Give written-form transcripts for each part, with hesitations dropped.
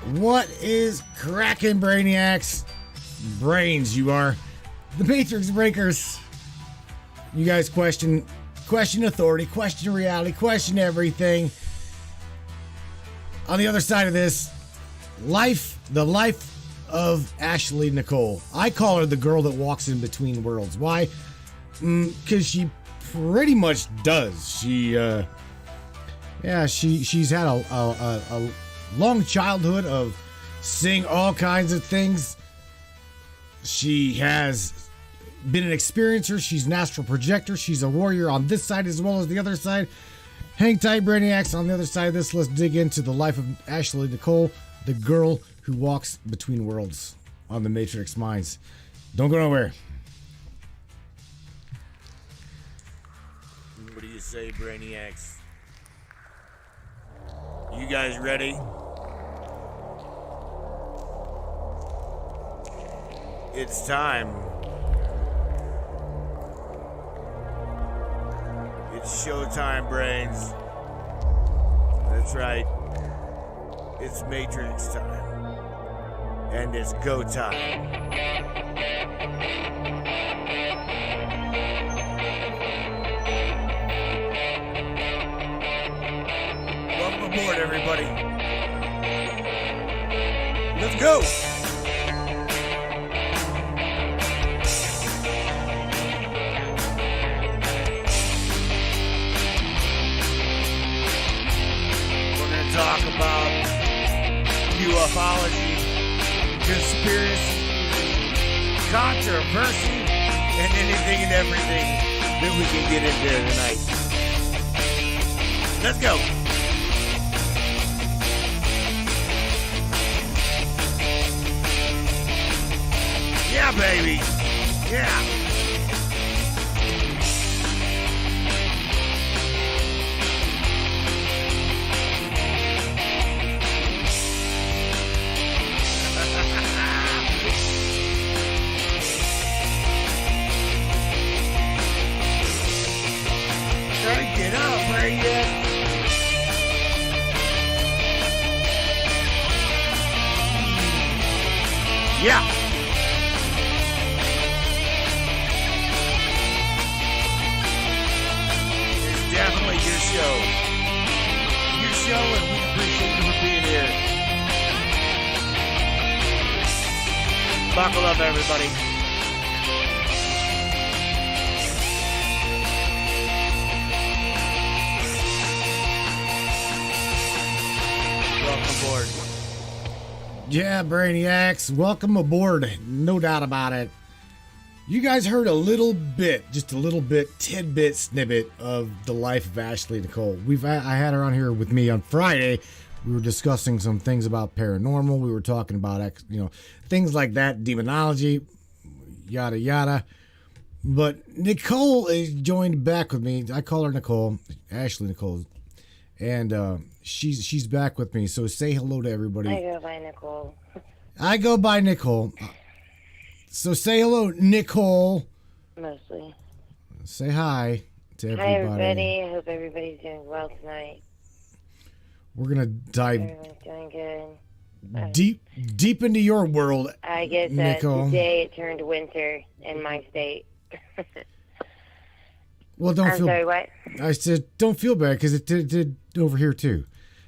What is cracking, brainiacs? Brains, you are. The Matrix Breakers. You guys question authority, question reality, question everything. On the other side of this, the life of Ashleigh Nichole. I call her the girl that walks in between worlds. Why? Because she pretty much does. She's had a long childhood of seeing all kinds of things. She has been an experiencer. She's an astral projector. She's a warrior on this side as well as the other side. Hang tight, brainiacs. On the other side of this, let's dig into the life of Ashleigh Nichole, the girl who walks between worlds on the Matrix Minds. Don't go nowhere. What do you say, brainiacs? You guys ready? It's time. It's showtime, brains. That's right. It's Matrix time. And it's go time. Welcome aboard, everybody. Let's go. Talk about ufology, conspiracy, controversy, and anything and everything that we can get into tonight. Let's go. Yeah, baby. Yeah. Get up, brainiac. Yeah. It's definitely your show. Your show, and we appreciate you for being here. Buckle up, everybody. Welcome aboard. Yeah, brainiacs, welcome aboard. No doubt about it. You guys heard a little bit, just a little bit, tidbit, snippet of the life of Ashleigh Nichole. I had her on here with me on Friday. We were discussing some things about paranormal. We were talking about, things like that, demonology, yada yada. But Nichole is joined back with me. I call her Nichole, Ashleigh Nichole, and she's back with me. So say hello to everybody. I go by Nichole. I go by Nichole. So say hello, Nichole. Mostly. Say hi to everybody. Hi, everybody. I hope everybody's doing well tonight. We're gonna dive Everyone's doing good. deep into your world. I guess that Nichole. today it turned winter in my state. Well, don't I'm feel. sorry, what? I said don't feel bad because it did over here too.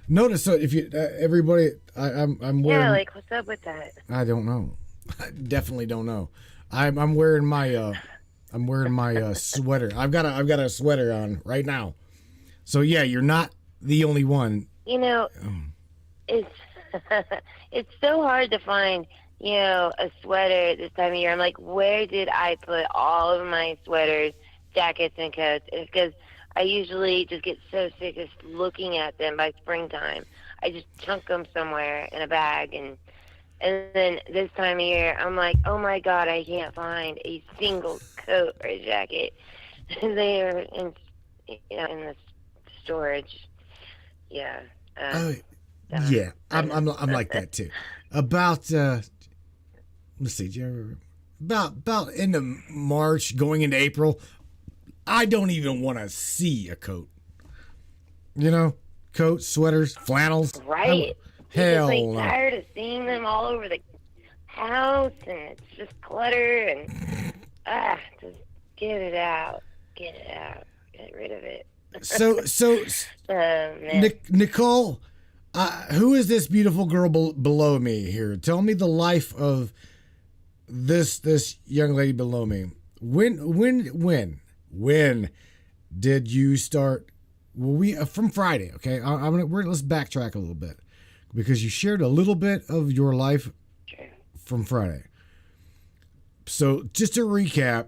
Notice, so if you everybody, I'm wearing. Yeah, like what's up with that? I don't know. I definitely don't know. I'm wearing my sweater. I've got a sweater on right now. So yeah, you're not the only one. You know, it's it's so hard to find, a sweater this time of year. I'm like, where did I put all of my sweaters, jackets, and coats? It's because I usually just get so sick of looking at them by springtime. I just chunk them somewhere in a bag, and then this time of year, I'm like, oh my God, I can't find a single coat or jacket. They are in the storage. Yeah. Yeah, I'm like that too. About let's see, about end of March, going into April, I don't even want to see a coat. Coats, sweaters, flannels. Right. Hell just no. tired of seeing them all over the house, and it's just clutter, and just get it out, get rid of it. So Man. Nichole, who is this beautiful girl below me here? Tell me the life of this young lady below me. When did you start? Well, we from Friday. Okay, let's backtrack a little bit because you shared a little bit of your life from Friday. So just to recap,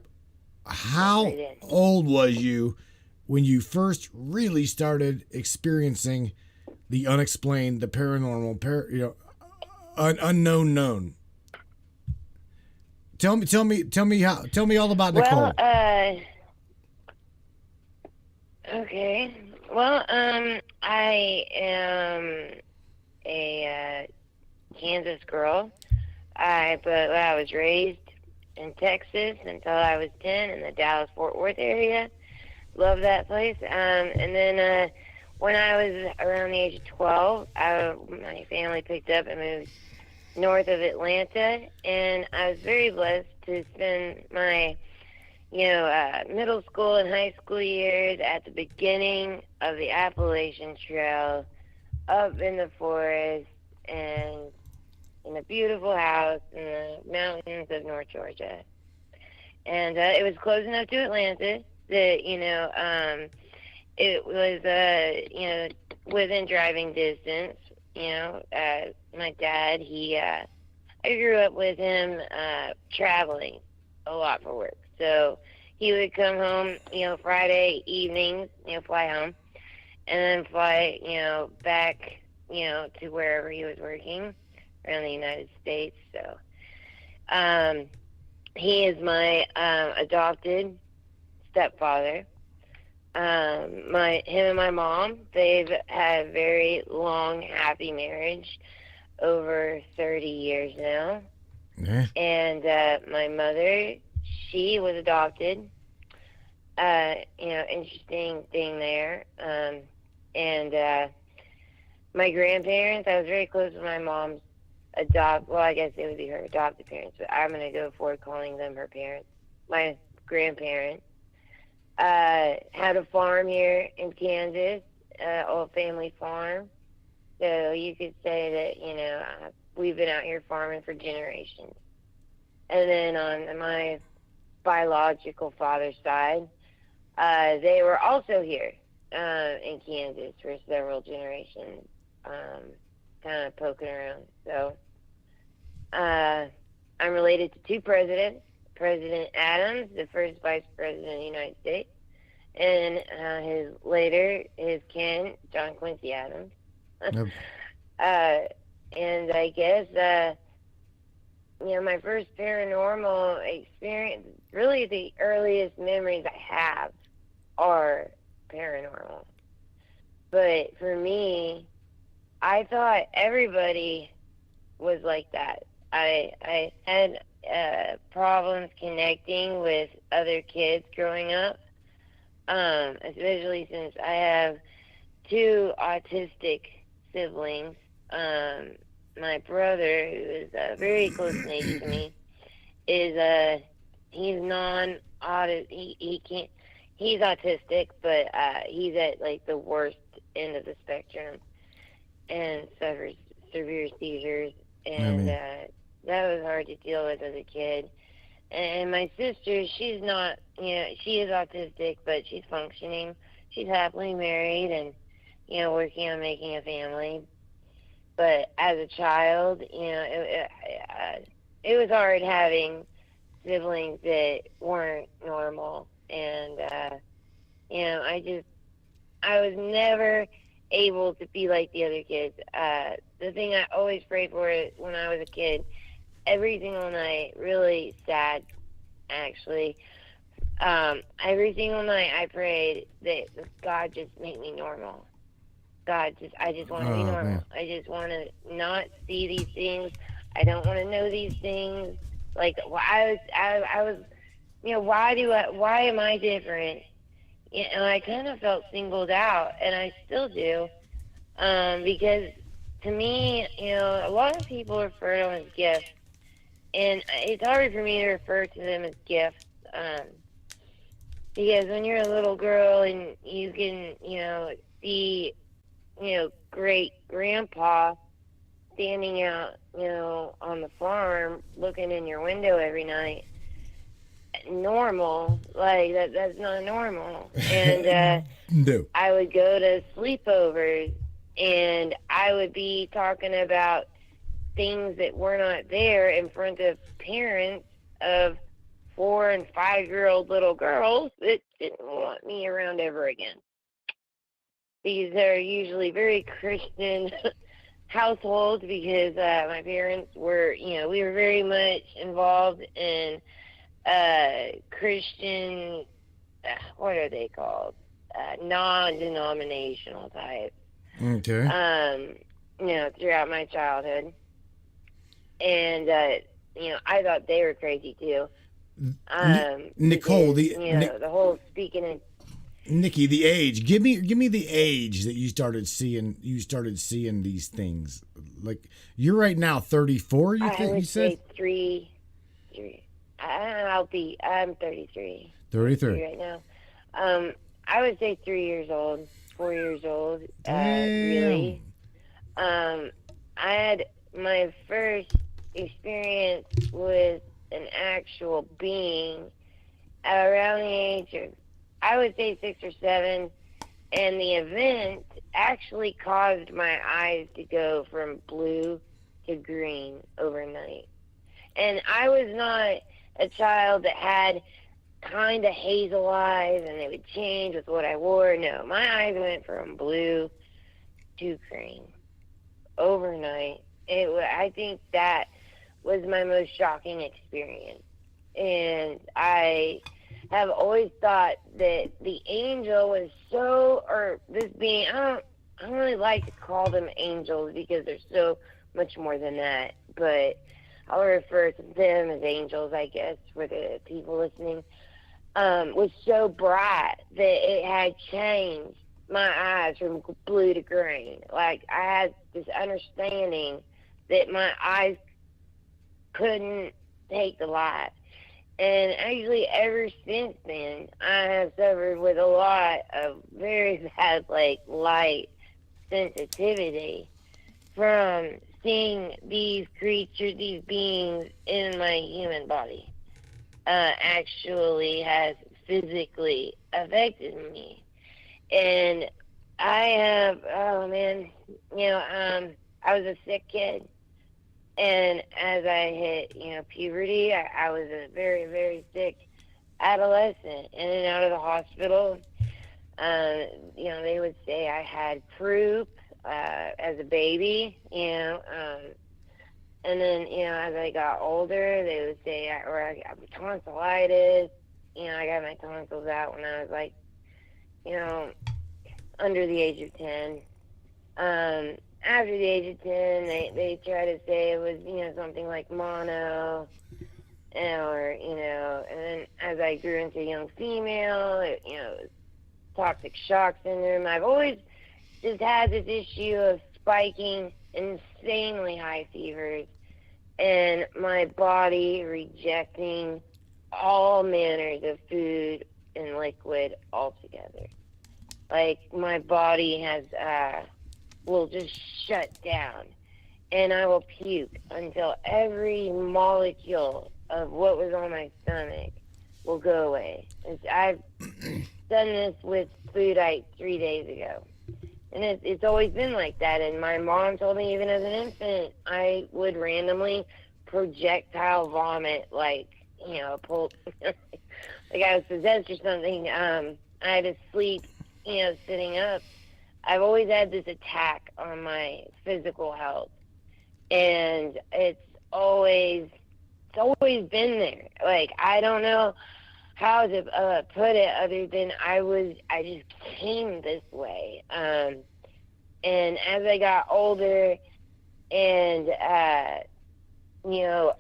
how old was you when you first really started experiencing the unexplained, the paranormal, unknown known? Tell me all about Nichole. Well, okay. Well, I am a Kansas girl. But I was raised in Texas until I was 10 in the Dallas-Fort Worth area. Love that place. And then when I was around the age of 12, my family picked up and moved north of Atlanta, and I was very blessed to spend my middle school and high school years at the beginning of the Appalachian Trail up in the forest and in a beautiful house in the mountains of North Georgia. And it was close enough to Atlanta that, it was, within driving distance. My dad, I grew up with him traveling a lot for work. So he would come home, Friday evenings, fly home, and then fly, back, to wherever he was working around the United States. So he is my adopted stepfather. Him and my mom, they've had a very long, happy marriage, over 30 years now. Yeah. And my mother, she was adopted. Interesting thing there. And my grandparents, I was very close with my mom's I guess it would be her adopted parents, but I'm going to go forward calling them her parents. My grandparents had a farm here in Kansas, old family farm. So you could say that, we've been out here farming for generations. And then on my biological father's side, they were also here in Kansas for several generations, kind of poking around. So I'm related to two presidents, President Adams, the first vice president of the United States, and his kin, John Quincy Adams. Yep. And I guess, my first paranormal experience, really the earliest memories I have are paranormal. But for me, I thought everybody was like that. I had problems connecting with other kids growing up, especially since I have two autistic siblings. My brother, who is very close in age to me, he's non-autistic. He can't. He's autistic, but he's at like the worst end of the spectrum and suffers severe seizures, and that was hard to deal with as a kid. And my sister, she's not, she is autistic, but she's functioning. She's happily married and, working on making a family. But as a child, it was hard having siblings that weren't normal. And, I was never able to be like the other kids. The thing I always prayed for when I was a kid, every single night, really sad, actually. Every single night I prayed that God just make me normal. I just want to be normal. Man. I just want to not see these things. I don't want to know these things. Like, I was, why am I different? And I kind of felt singled out, and I still do, because to me, a lot of people refer to them as gifts, and it's hard for me to refer to them as gifts, because when you're a little girl and you can, see, great grandpa standing out, on the farm looking in your window every night, normal, like that's not normal. And No. I would go to sleepovers and I would be talking about things that were not there in front of parents of 4 and 5-year-old little girls that didn't want me around ever again. These are usually very Christian households because my parents were, we were very much involved in Christian, what are they called? Non-denominational type. Okay. Throughout my childhood. And, I thought they were crazy too. Nichole, because, the whole speaking in Nikki, the age. Give me the age that you started seeing these things. Like you're right now 34. I would you said say three. I'm 33. 33 right now. I would say 3 years old, 4 years old. Damn. Really. I had my first experience with an actual being around the age of, I would say 6 or 7, and the event actually caused my eyes to go from blue to green overnight. And I was not a child that had kind of hazel eyes and they would change with what I wore. No, my eyes went from blue to green overnight. I think that was my most shocking experience. And I have always thought that the angel was or this being, I don't really like to call them angels because they're so much more than that, but I'll refer to them as angels, I guess, for the people listening, was so bright that it had changed my eyes from blue to green. Like, I had this understanding that my eyes couldn't take the light. And actually, ever since then, I have suffered with a lot of very bad, light sensitivity from seeing these creatures, these beings in my human body. Actually has physically affected me. And I have, I was a sick kid. And as I hit, puberty, I was a very, very sick adolescent, in and out of the hospital. They would say I had croup as a baby, and then, as I got older, they would say I got tonsillitis. I got my tonsils out when I was under the age of 10. After the age of 10, they try to say it was, something like mono, and then as I grew into a young female, it was toxic shock syndrome. I've always just had this issue of spiking insanely high fevers and my body rejecting all manners of food and liquid altogether. Like, my body will just shut down, and I will puke until every molecule of what was on my stomach will go away. I've done this with food I ate 3 days ago. And it's always been like that. And my mom told me even as an infant, I would randomly projectile vomit like I was possessed or something. I had to sleep, sitting up. I've always had this attack on my physical health. And it's always been there. Like, I don't know how to put it other than I just came this way. And as I got older and,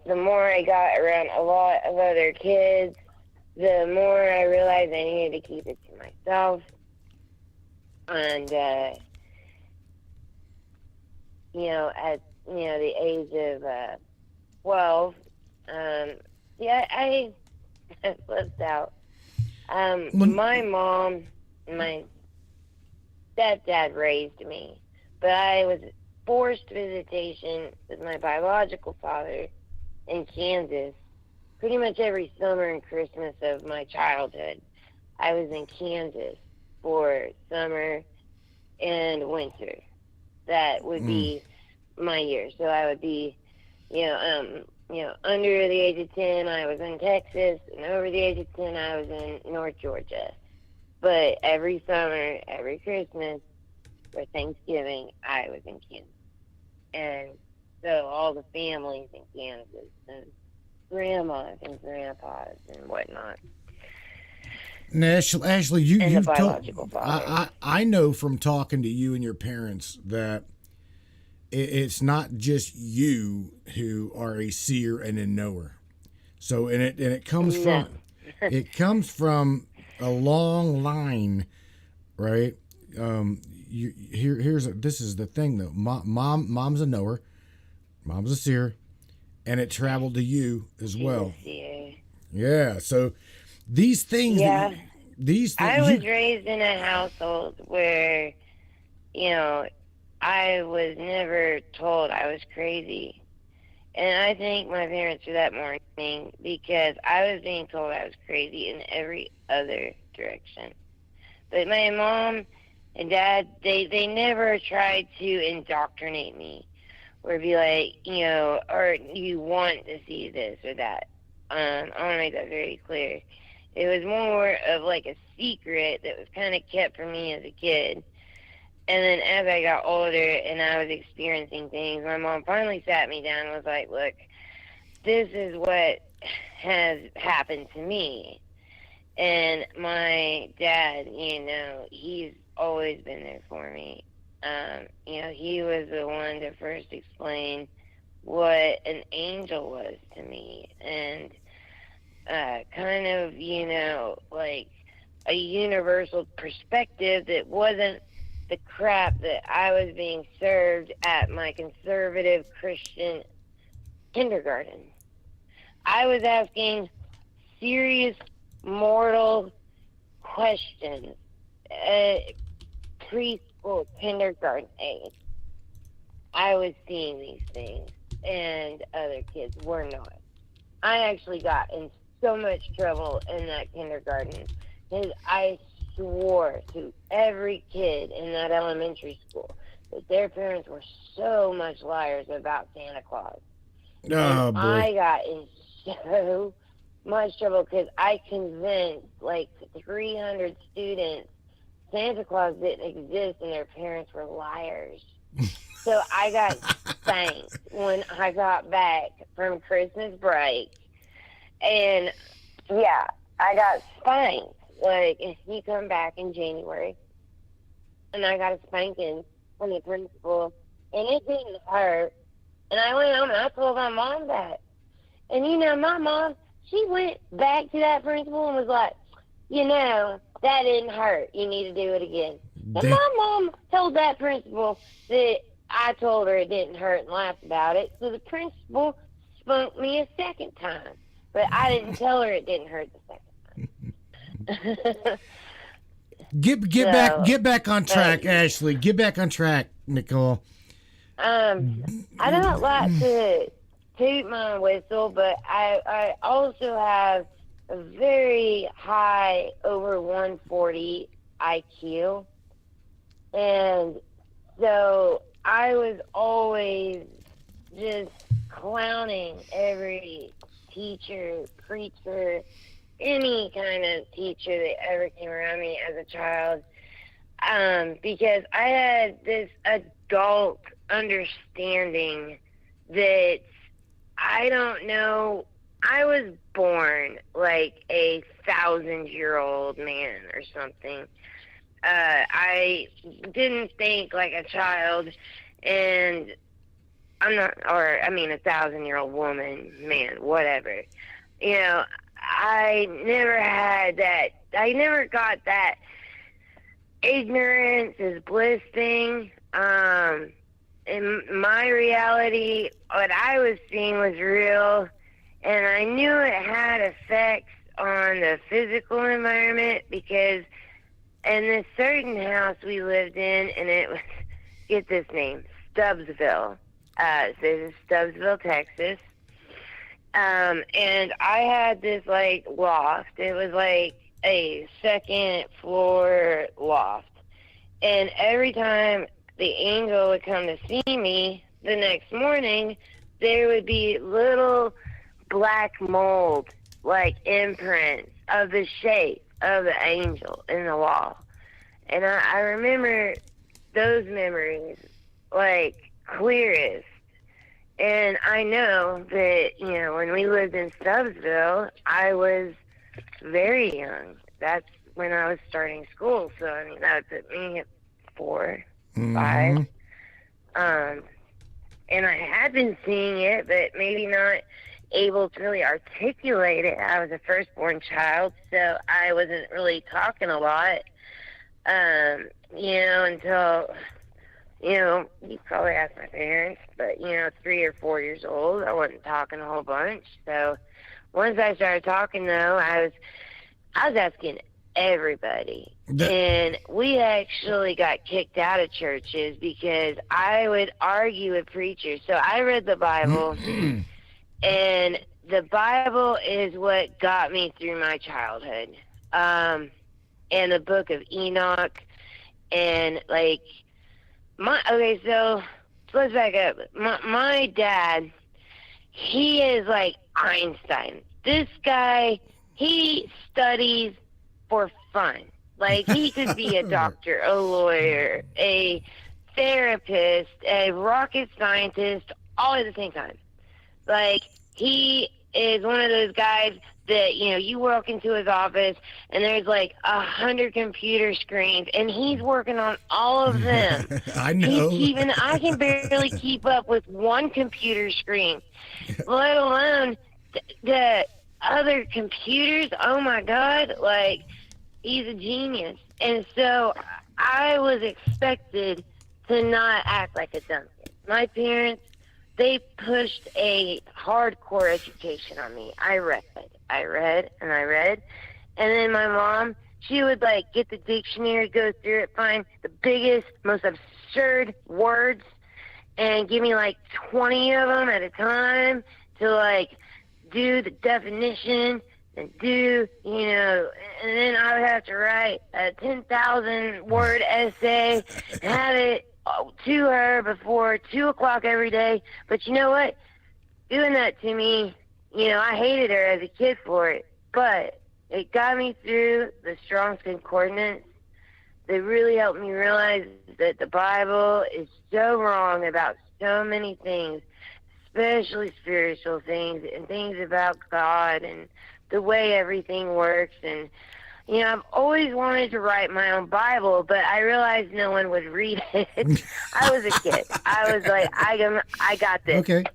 the more I got around a lot of other kids, the more I realized I needed to keep it to myself. And, at the age of 12. Yeah, I flipped out. My mom, my stepdad raised me, but I was forced visitation with my biological father in Kansas pretty much every summer and Christmas of my childhood. I was in Kansas for summer and winter. That would be my year. So I would be, under the age of 10, I was in Texas, and over the age of 10, I was in North Georgia. But every summer, every Christmas, for Thanksgiving, I was in Kansas. And so all the families in Kansas, and grandmas and grandpas and whatnot. Now, Ashleigh, you've biological father. I know from talking to you and your parents that it's not just you who are a seer and a knower. So and it comes from it comes from a long line, right? This is the thing though. Mom's a knower, mom's a seer, and it traveled to you as well. Yeah. So these things. Yeah. These things. I was raised in a household where, I was never told I was crazy. And I thank my parents for that morning because I was being told I was crazy in every other direction. But my mom and dad, they never tried to indoctrinate me or be like, or you want to see this or that. I want to make that very clear. It was more of like a secret that was kind of kept from me as a kid. And then as I got older and I was experiencing things, my mom finally sat me down and was like, look, this is what has happened to me. And my dad, he's always been there for me. He was the one to first explain what an angel was to me. And kind of, like a universal perspective that wasn't the crap that I was being served at my conservative Christian kindergarten. I was asking serious mortal questions at preschool, kindergarten age. I was seeing these things, and other kids were not. I actually got in so much trouble in that kindergarten because I swore to every kid in that elementary school that their parents were so much liars about Santa Claus. Oh, boy. I got in so much trouble because I convinced like 300 students Santa Claus didn't exist and their parents were liars. So I got spanked when I got back from Christmas break. And yeah, I got spanked. Like, if you come back in January, and I got a spanking from the principal, and it didn't hurt. And I went home and I told my mom that. And my mom, she went back to that principal and was like, that didn't hurt. You need to do it again. And my mom told that principal that I told her it didn't hurt and laughed about it. So the principal spunked me a second time. But I didn't tell her it didn't hurt the second time. Get back on track, Ashleigh. Get back on track, Nichole. I don't like to toot my whistle, but I also have a very high, over 140 IQ. And so I was always just clowning every teacher, preacher, any kind of teacher that ever came around me as a child, because I had this adult understanding that I don't know, I was born like a 1,000-year-old man or something. I didn't think like a child, and a 1,000-year-old woman, man, whatever. I never had that. I never got that ignorance is bliss thing. in my reality, what I was seeing was real, and I knew it had effects on the physical environment because in this certain house we lived in, and it was, get this name, Stubbsville. So this is Stubbsville, Texas. And I had this, like, loft. It was like a second floor loft. And every time the angel would come to see me the next morning, there would be little black mold, like imprints of the shape of the angel in the wall. And I remember those memories, like, clearest. And I know that, you know, when we lived in Stubbsville, I was very young. That's when I was starting school. So, I mean, that would put me at 4, 5. And I had been seeing it, but maybe not able to really articulate it. I was a firstborn child, so I wasn't really talking a lot, you know, until, you know, you probably asked my parents, but, you know, 3 or 4 years old, I wasn't talking a whole bunch. So once I started talking, though, I was asking everybody. And we actually got kicked out of churches because I would argue with preachers. So I read the Bible, and the Bible is what got me through my childhood. And the book of Enoch, and, like, so let's back up. My dad, he is like Einstein. This guy, he studies for fun. Like, he could be a doctor, a lawyer, a therapist, a rocket scientist, all at the same time. Like, he is one of those guys that, you know, you walk into his office and there's like 100 computer screens and he's working on all of them. I know. I can barely keep up with one computer screen, let alone the other computers. Oh my God. Like, he's a genius. And so I was expected to not act like a dumb kid. My parents, they pushed a hardcore education on me. I read. And then my mom, she would, like, get the dictionary, go through it, find the biggest, most absurd words, and give me, like, 20 of them at a time to, like, do the definition and do, you know, and then I would have to write a 10,000-word essay and have it to her before 2 o'clock every day. But you know what? Doing that to me, you know, I hated her as a kid for it, but it got me through the Strong's Concordance. That really helped me realize that the Bible is so wrong about so many things, especially spiritual things and things about God and the way everything works. And, you know, I've always wanted to write my own Bible, but I realized no one would read it. I was a kid. I was like, I got this. Okay.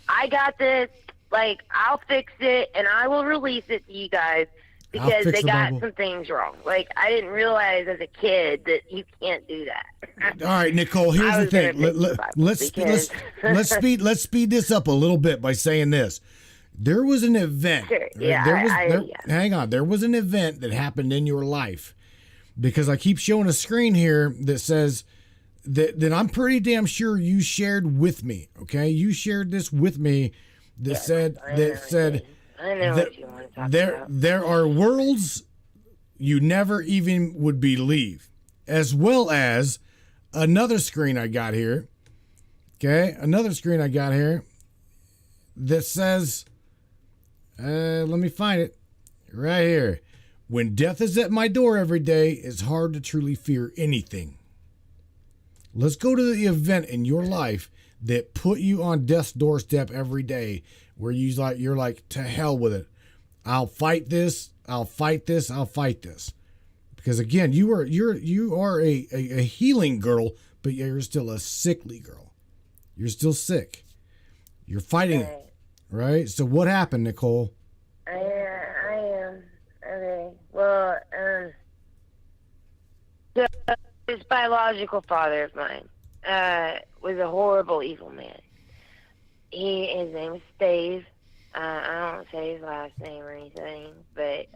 I got this. Like, I'll fix it, and I will release it to you guys because they got some things wrong. Like, I didn't realize as a kid that you can't do that. All right, Nichole, here's the thing. Let's speed this up a little bit by saying this. There was an event. Sure. Yeah, hang on. There was an event that happened in your life, because I keep showing a screen here that says that I'm pretty damn sure you shared with me. Okay, you shared this with me. That said I know what you want to talk about. There are worlds you never even would believe, as well as another screen I got here. Okay, another screen I got here that says, let me find it right here. When death is at my door every day, it's hard to truly fear anything. Let's go to the event in your life that put you on death's doorstep every day, where you're like, to hell with it. I'll fight this. I'll fight this. I'll fight this. Because again, you are a healing girl, but you're still a sickly girl. You're still sick. You're fighting it, right? So what happened, Nichole? I am. Okay. Well, so this biological father of mine, was a horrible, evil man. His name was Steve. I don't say his last name or anything, but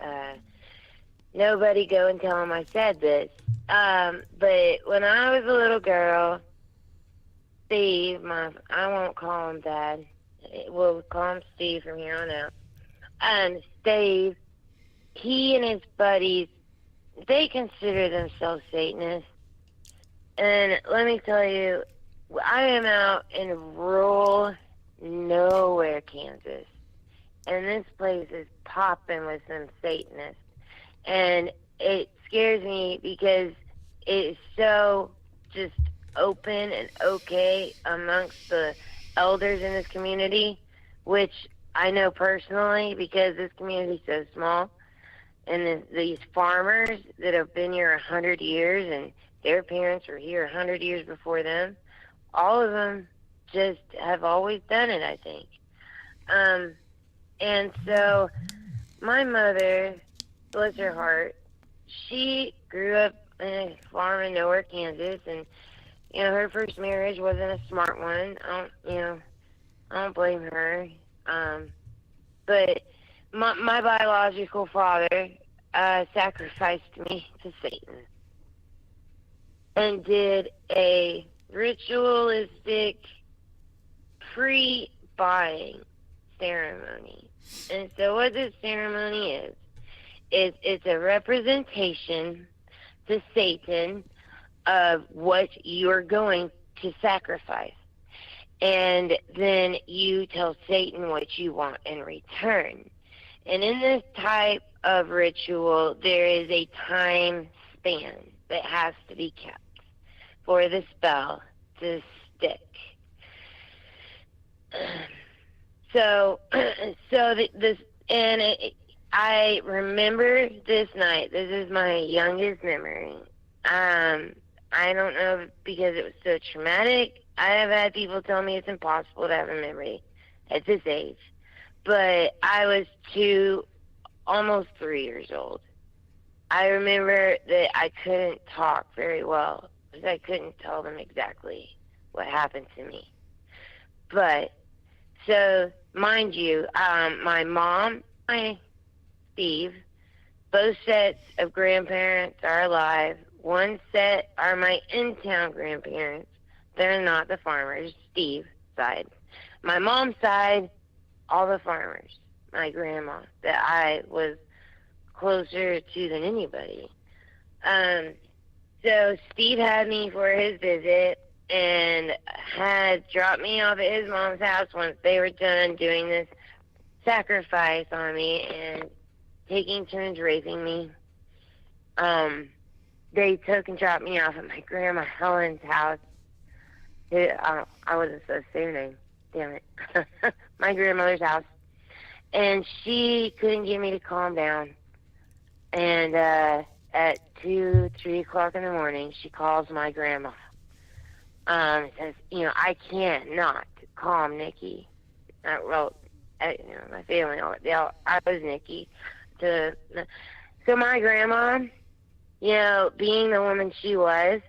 nobody go and tell him I said this. But when I was a little girl, Steve, I won't call him Dad. We'll call him Steve from here on out. Steve, he and his buddies, they consider themselves Satanists. And let me tell you, I am out in rural nowhere, Kansas. And this place is popping with some Satanists. And it scares me because it's so just open and okay amongst the elders in this community, which I know personally because this community is so small. And these farmers that have been here 100 years and their parents were here 100 years before them, all of them just have always done it, I think. And so my mother, bless her heart, she grew up in a farm in nowhere, Kansas, and her first marriage wasn't a smart one. I don't blame her. But my biological father sacrificed me to Satan and did a ritualistic pre-buying ceremony. And so what this ceremony is it's a representation to Satan of what you're going to sacrifice. And then you tell Satan what you want in return. And in this type of ritual, there is a time span that has to be kept for the spell to stick. I remember this night. This is my youngest memory. I don't know because it was so traumatic. I have had people tell me it's impossible to have a memory at this age. But I was almost 3 years old. I remember that I couldn't talk very well because I couldn't tell them exactly what happened to me. But, so, mind you, my mom, Steve, both sets of grandparents are alive. One set are my in-town grandparents. They're not the farmers, Steve's side. My mom's side, all the farmers. My grandma, that I was closer to than anybody. So Steve had me for his visit and had dropped me off at his mom's house once they were done doing this sacrifice on me and taking turns raping me. They took and dropped me off at my grandma Helen's house. I wasn't supposed to say her name. Damn it. My grandmother's house. And she couldn't get me to calm down. And at 2, 3 o'clock in the morning, she calls my grandma. Says, I can't not calm Nikki. My family, I was Nikki. So my grandma, being the woman she was,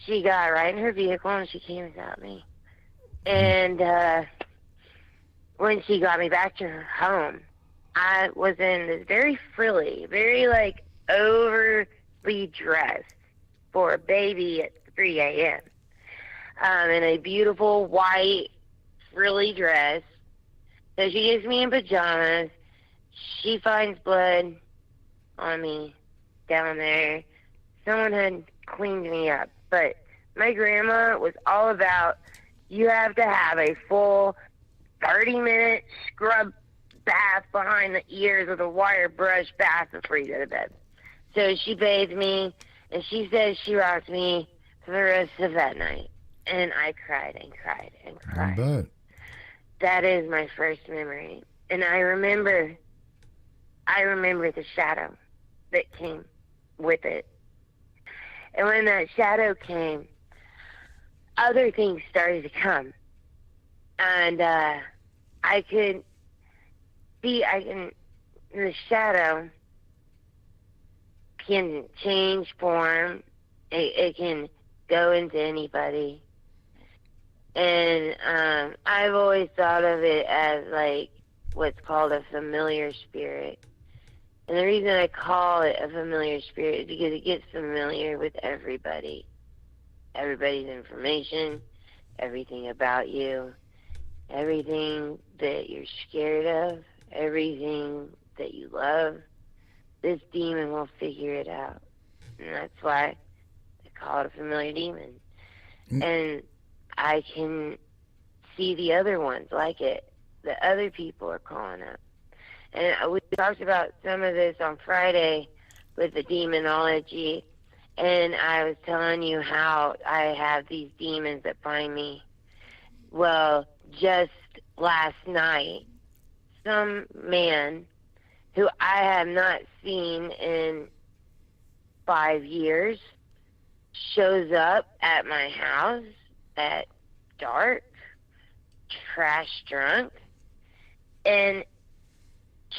she got right in her vehicle and she came and got me. And when she got me back to her home, I was in this very frilly, very overly dressed for a baby at 3 a.m. In a beautiful white frilly dress. So she gets me in pajamas. She finds blood on me down there. Someone had cleaned me up. But my grandma was all about, you have to have a full 30-minute scrub bath behind the ears with a wire brush bath before you go to bed. So she bathed me, and she said she rocked me for the rest of that night. And I cried and cried and cried. I bet. That is my first memory. And I remember the shadow that came with it. And when that shadow came, other things started to come. And the shadow can change form. It can go into anybody. And I've always thought of it as like what's called a familiar spirit. And the reason I call it a familiar spirit is because it gets familiar with everybody. Everybody's information, everything about you, everything that you're scared of, everything that you love. This demon will figure it out. And that's why they call it a familiar demon. And I can see the other ones like it, that other people are calling up. And we talked about some of this on Friday with the demonology, and I was telling you how I have these demons that find me. Well, just last night, some man who I have not seen in 5 years shows up at my house at dark, trash drunk, and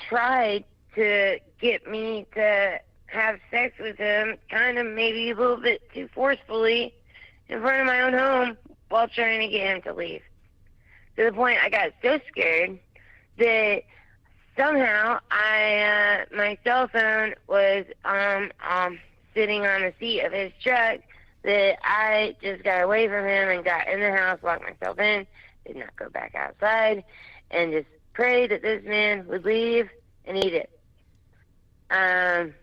tried to get me to have sex with him, kind of maybe a little bit too forcefully, in front of my own home while trying to get him to leave. To the point I got so scared that somehow my cell phone was sitting on the seat of his truck, that I just got away from him and got in the house, locked myself in, did not go back outside, and just prayed that this man would leave, and he did. And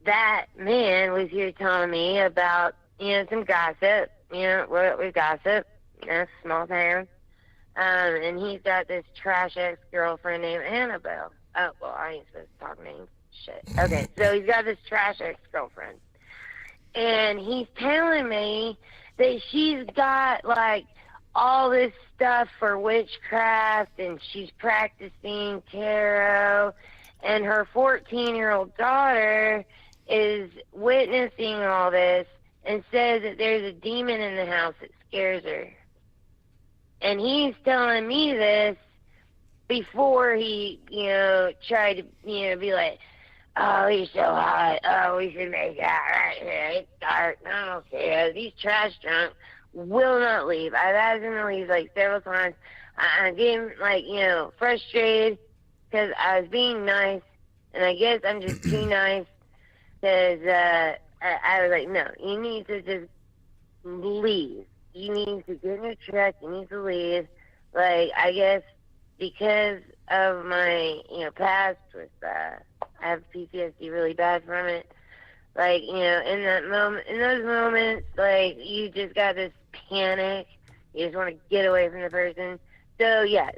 that man was here telling me about, some gossip, we gossip, small town. And he's got this trash ex-girlfriend named Annabelle. Oh, well, I ain't supposed to talk names. Shit. Okay, so he's got this trash ex-girlfriend. And he's telling me that she's got, like, all this stuff for witchcraft, and she's practicing tarot, and her 14-year-old daughter is witnessing all this and says that there's a demon in the house that scares her. And he's telling me this before he, tried to, be like, oh, he's so hot. Oh, we should make out right here. It's dark. I don't care. These trash drunk will not leave. I've asked him to leave like several times. I'm getting frustrated because I was being nice, and I guess I'm just too nice because I was like, no, you need to just leave. You need to get in your truck. You need to leave. Like, I guess because of my, past with, I have PTSD really bad from it. Like, in those moments, like, you just got this panic. You just want to get away from the person. So, yeah,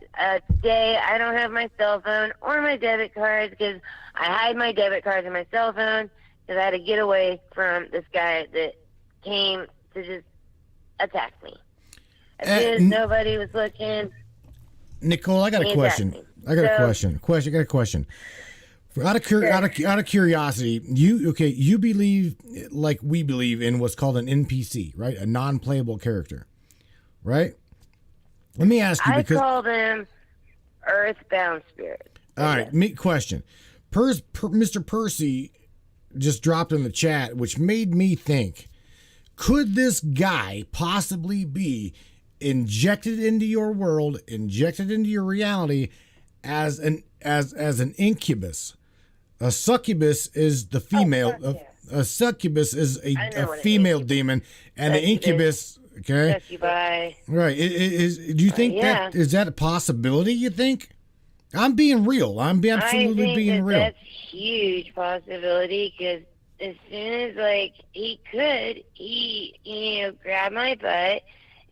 today I don't have my cell phone or my debit cards because I hide my debit cards and my cell phone because I had to get away from this guy that came to just attack me. As soon as nobody was looking. Nichole, I got a question. I got a question. Out of curiosity, you believe, like we believe, in what's called an NPC, right? A non-playable character, right? Let me ask you, because I call them earthbound spirits. All right, question. Mr. Percy just dropped in the chat, which made me think: could this guy possibly be injected into your world, injected into your reality as an incubus? A succubus is the female. A succubus is a female demon, and an incubus. Okay. Succubi. Right. Do you think that is that a possibility? You think? I'm being real. I'm absolutely being real. That's a huge possibility, because as soon as he grabbed my butt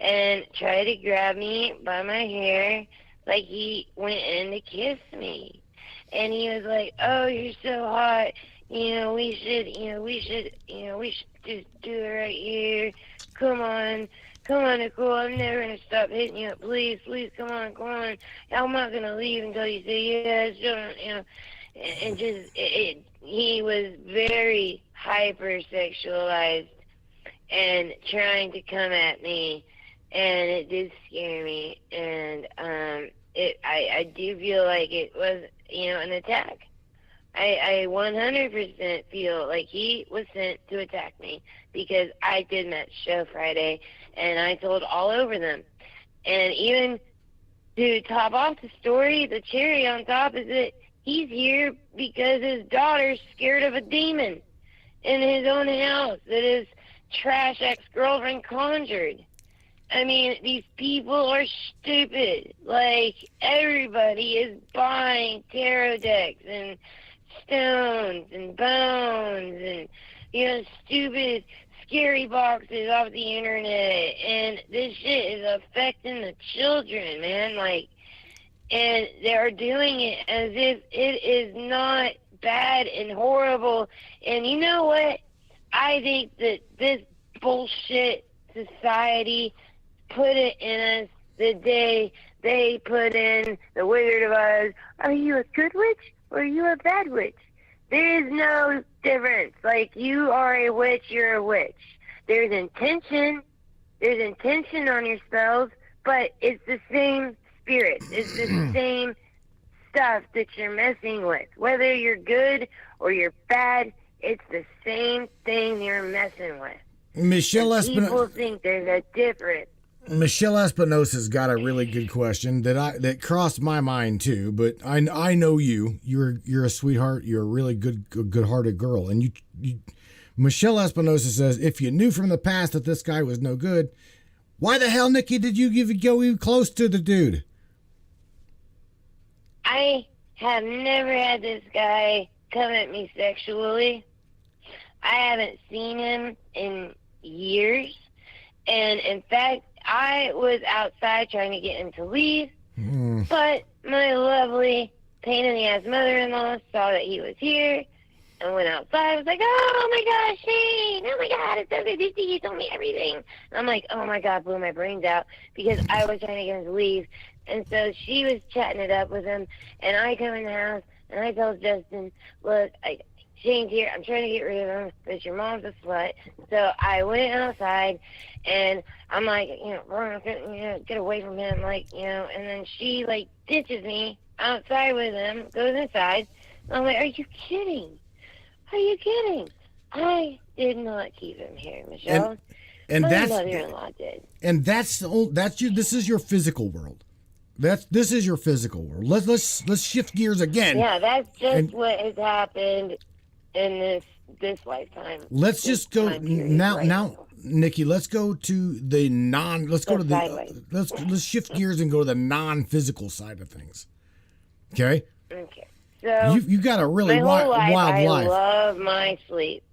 and tried to grab me by my hair, like he went in to kiss me. And he was like, "Oh, you're so hot. We should just do it right here. Come on, Nichole. I'm never gonna stop hitting you up. Please, come on. I'm not gonna leave until you say yes." And just he was very hypersexualized and trying to come at me, and it did scare me. And I do feel like it was an attack. I 100% feel like he was sent to attack me because I did Matt's show Friday, and I told all over them. And even to top off the story, the cherry on top is that he's here because his daughter's scared of a demon in his own house that his trash ex-girlfriend conjured. I mean, these people are stupid. Like, everybody is buying tarot decks and stones and bones and, stupid scary boxes off the internet. And this shit is affecting the children, man. Like, and they're doing it as if it is not bad and horrible. And you know what? I think that this bullshit society put it in us the day they put in the Wizard of Oz. Are you a good witch or are you a bad witch? There is no difference. Like, you are a witch, you're a witch. There's intention on your spells, but it's the same spirit. It's the same stuff that you're messing with. Whether you're good or you're bad, it's the same thing you're messing with. People think there's a difference. Michelle Espinosa's got a really good question that crossed my mind too. But I know you. You're a sweetheart. You're a really good-hearted girl. And you Michelle Espinosa says, if you knew from the past that this guy was no good, why the hell, Nikki, did you go even close to the dude? I have never had this guy come at me sexually. I haven't seen him in years. And in fact, I was outside trying to get him to leave, but my lovely pain-in-the-ass mother-in-law saw that he was here and went outside. I was like, oh my gosh, Shane, oh my God, it's so good to see you, told me everything. And I'm like, oh my God, blew my brains out because I was trying to get him to leave. And so she was chatting it up with him, and I come in the house, and I tell Justin, look, Shane's here, I'm trying to get rid of him, but your mom's a slut. So I went outside, and I'm like, get away from him, and then she, ditches me outside with him, goes inside. I'm like, are you kidding? Are you kidding? I did not keep him here, Michelle. And my that's mother-in-law did. And that's you. This is your physical world. This is your physical world. Let's shift gears again. Yeah, that's just what has happened in this lifetime. Let's just go now, Nikki. Let's go to the let's shift gears and go to the non-physical side of things. Okay. Okay. So you got a really wild life. I love my sleep.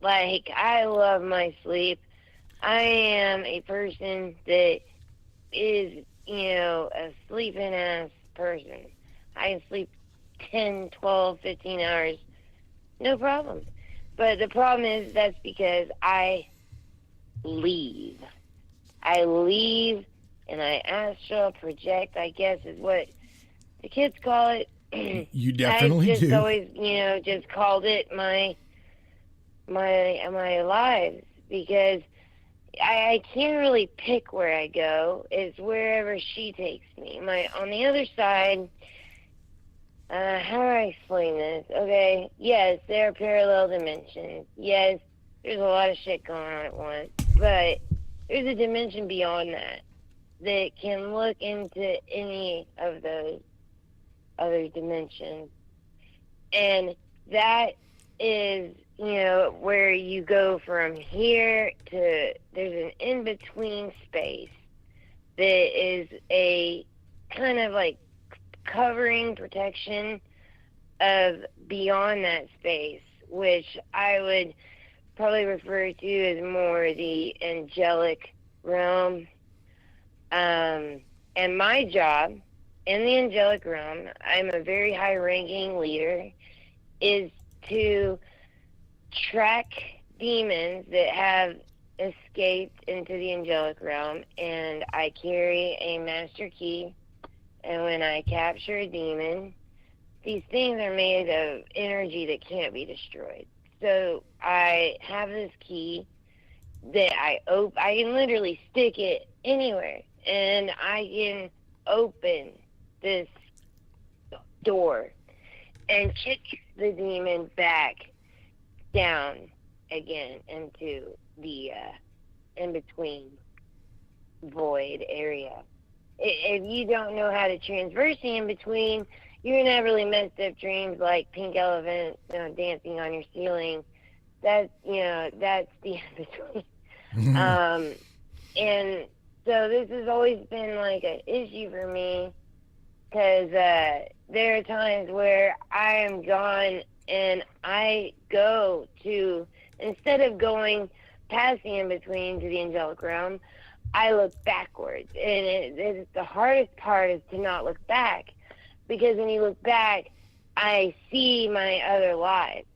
I love my sleep. I am a person that is, a sleeping ass person. I can sleep 10, 12, 15 hours. No problem. But the problem is that's because I leave. I leave and I astral project, I guess is what the kids call it. You definitely do. I just always, just called it my lives because I can't really pick where I go. It's wherever she takes me. On the other side, how do I explain this? Okay, yes, there are parallel dimensions. Yes, there's a lot of shit going on at once. But there's a dimension beyond that can look into any of those other dimensions. And that is, where you go from here to, there's an in-between space that is a kind of covering protection of beyond that space, which I would probably refer to as more the angelic realm. And my job in the angelic realm, I'm a very high-ranking leader, is to track demons that have escaped into the angelic realm, and I carry a master key. And when I capture a demon, these things are made of energy that can't be destroyed. So I have this key that I can literally stick it anywhere, and I can open this door and kick the demon back down again into the in-between void area. If you don't know how to transverse the in-between, you're going to have really messed up dreams like pink elephants, dancing on your ceiling. That's the in-between. And so this has always been like an issue for me, because there are times where I am gone and I go to, instead of going past the in-between to the angelic realm, I look backwards. And the hardest part is to not look back, because when you look back, I see my other lives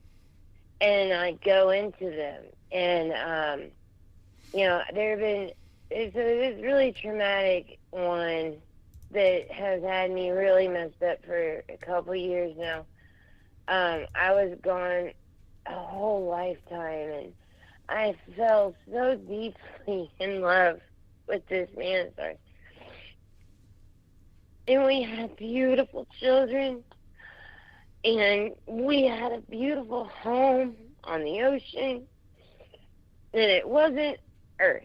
and I go into them. And, there have been, it's a really traumatic one that has had me really messed up for a couple years now. I was gone a whole lifetime, and I fell so deeply in love with this man. Sorry. And we had beautiful children, and we had a beautiful home on the ocean, and it wasn't Earth.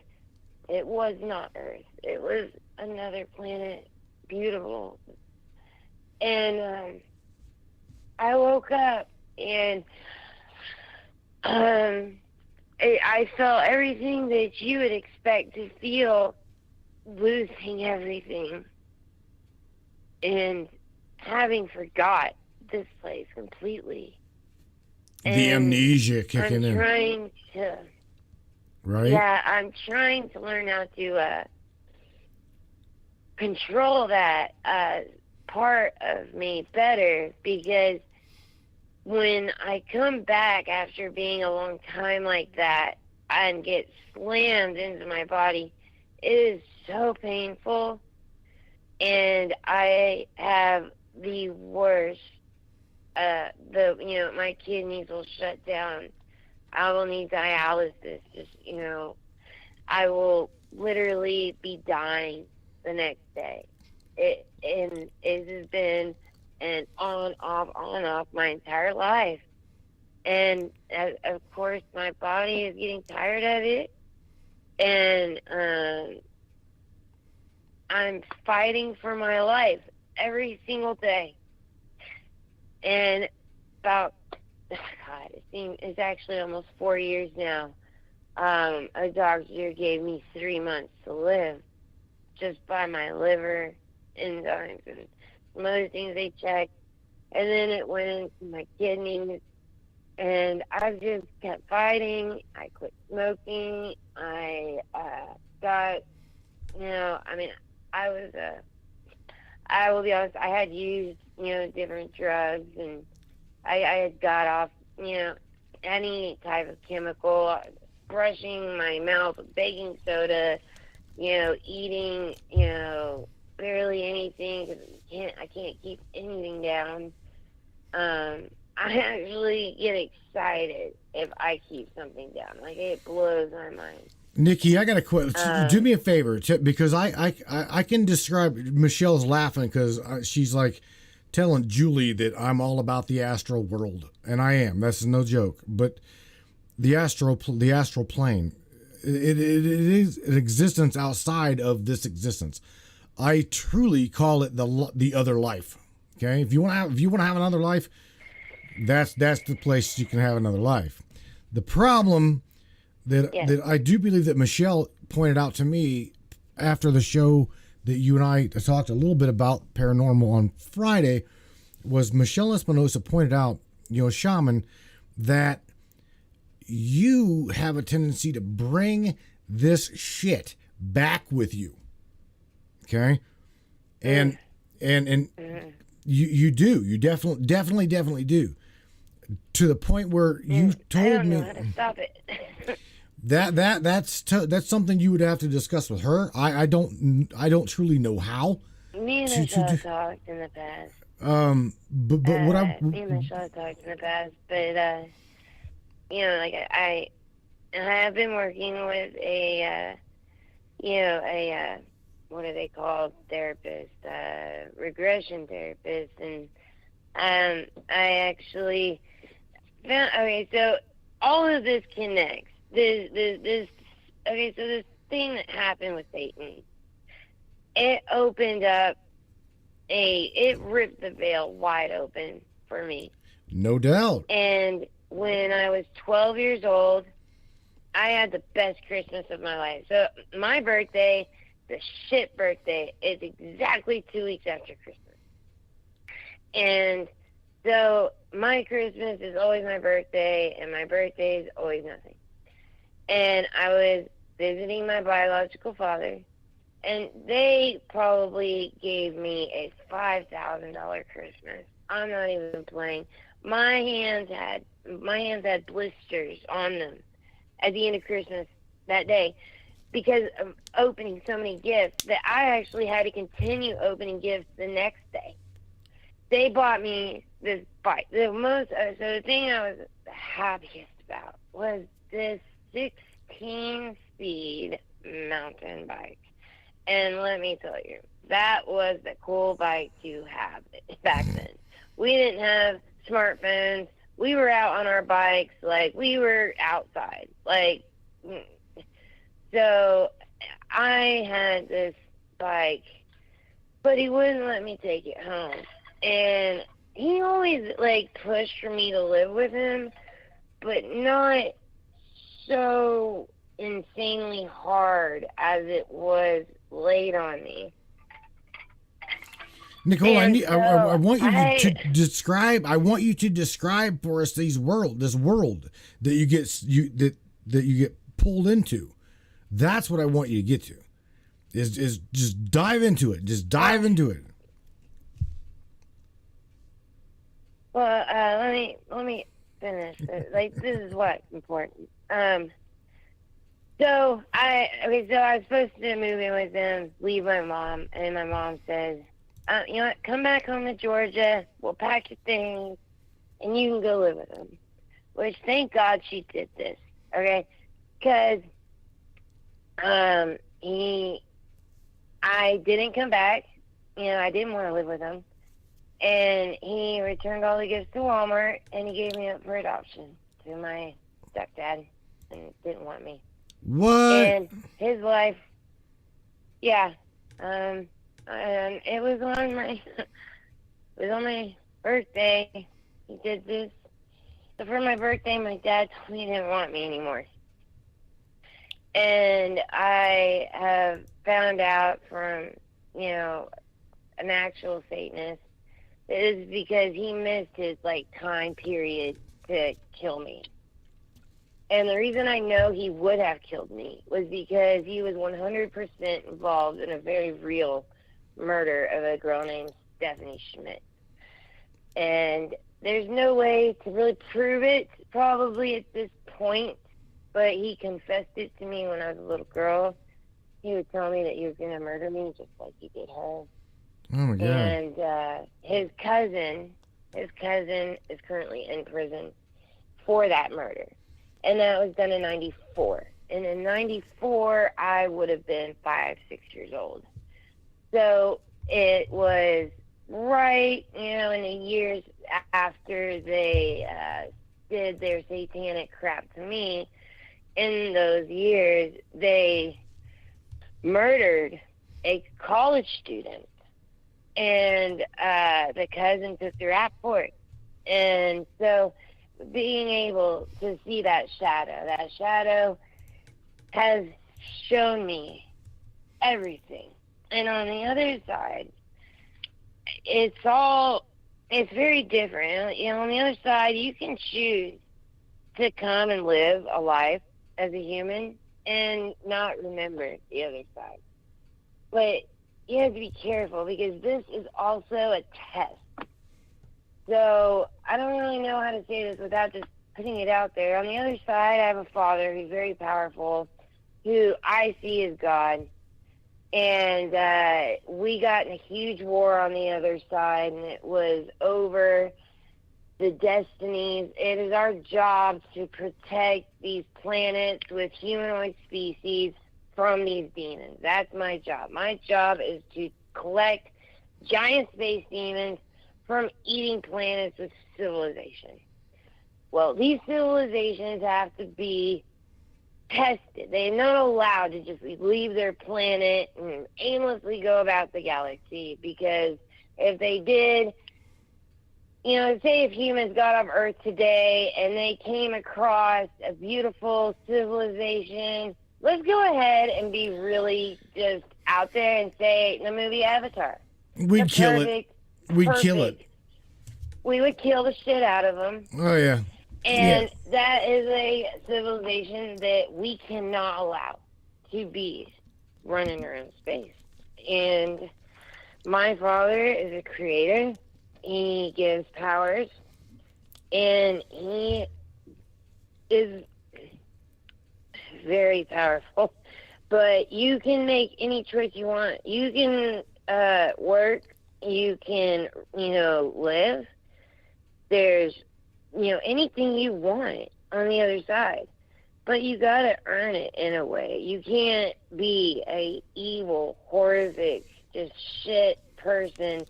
It was not Earth. It was another planet, beautiful. And I woke up, and I felt everything that you would expect to feel, losing everything and having forgot this place completely. The amnesia kicking in. I'm trying to... Right? Yeah, I'm trying to learn how to control that part of me better, because when I come back after being a long time like that and get slammed into my body, it is so painful, and I have the worst. My kidneys will shut down. I will need dialysis. I will literally be dying the next day. It has been an on, off my entire life. And of course, my body is getting tired of it. And I'm fighting for my life every single day. And about, it's actually almost 4 years now. A doctor gave me 3 months to live just by my liver enzymes and some other things they checked. And then it went into my kidneys. And I've just kept fighting. I quit smoking. I got, I will be honest, I had used, different drugs, and I had got off, any type of chemical, brushing my mouth with baking soda, eating, barely anything, because I can't keep anything down. I actually get excited if I keep something down. Like, it blows my mind. Nikki, I got a question. Do me a favor, because I can describe. Michelle's laughing because she's like telling Julie that I'm all about the astral world, and I am. That's no joke. But the astral plane, it is an existence outside of this existence. I truly call it the other life. Okay, if you want to have another life, that's the place you can have another life. The problem that I do believe that Michelle pointed out to me after the show that you and I talked a little bit about paranormal on Friday was Michelle Espinosa pointed out, shaman, that you have a tendency to bring this shit back with you. Okay? And you do. You definitely do. To the point where you told I don't me know how to stop it. That's something you would have to discuss with her. I don't truly know how. Me and Michelle have talked in the past. But me and Michelle have talked in the past, but I have been working with a what are they called, therapist, regression therapist, and I actually found, okay, so all of this connects. Okay, so this thing that happened with Satan, it opened up it ripped the veil wide open for me. No doubt. And when I was 12 years old, I had the best Christmas of my life. So my birthday, the shit birthday, is exactly 2 weeks after Christmas. And so my Christmas is always my birthday, and my birthday is always nothing. And I was visiting my biological father, and they probably gave me a $5,000 Christmas. I'm not even playing. My hands had blisters on them at the end of Christmas that day because of opening so many gifts that I actually had to continue opening gifts the next day. They bought me this bike. The thing I was the happiest about was this 16-speed mountain bike. And let me tell you, that was the cool bike to have back then. We didn't have smartphones. We were out on our bikes, like we were outside. So I had this bike, but he wouldn't let me take it home. And he always pushed for me to live with him, but not so insanely hard as it was laid on me. Nichole, I want you to describe. I want you to describe for us this world that you get pulled into. That's what I want you to get to. Is just dive into it. Just dive into it. Well, let me finish. This is what's important. So I was supposed to move in with them, leave my mom, and my mom says, you know what, come back home to Georgia, we'll pack your things, and you can go live with them. Which, thank God she did this, okay? Because I didn't come back. I didn't want to live with him. And he returned all the gifts to Walmart, and he gave me up for adoption to my stepdad, and didn't want me. What? And his life, yeah. It was on my birthday. He did this. So for my birthday, my dad told me he didn't want me anymore. And I have found out from, an actual Satanist that it is because he missed his time period to kill me. And the reason I know he would have killed me was because he was 100% involved in a very real murder of a girl named Stephanie Schmidt. And there's no way to really prove it, probably at this point, but he confessed it to me when I was a little girl. He would tell me that he was going to murder me just like he did her. Oh, my God. And his cousin is currently in prison for that murder. And that was done in 94. And in 94, I would have been 5, 6 years old. So it was right, in the years after they did their satanic crap to me, in those years, they murdered a college student. And the cousin took the rap for it. And so being able to see that shadow has shown me everything. And on the other side, it's very different. On the other side, you can choose to come and live a life as a human and not remember the other side. But you have to be careful because this is also a test. So I don't really know how to say this without just putting it out there. On the other side, I have a father who's very powerful, who I see as God. And we got in a huge war on the other side, and it was over the destinies. It is our job to protect these planets with humanoid species from these demons. That's my job. My job is to collect giant space demons, from eating planets with civilization. Well, these civilizations have to be tested. They're not allowed to just leave their planet and aimlessly go about the galaxy, because if they did, say if humans got off Earth today and they came across a beautiful civilization, let's go ahead and be really just out there and say the movie Avatar. We'd kill it. We'd kill it. We would kill the shit out of them. Oh, yeah. And that is a civilization that we cannot allow to be running around space. And my father is a creator. He gives powers. And he is very powerful. But you can make any choice you want. You can work. You can, live. There's anything you want on the other side. But you gotta earn it in a way. You can't be a evil, horrific, just shit person.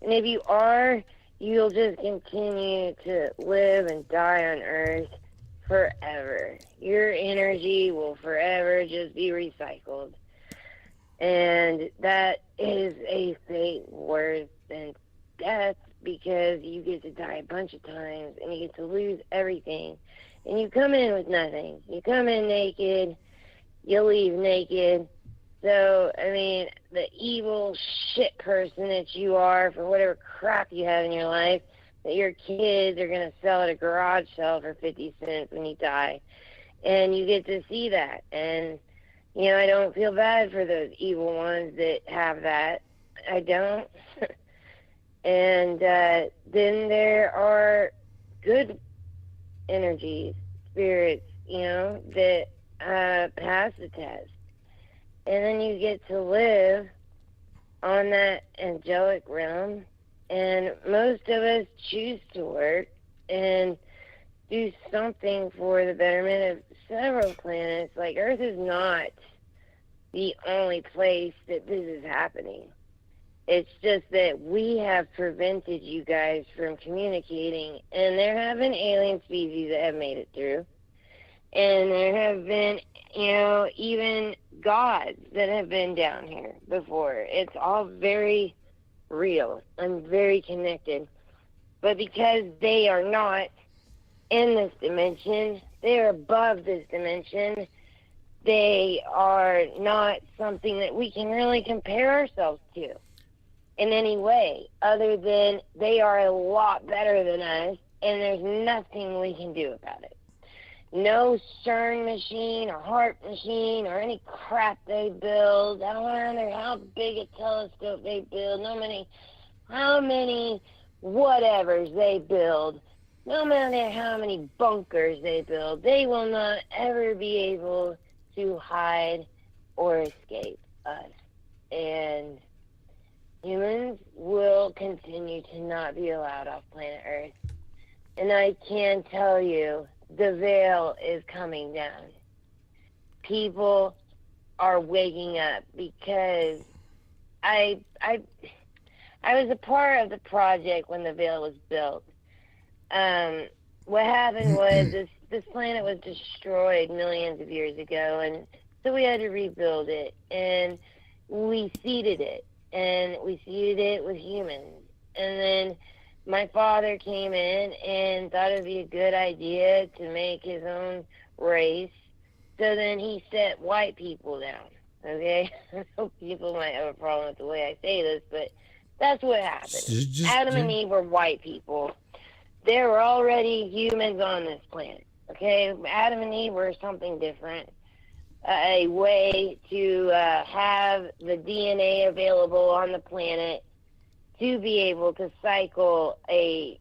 And if you are, you'll just continue to live and die on Earth forever. Your energy will forever just be recycled. And that is a fate worse than death, because you get to die a bunch of times and you get to lose everything. And you come in with nothing. You come in naked, you leave naked. So, the evil shit person that you are for whatever crap you have in your life, that your kids are going to sell at a garage sale for 50 cents when you die. And you get to see that. And, I don't feel bad for those evil ones that have that. I don't. And then there are good energies, spirits, that pass the test. And then you get to live on that angelic realm. And most of us choose to work and do something for the betterment of several planets. Like, Earth is not the only place that this is happening. It's just that we have prevented you guys from communicating, and there have been alien species that have made it through. And there have been, even gods that have been down here before. It's all very real and very connected. But because they are not in this dimension, they are above this dimension, they are not something that we can really compare ourselves to in any way, other than they are a lot better than us, and there's nothing we can do about it. No CERN machine or HARP machine or any crap they build. I don't matter how big a telescope they build, how many whatevers they build, no matter how many bunkers they build, they will not ever be able to hide or escape us. And humans will continue to not be allowed off planet Earth. And I can tell you, the veil is coming down. People are waking up, because I was a part of the project when the veil was built. What happened was this planet was destroyed millions of years ago, and so we had to rebuild it, and we seeded it. And we seeded it with humans. And then my father came in and thought it would be a good idea to make his own race. So then he set white people down, okay? I hope people might have a problem with the way I say this, but that's what happened. Adam and Eve were white people. There were already humans on this planet, okay? Adam and Eve were something different. A way to have the DNA available on the planet to be able to cycle a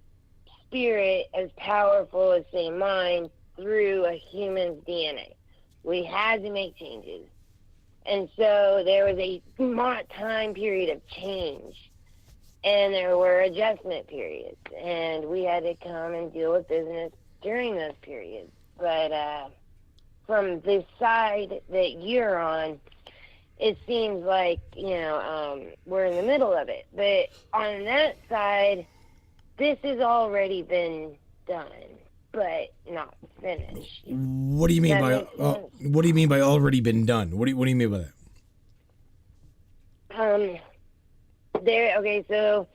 spirit as powerful as, say, mine through a human's DNA. We had to make changes. And so there was a time period of change, and there were adjustment periods, and we had to come and deal with business during those periods. But from the side that you're on, it seems like, we're in the middle of it. But on that side, this has already been done, but not finished. What do you mean by what do you mean by already been done? What do you mean by that? Okay, so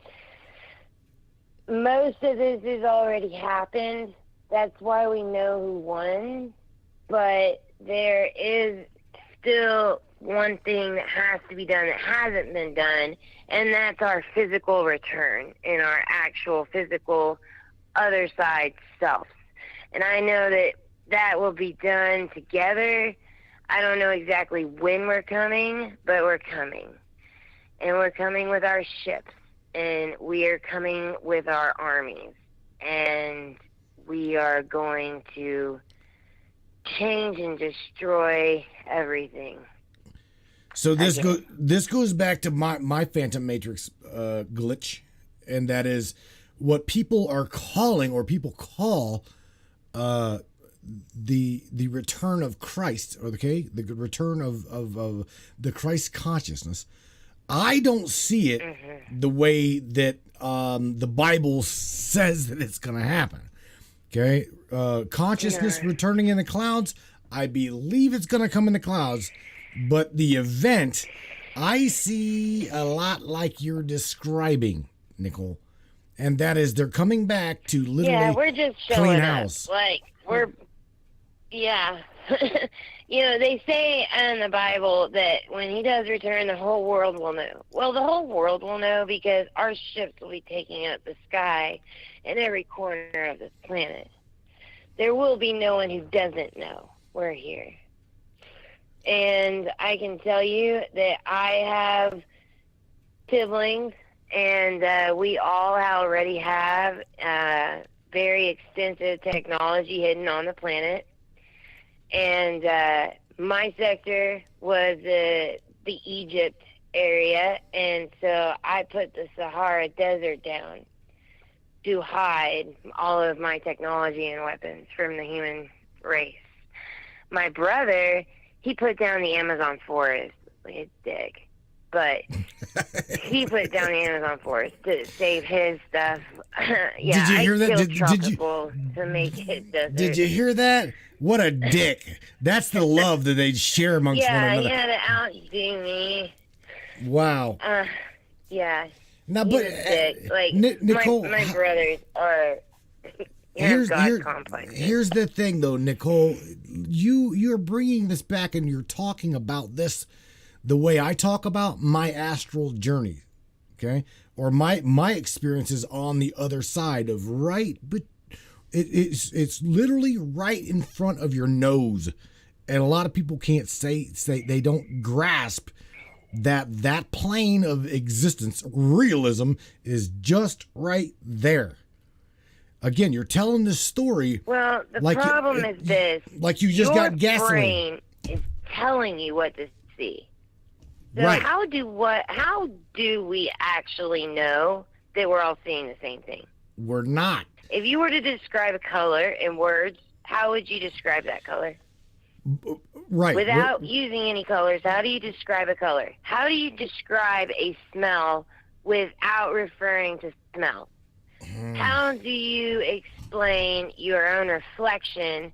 most of this has already happened. That's why we know who won. But there is still one thing that has to be done that hasn't been done, and that's our physical return in our actual physical other side selves. And I know that that will be done together. I don't know exactly when we're coming, but we're coming. And we're coming with our ships, and we are coming with our armies, and we are going to change and destroy everything. So this goes back to my Phantom Matrix glitch, and that is what people are calling, or people call, the return of Christ, or the return of the Christ consciousness. I don't see it the way that the Bible says that it's going to happen. Okay, consciousness returning in the clouds. I believe it's going to come in the clouds, but the event I see a lot like you're describing, Nichole, and that is they're coming back to literally we're just clean showing house. up. Like You know, they say in the Bible that when he does return, the whole world will know. Well, the whole world will know because our ships will be taking up the sky in every corner of this planet. There will be no one who doesn't know we're here. And I can tell you that I have siblings, and we all already have very extensive technology hidden on the planet. And my sector was the Egypt area, and so I put the Sahara Desert down to hide all of my technology and weapons from the human race. My brother, he put down the Amazon forest, like a dick, but he put down the Amazon forest to save his stuff. Did you hear that? Did you to make it desert? Did you hear that? What a dick! That's the love that they share amongst one another. Yeah, to outdo me. Wow. Yeah. Now, but like Nichole, my brothers are. Here's the thing, though, Nichole. You're bringing this back, and you're talking about this the way I talk about my astral journey, okay, or my experiences on the other side of but it's literally right in front of your nose, and a lot of people can't say they don't grasp that plane of existence, realism, is just right there. Again, you're telling this story. Well, the problem is this: like you just got gasoline. Your brain is telling you what to see. So right. How do we actually know that we're all seeing the same thing? We're not. If you were to describe a color in words, how would you describe that color? Right. Without using any colors, how do you describe a color? How do you describe a smell without referring to smell? How do you explain your own reflection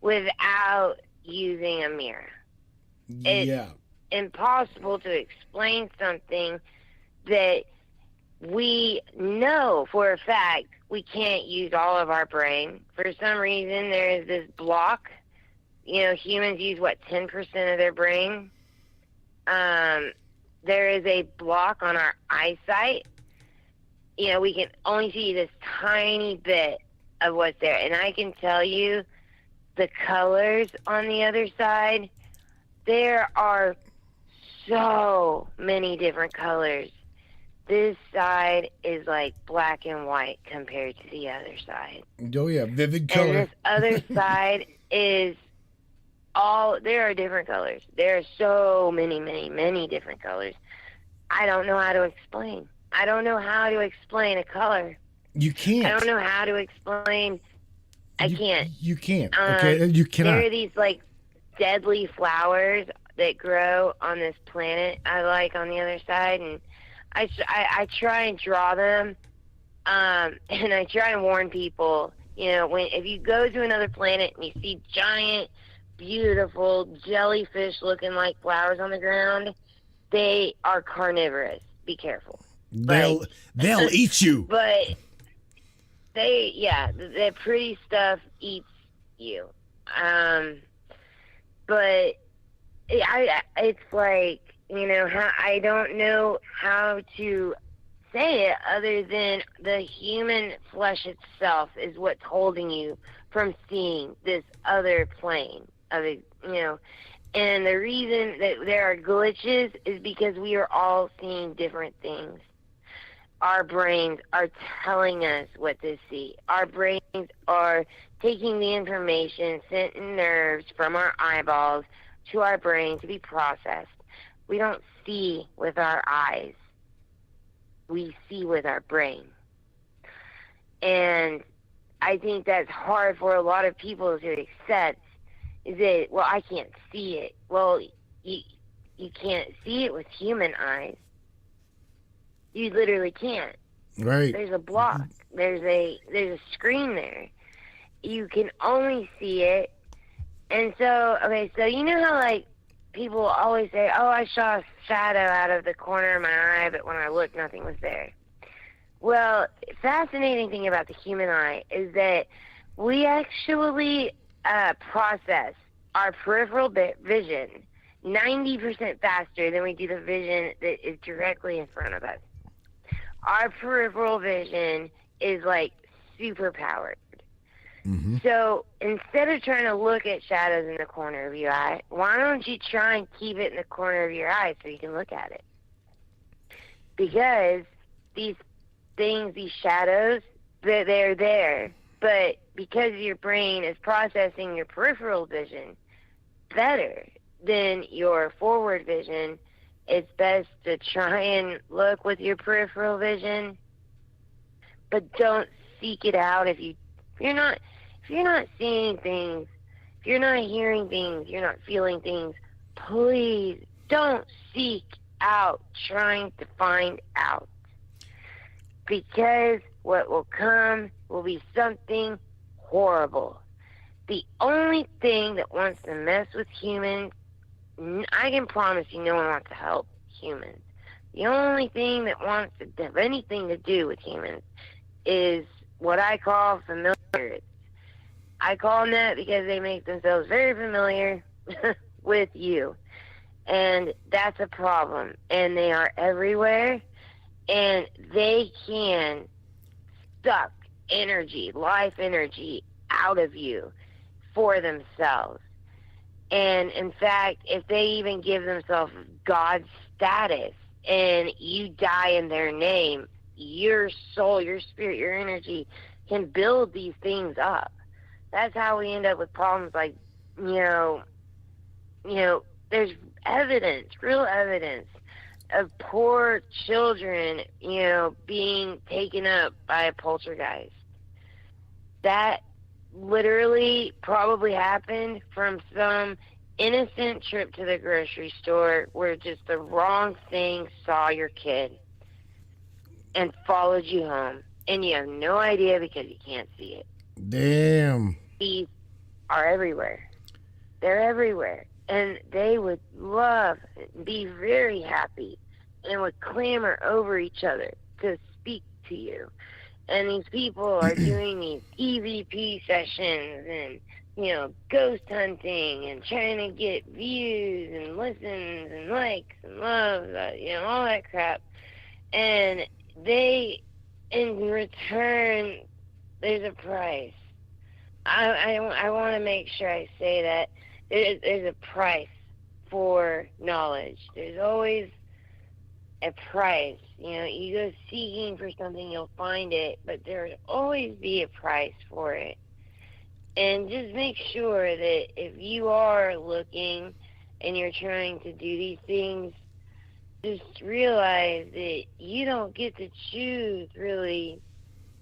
without using a mirror? It's impossible to explain something that we know for a fact we can't use all of our brain. For some reason, there is this block. You know, humans use, 10% of their brain? There is a block on our eyesight. You know, we can only see this tiny bit of what's there. And I can tell you the colors on the other side, there are so many different colors. This side is like black and white compared to the other side. Oh, yeah, vivid color. And this other side is there are different colors. There are so many, many, many different colors. I don't know how to explain. I don't know how to explain a color. You can't. I don't know how to explain. I can't. You can't. Okay, you cannot. There are these deadly flowers that grow on this planet. I like on the other side, and I try and draw them, And I try and warn people, if you go to another planet and you see giant, beautiful jellyfish looking like flowers on the ground, they are carnivorous. Be careful. They'll eat you. But the pretty stuff eats you. But it's like, I don't know how to say it other than the human flesh itself is what's holding you from seeing this other plane of it, and the reason that there are glitches is because we are all seeing different things. Our brains are telling us what to see. Our brains are taking the information sent in nerves from our eyeballs to our brain to be processed. We don't see with our eyes. We see with our brain. And I think that's hard for a lot of people to accept, is that, well, I can't see it. Well, you can't see it with human eyes. You literally can't. Right. There's a block. There's a screen there. You can only see it. And so, so you know how, like, people always say, oh, I saw a shadow out of the corner of my eye, but when I looked, nothing was there. Well, fascinating thing about the human eye is that we actually process our peripheral vision 90% faster than we do the vision that is directly in front of us. Our peripheral vision is like super powered. Mm-hmm. So instead of trying to look at shadows in the corner of your eye, why don't you try and keep it in the corner of your eye so you can look at it? Because these things, these shadows, they're there. But because your brain is processing your peripheral vision better than your forward vision, it's best to try and look with your peripheral vision, but don't seek it out. If you're not seeing things, if you're not hearing things, you're not feeling things, please don't seek out trying to find out. Because what will come will be something horrible. The only thing that wants to mess with humans, I can promise you no one wants to help humans. The only thing that wants to have anything to do with humans is what I call familiar spirits. I call them that because they make themselves very familiar with you. And that's a problem. And they are everywhere. And they can suck energy, life energy, out of you for themselves. And in fact, if they even give themselves God status and you die in their name, your soul, your spirit, your energy can build these things up. That's how we end up with problems like, there's evidence, real evidence of poor children, being taken up by a poltergeist. That literally probably happened from some innocent trip to the grocery store where just the wrong thing saw your kid and followed you home, and you have no idea because you can't see it. Damn. These are everywhere. They're everywhere. And they would love and be very happy and would clamor over each other to speak to you. And these people are doing these EVP sessions and, ghost hunting and trying to get views and listens and likes and loves, all that crap. And they, in return, there's a price. I want to make sure I say that. There's a price for knowledge. There's always a price. You go seeking for something, you'll find it, but there'll always be a price for it. And just make sure that if you are looking and you're trying to do these things, just realize that you don't get to choose really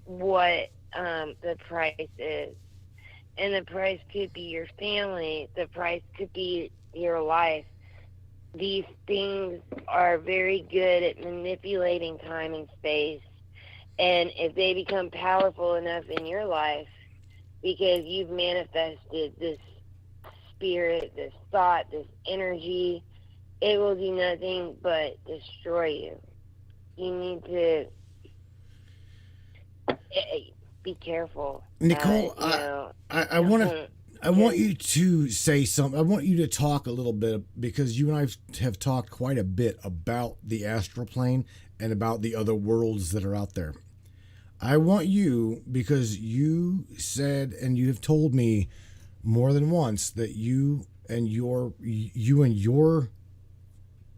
what the price is. And the price could be your family. The price could be your life. These things are very good at manipulating time and space And if they become powerful enough in your life because you've manifested this spirit, this thought, this energy, it will do nothing but destroy you. You need to be careful. Nichole, I want to. I want you to say something. I want you to talk a little bit because you and I have talked quite a bit about the astral plane and about the other worlds that are out there. I want you, because you said and you have told me more than once that you and your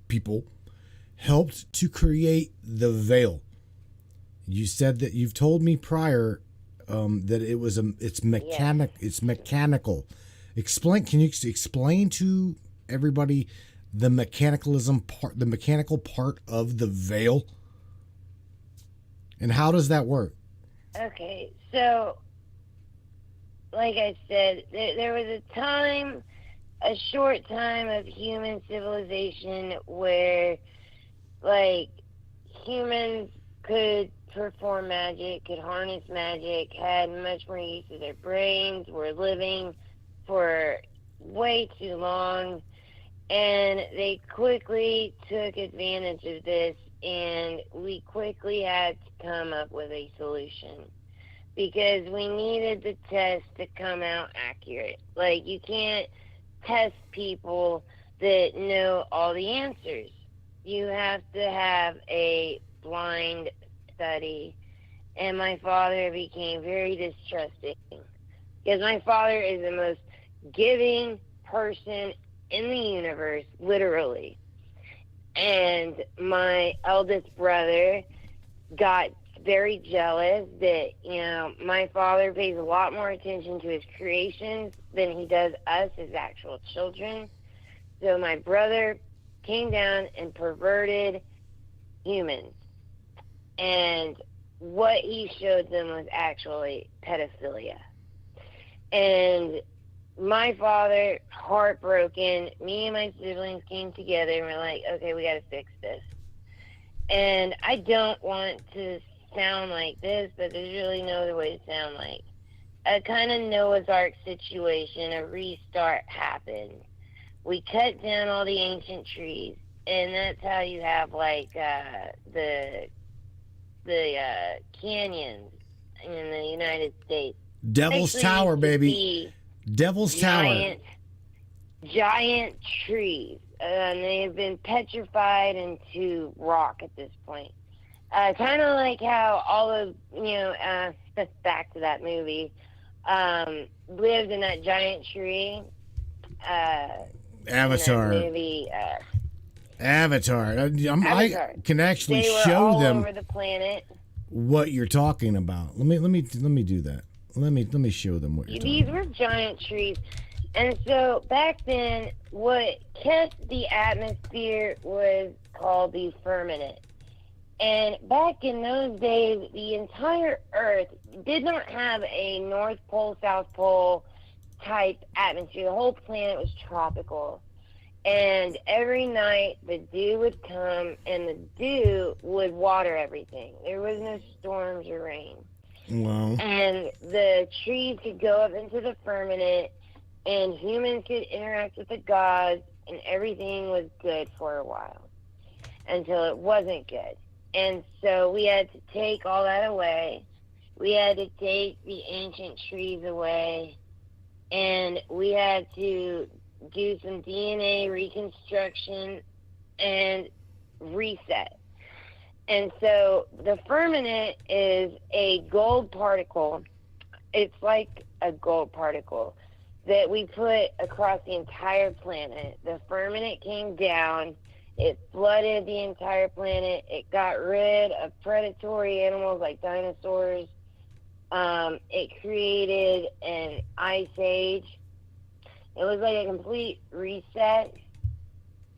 people helped to create the veil. You said that you've told me prior that it's mechanical. Can you explain to everybody the mechanical part of the veil, and how does that work? Okay, so like I said, there was a short time of human civilization where, like, humans could perform magic, could harness magic, had much more use of their brains, were living for way too long, and they quickly took advantage of this, and we quickly had to come up with a solution because we needed the test to come out accurate. Like, you can't test people that know all the answers. You have to have a blind study, and my father became very distrusting because my father is the most giving person in the universe, literally. And my eldest brother got very jealous that, my father pays a lot more attention to his creations than he does us, his actual children. So my brother came down and perverted humans. And what he showed them was actually pedophilia. And my father, heartbroken, me and my siblings came together and we're like, okay, we got to fix this. And I don't want to sound like this, but there's really no other way to sound like. A kind of Noah's Ark situation, a restart happened. We cut down all the ancient trees, and that's how you have, like, the canyons in the United States. Devil's Tower, baby. Devil's Tower. Giant trees. And they have been petrified into rock at this point. Kind of like how all of, back to that movie, lived in that giant tree. Avatar. In that movie, Avatar. Avatar. I can actually they were show all them over the planet. What you're talking about. Let me do that. Let me show them what you're talking These about. were giant trees. And so back then, what kept the atmosphere was called the firmament. And back in those days, the entire Earth did not have a North Pole, South Pole type atmosphere. The whole planet was tropical. And every night, the dew would come, and the dew would water everything. There was no storms or rain. Wow. And the trees could go up into the firmament, and humans could interact with the gods, and everything was good for a while until it wasn't good. And so we had to take all that away. We had to take the ancient trees away, and we had to do some DNA reconstruction and reset. And so the firmament is a gold particle. It's like a gold particle that we put across the entire planet. The firmament came down. It flooded the entire planet. It got rid of predatory animals like dinosaurs. It created an ice age. It was like a complete reset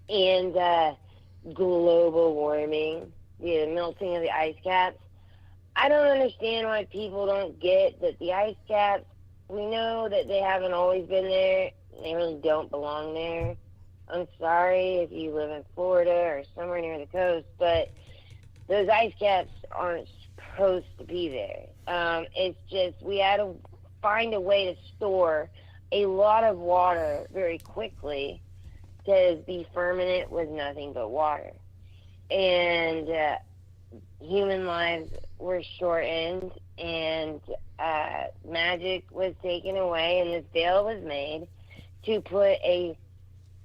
and global warming, the melting of the ice caps. I don't understand why people don't get that the ice caps, we know that they haven't always been there. They really don't belong there. I'm sorry if you live in Florida or somewhere near the coast, but those ice caps aren't supposed to be there. It's just we had to find a way to store a lot of water very quickly because the firmament was nothing but water. And human lives were shortened, and magic was taken away, and this veil was made to put a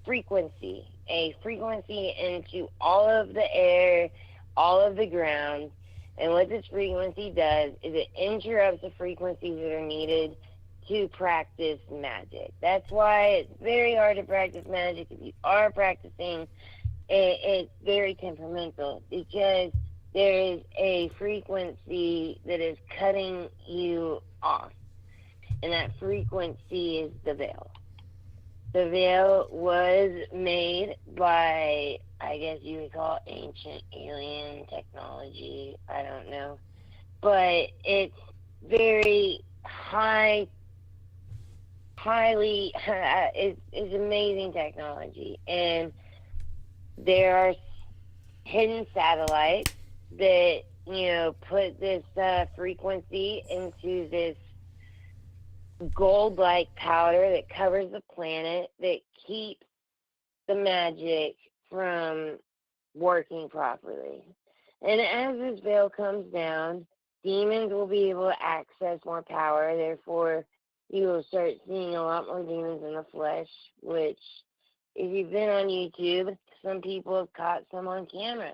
frequency into all of the air, all of the ground. And what this frequency does is it interrupts the frequencies that are needed to practice magic. That's why it's very hard to practice magic. If you are practicing, it's very temperamental because there is a frequency that is cutting you off. And that frequency is the veil. The veil was made by, I guess you would call it ancient alien technology. I don't know. But it's very highly, it's amazing technology. And there are hidden satellites that, put this frequency into this gold-like powder that covers the planet that keeps the magic from working properly. And as this veil comes down, demons will be able to access more power. Therefore, you will start seeing a lot more demons in the flesh, which, if you've been on YouTube, some people have caught some on camera.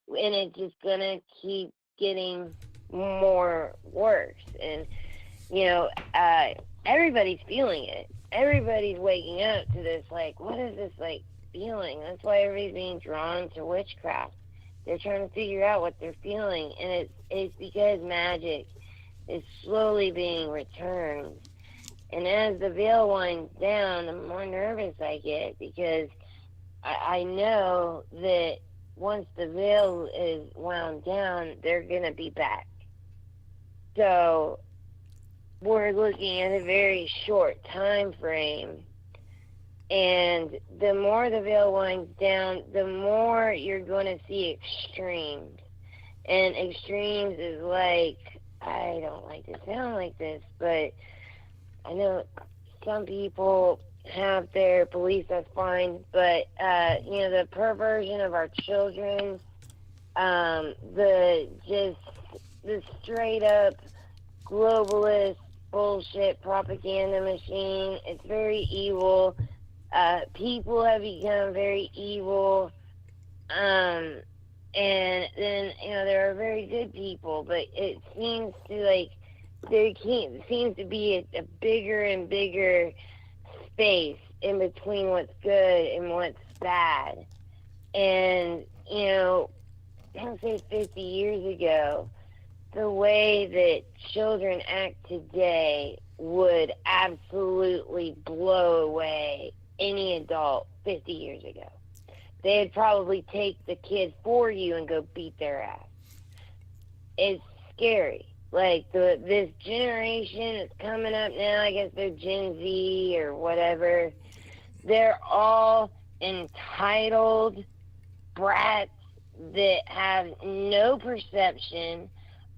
And it's just going to keep getting more worse. And everybody's feeling it. Everybody's waking up to this, like, what is this, like, feeling? That's why everybody's being drawn to witchcraft. They're trying to figure out what they're feeling, and it's because magic is slowly being returned. And as the veil winds down, the more nervous I get, because I know that once the veil is wound down, they're going to be back. So we're looking at a very short time frame, and the more the veil winds down, the more you're going to see extremes. And extremes is like, I don't like to sound like this, but I know some people have their beliefs, that's fine, but the perversion of our children, the straight up globalist bullshit propaganda machine. It's very evil. People have become very evil. And then, there are very good people, but it seems to, like, there seems to be a bigger and bigger space in between what's good and what's bad. And, I'll say 50 years ago, the way that children act today would absolutely blow away any adult 50 years ago. They'd probably take the kid for you and go beat their ass. It's scary. Like, this generation that's coming up now, I guess they're Gen Z or whatever, they're all entitled brats that have no perception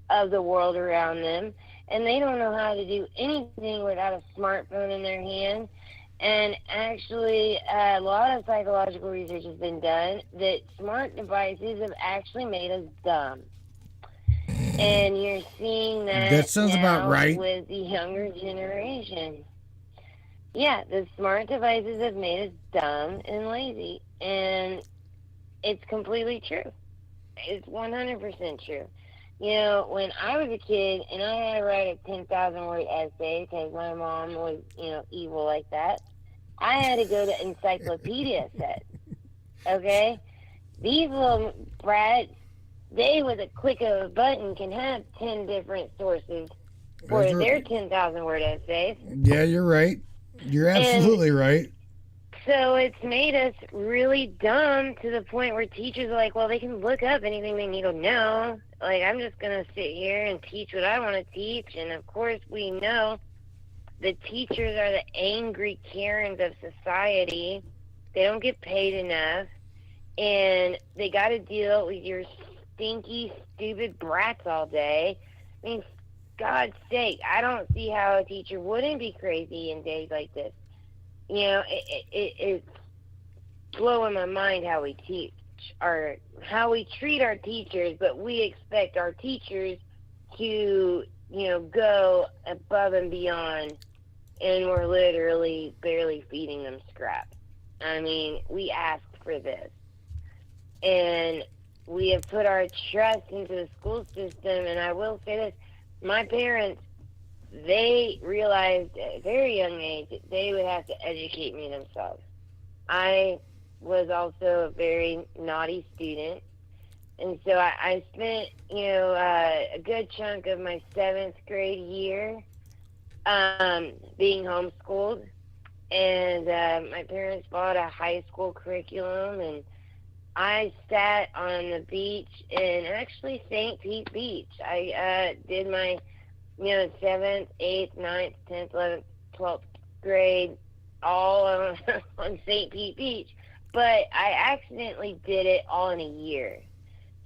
of the world around them, and they don't know how to do anything without a smartphone in their hand. And actually, a lot of psychological research has been done that smart devices have actually made us dumb. And you're seeing that sounds now about right with the younger generation. Yeah, the smart devices have made us dumb and lazy, and it's completely true. It's 100% true. When I was a kid and I had to write a 10,000 word essay because my mom was, evil like that, I had to go to encyclopedia sets. Okay? These little brats, they, with a click of a button, can have 10 different sources for their 10,000 word essays. Yeah, you're right. You're absolutely right. So it's made us really dumb to the point where teachers are like, well, they can look up anything they need to know. Like, I'm just going to sit here and teach what I want to teach. And, of course, we know the teachers are the angry Karens of society. They don't get paid enough. And they got to deal with your stinky, stupid brats all day. I mean, God's sake, I don't see how a teacher wouldn't be crazy in days like this. It's blowing my mind how we teach how we treat our teachers, but we expect our teachers to, go above and beyond, and we're literally barely feeding them scraps. I mean, we asked for this, and we have put our trust into the school system. And I will say this, my parents, they realized at a very young age that they would have to educate me themselves. I was also a very naughty student, and so I spent, a good chunk of my 7th grade year being homeschooled, and my parents bought a high school curriculum, and I sat on the beach in actually St. Pete Beach. I did my, 7th, 8th, 9th, 10th, 11th, 12th grade all on St. Pete Beach, but I accidentally did it all in a year.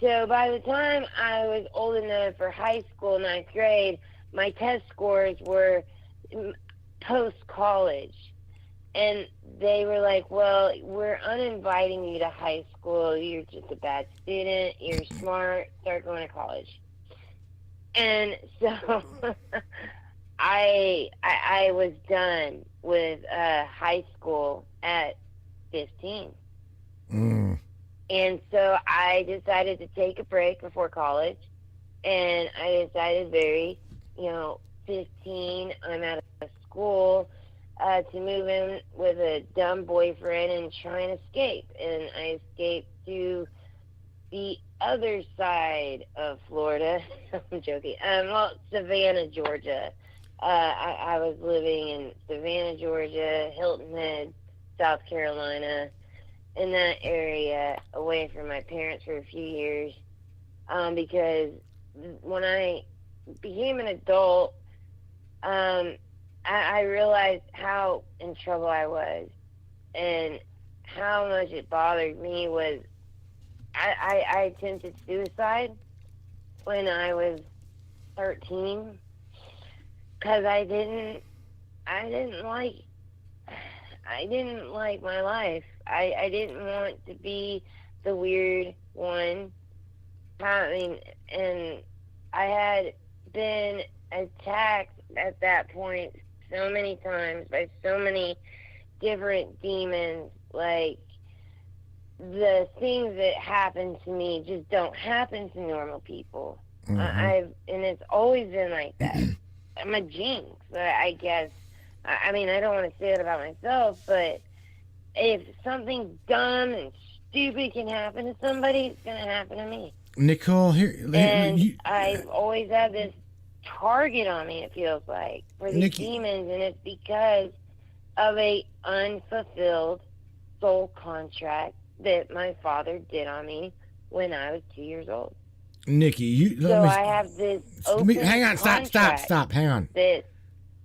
So by the time I was old enough for high school, 9th grade, my test scores were post-college. And they were like, well, we're uninviting you to high school. You're just a bad student. You're smart. Start going to college. And so I was done with high school at 15. And so I decided to take a break before college. And I decided 15, I'm out of school, to move in with a dumb boyfriend and try and escape. And I escaped to the other side of Florida. I'm joking. Savannah, Georgia. I was living in Savannah, Georgia, Hilton Head, South Carolina, in that area, away from my parents for a few years, because when I became an adult, I realized how in trouble I was, and how much it bothered me was I attempted suicide when I was 13, because I didn't like my life. I didn't want to be the weird one. And I had been attacked at that point so many times by so many different demons. Like, the things that happen to me just don't happen to normal people. And it's always been like that. I'm a jinx, I guess. I mean, I don't want to say that about myself, but if something dumb and stupid can happen to somebody, it's going to happen to me. Nichole, I've always had this target on me, it feels like, for these demons, and it's because of a unfulfilled soul contract that my father did on me when I was 2 years old. Nikki, I have this open hang on, stop, hang on.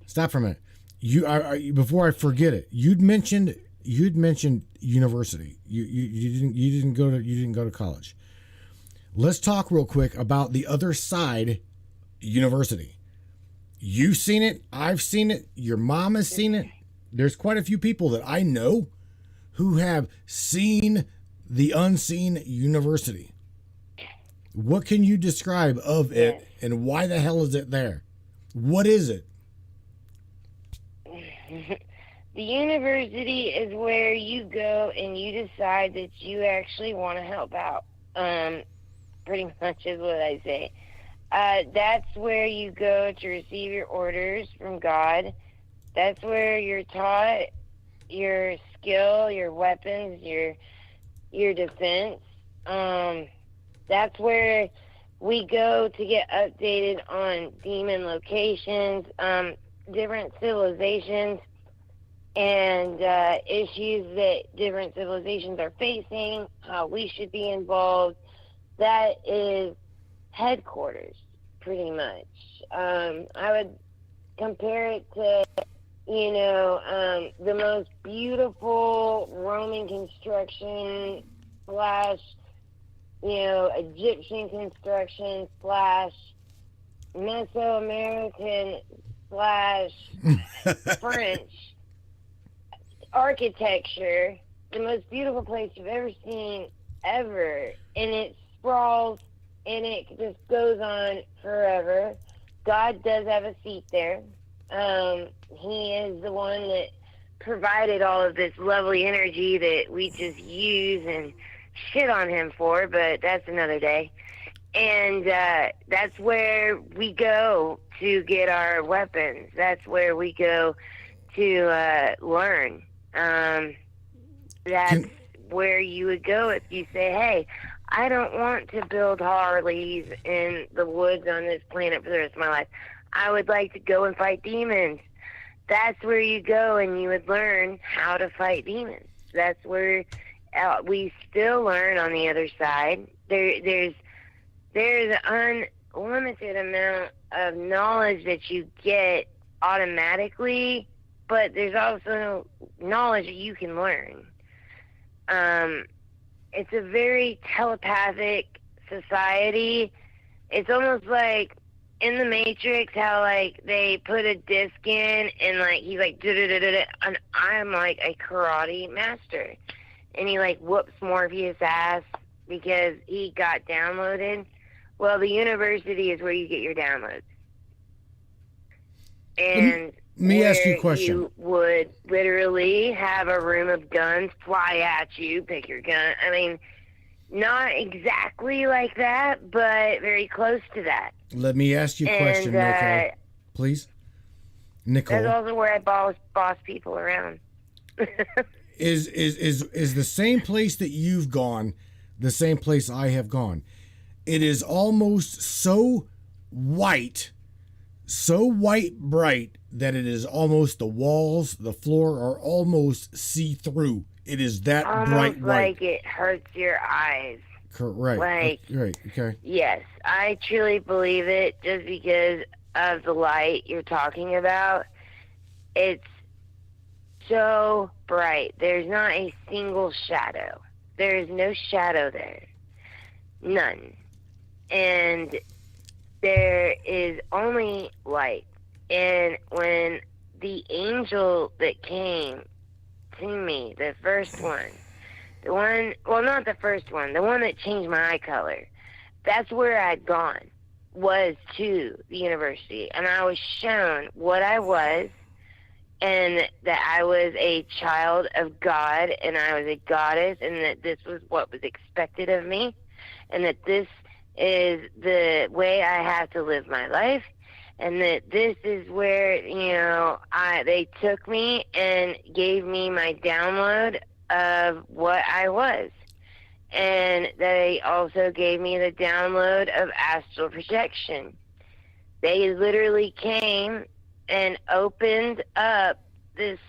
Stop for a minute. You before I forget it, you'd mentioned university. You didn't go to college. Let's talk real quick about the other side, university. You've seen it, I've seen it, your mom has seen it. There's quite a few people that I know who have seen the unseen university. What can you describe of it, and why the hell is it there? What is it? The university is where you go and you decide that you actually want to help out. Pretty much is what I say. That's where you go to receive your orders from God. That's where you're taught your skill, your weapons, your defense. That's where we go to get updated on demon locations, different civilizations, and issues that different civilizations are facing, how we should be involved. That is headquarters, pretty much. I would compare it to, the most beautiful Roman construction / Egyptian construction slash Mesoamerican slash French architecture, the most beautiful place you've ever seen ever, and it sprawls and it just goes on forever. God does have a seat there. He is the one that provided all of this lovely energy that we just use and shit on him for, but that's another day. And that's where we go to get our weapons. That's where we go to learn. That's where you would go if you say, hey, I don't want to build Harleys in the woods on this planet for the rest of my life. I would like to go and fight demons. That's where you go and you would learn how to fight demons. That's where we still learn on the other side. There's an unlimited amount of knowledge that you get automatically, but there's also knowledge that you can learn. It's a very telepathic society. It's almost like in the Matrix, how like they put a disc in and like he's like da-da-da-da-da, and I'm like a karate master, and he like whoops Morpheus' ass because he got downloaded. Well, the university is where you get your downloads. And let me ask you a question. You would literally have a room of guns fly at you, pick your gun. I mean, not exactly like that, but very close to that. Let me ask you a question, Nichole, please. Nichole. That's also where I boss people around. is the same place that you've gone the same place I have gone? It is almost so white bright that it is almost the walls, the floor are almost see-through. It is that almost bright white. Like it hurts your eyes. Correct. Like, right. Okay. Yes, I truly believe it just because of the light you're talking about. It's so bright. There's not a single shadow. There is no shadow there. None. And there is only light. And when the angel that came to me, the first one, not the first one, the one that changed my eye color, that's where I'd gone, was to the university. And I was shown what I was, and that I was a child of God, and I was a goddess, and that this was what was expected of me, and that this is the way I have to live my life, and that this is where, they took me and gave me my download of what I was. And they also gave me the download of astral projection. They literally came and opened up this,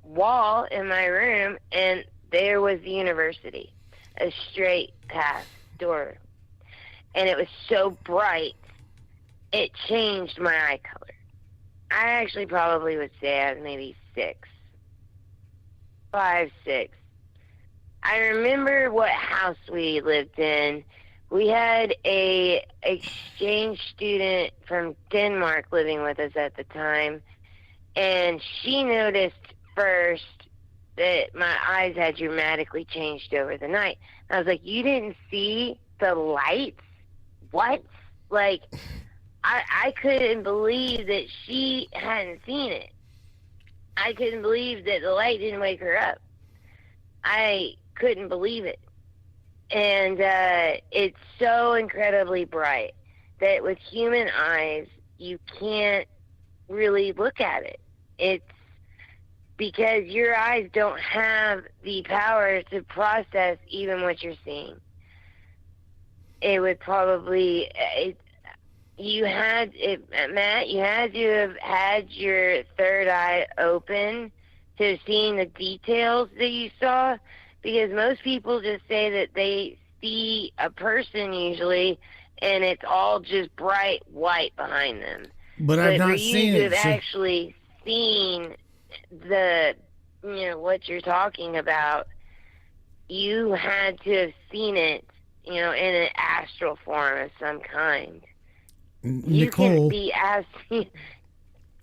wall in my room, and there was the university, a straight path door. And it was so bright, it changed my eye color. I actually probably would say I was maybe 5, 6. I remember what house we lived in. We had a exchange student from Denmark living with us at the time, and she noticed first that my eyes had dramatically changed over the night. I was like, you didn't see the lights? What? Like, I couldn't believe that she hadn't seen it. I couldn't believe that the light didn't wake her up. I couldn't believe it. And it's so incredibly bright that with human eyes, you can't really look at it. It's because your eyes don't have the power to process even what you're seeing. It would probably... Matt, you had to have had your third eye open to have seen the details that you saw, because most people just say that they see a person usually, and it's all just bright white behind them. But I've not seen it. For you to have actually seen the, what you're talking about, you had to have seen it in an astral form of some kind. You Nichole, can be as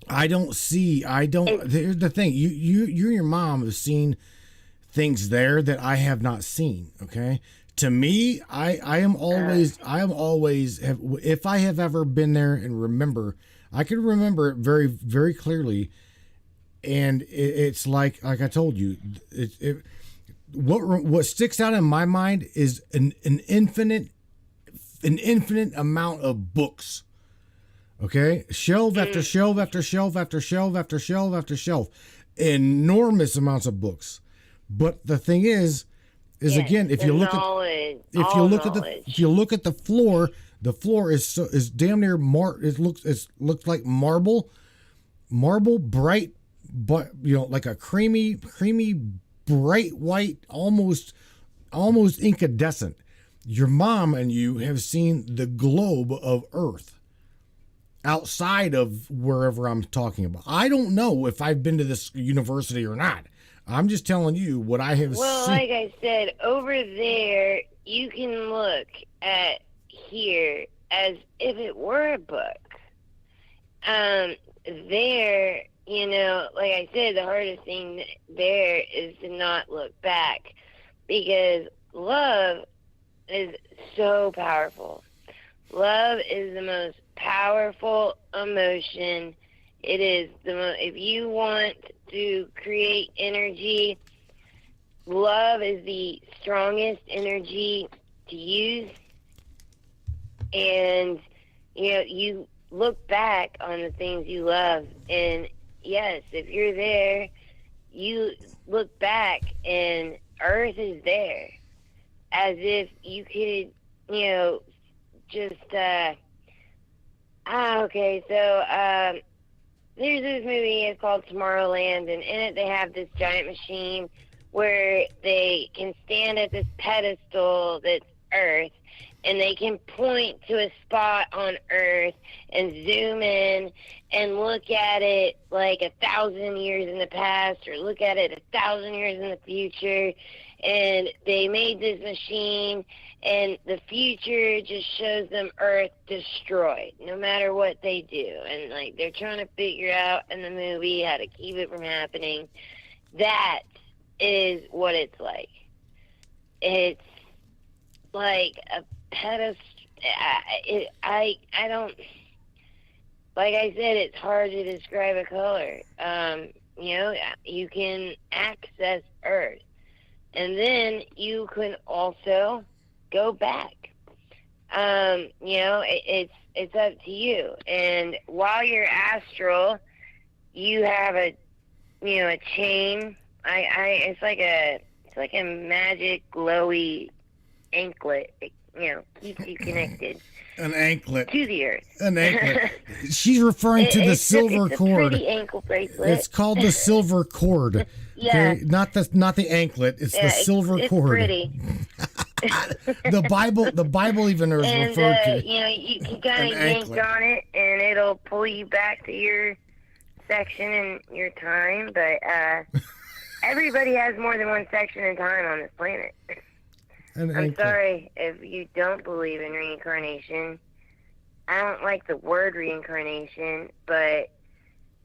I don't. Here's the thing. You and your mom have seen things there that I have not seen. Okay. To me, I am always have, if I have ever been there and remember, I can remember it very, very clearly. And it's like I told you, what sticks out in my mind is an infinite amount of books. Okay, shelf after shelf after shelf after shelf after shelf after shelf, enormous amounts of books. But the thing is again, if you look at the floor is damn near it looks like marble, bright, but like a creamy bright white, almost incandescent. Your mom and you have seen the globe of Earth outside of wherever I'm talking about. I don't know if I've been to this university or not. I'm just telling you what I have Well, seen. like I said, over there, you can look at here as if it were a book. There, like I said, the hardest thing there is to not look back, because love is so powerful. Love is the most powerful emotion. It is the most, if you want to create energy, love is the strongest energy to use. And you look back on the things you love, and yes, if you're there, you look back and Earth is there, as if you could just okay, so there's this movie, it's called Tomorrowland, and in it they have this giant machine where they can stand at this pedestal that's Earth, and they can point to a spot on Earth and zoom in and look at it like 1,000 years in the past, or look at it 1,000 years in the future. And they made this machine, and the future just shows them Earth destroyed, no matter what they do. And like they're trying to figure out in the movie how to keep it from happening. That is what it's like. It's like a pedestal. I don't. Like I said, it's hard to describe a color. You can access Earth. And then you can also go back. It's up to you. And while you're astral, you have a chain. It's like a magic glowy anklet. It, keeps you connected. An anklet. To the Earth. An anklet. She's referring to the silver cord. It's a pretty ankle bracelet. It's called the silver cord. Yeah. Okay? Not the anklet. It's the silver cord. It's pretty. The Bible even is referred to. You can kind of yank on it, and it'll pull you back to your section in your time. But everybody has more than one section in time on this planet. I'm sorry if you don't believe in reincarnation. I don't like the word reincarnation, but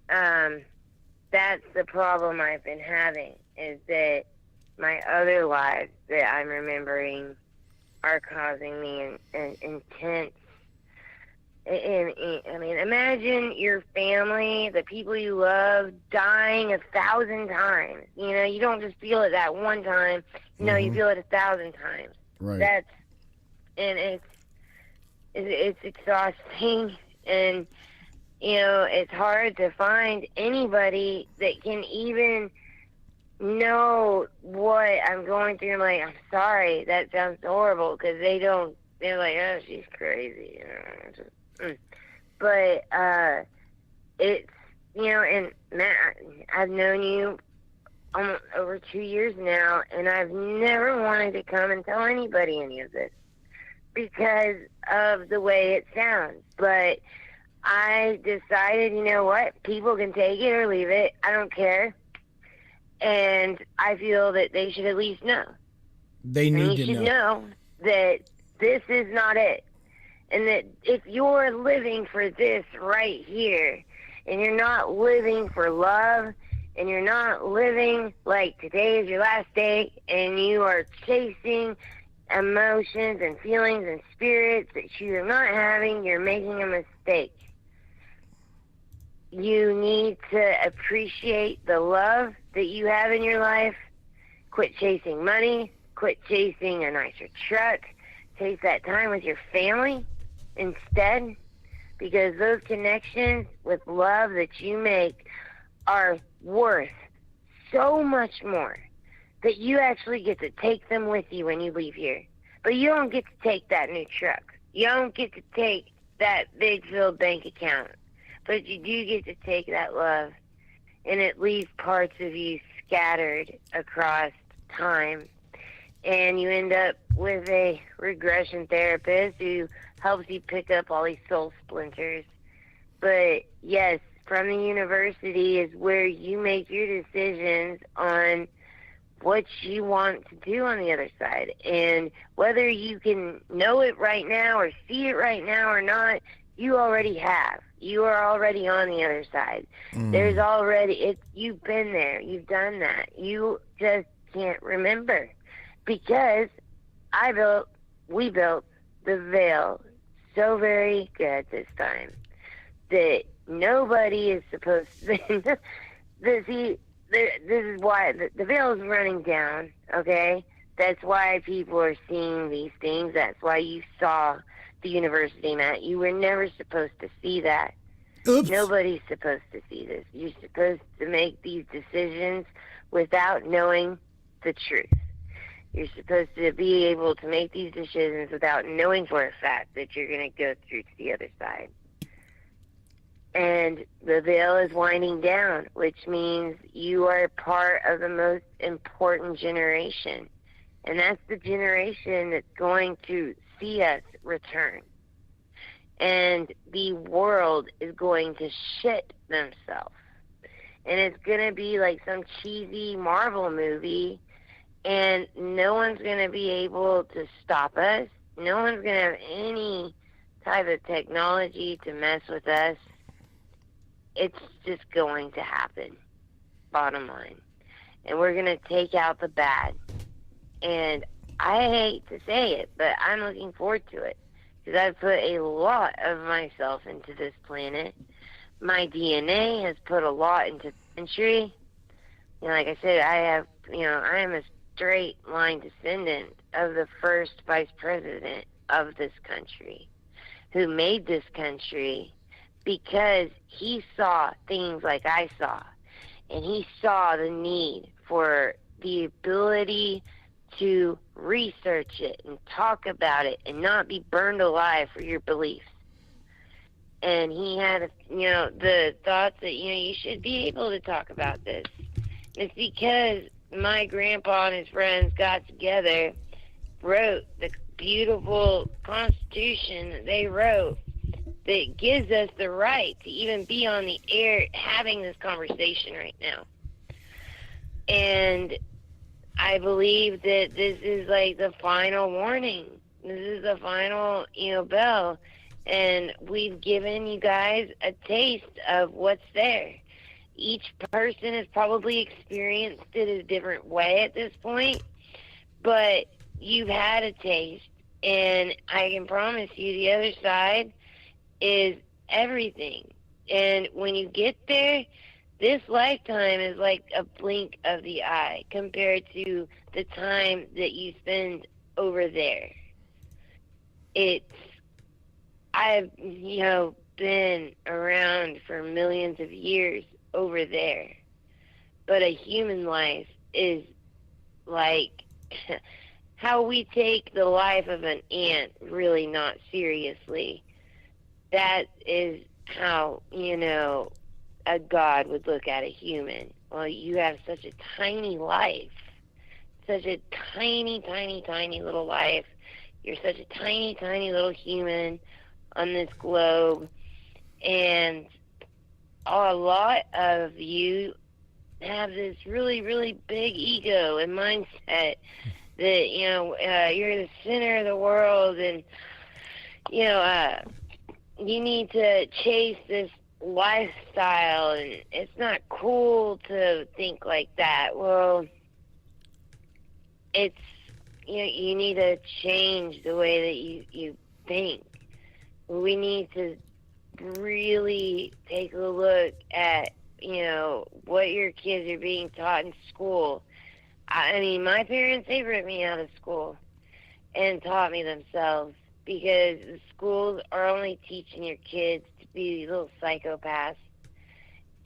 that's the problem I've been having, is that my other lives that I'm remembering are causing me an intense. I mean, imagine your family, the people you love, dying 1,000 times. You don't just feel it that one time. You feel it 1,000 times. Right. It's exhausting, and it's hard to find anybody that can even know what I'm going through. I'm like, I'm sorry, that sounds horrible, because they're like, oh, she's crazy. But it's, and Matt, I've known you almost over 2 years now, and I've never wanted to come and tell anybody any of this because of the way it sounds. But I decided, you know what, people can take it or leave it. I don't care. And I feel that they should at least know. They need to know. You should know that this is not it. And that if you're living for this right here, and you're not living for love, and you're not living like today is your last day, and you are chasing emotions and feelings and spirits that you are not having, you're making a mistake. You need to appreciate the love that you have in your life. Quit chasing money. Quit chasing a nicer truck. Chase that time with your family instead, because those connections with love that you make are worth so much more that you actually get to take them with you when you leave here. But you don't get to take that new truck. You don't get to take that big filled bank account. But you do get to take that love, and it leaves parts of you scattered across time. And you end up with a regression therapist who helps you pick up all these soul splinters. But yes, from the university is where you make your decisions on what you want to do on the other side. And whether you can know it right now or see it right now or not, you already have. You are already on the other side. There's already, you've been there. You've done that. You just can't remember. Because we built the veil so very good this time that nobody is supposed to. This is why the veil is running down, okay? That's why people are seeing these things. That's why you saw the university, Matt. You were never supposed to see that. Oops. Nobody's supposed to see this. You're supposed to make these decisions without knowing the truth. You're supposed to be able to make these decisions without knowing for a fact that you're going to go through to the other side. And the veil is winding down, which means you are part of the most important generation. And that's the generation that's going to see us return. And the world is going to shit themselves. And it's going to be like some cheesy Marvel movie, and no one's going to be able to stop us. No one's going to have any type of technology to mess with us. It's just going to happen, bottom line. And we're going to take out the bad. And I hate to say it, but I'm looking forward to it, because I've put a lot of myself into this planet. My DNA has put a lot into the country. You know, like I said, I am a straight line descendant of the first vice president of this country, who made this country because he saw things like I saw, and he saw the need for the ability to research it and talk about it and not be burned alive for your beliefs. And he had, the thoughts that, you should be able to talk about this. And it's because my grandpa and his friends got together, wrote the beautiful Constitution that they wrote that gives us the right to even be on the air having this conversation right now. And I believe that this is like the final warning. This is the final, bell. And we've given you guys a taste of what's there. Each person has probably experienced it a different way at this point, but you've had a taste, and I can promise you the other side is everything. And when you get there, this lifetime is like a blink of the eye compared to the time that you spend over there. I've, been around for millions of years over there. But a human life is like how we take the life of an ant really not seriously. That is how, a god would look at a human. Well, you have such a tiny life, such a tiny, tiny, tiny little life. You're such a tiny, tiny little human on this globe, and a lot of you have this really, really big ego and mindset that, you're the center of the world, and, you need to chase this lifestyle, and it's not cool to think like that. Well, it's, you need to change the way that you think. We need to really take a look at, what your kids are being taught in school. I mean, my parents, they ripped me out of school and taught me themselves, because the schools are only teaching your kids to be little psychopaths.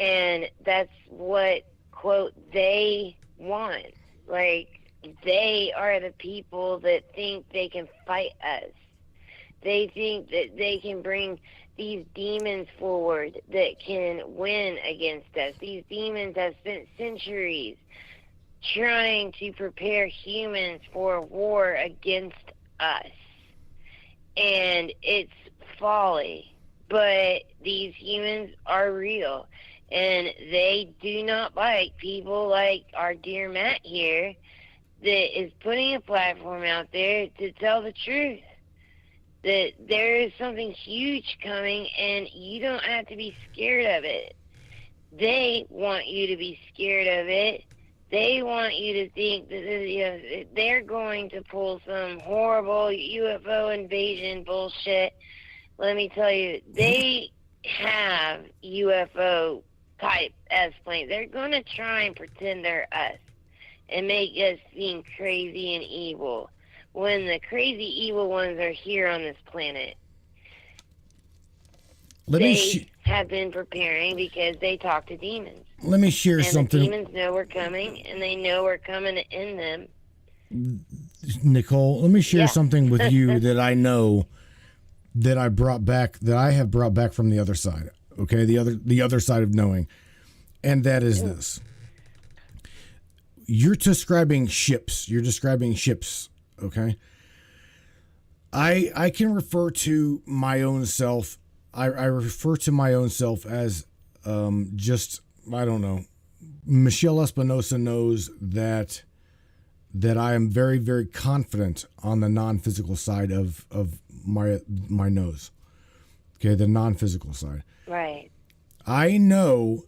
And that's what, quote, they want. Like, they are the people that think they can fight us. They think that they can bring these demons forward that can win against us. These demons have spent centuries trying to prepare humans for war against us. And it's folly. But these humans are real. And they do not like people like our dear Matt here that is putting a platform out there to tell the truth. That there is something huge coming, and you don't have to be scared of it. They want you to be scared of it. They want you to think that they're going to pull some horrible UFO invasion bullshit. Let me tell you, they have UFO type S-planes. They're going to try and pretend they're us and make us seem crazy and evil, when the crazy evil ones are here on this planet. They have been preparing because they talk to demons. Let me share something. The demons know we're coming, and they know we're coming to end them. Nichole, let me share something with you that I know that I have brought back from the other side. Okay, the other side of knowing, and that is this. You're describing ships. Okay. I can refer to my own self. I refer to my own self as just, I don't know. Michelle Espinosa knows that I am very, very confident on the non-physical side of my nose. Okay, the non-physical side. Right. I know.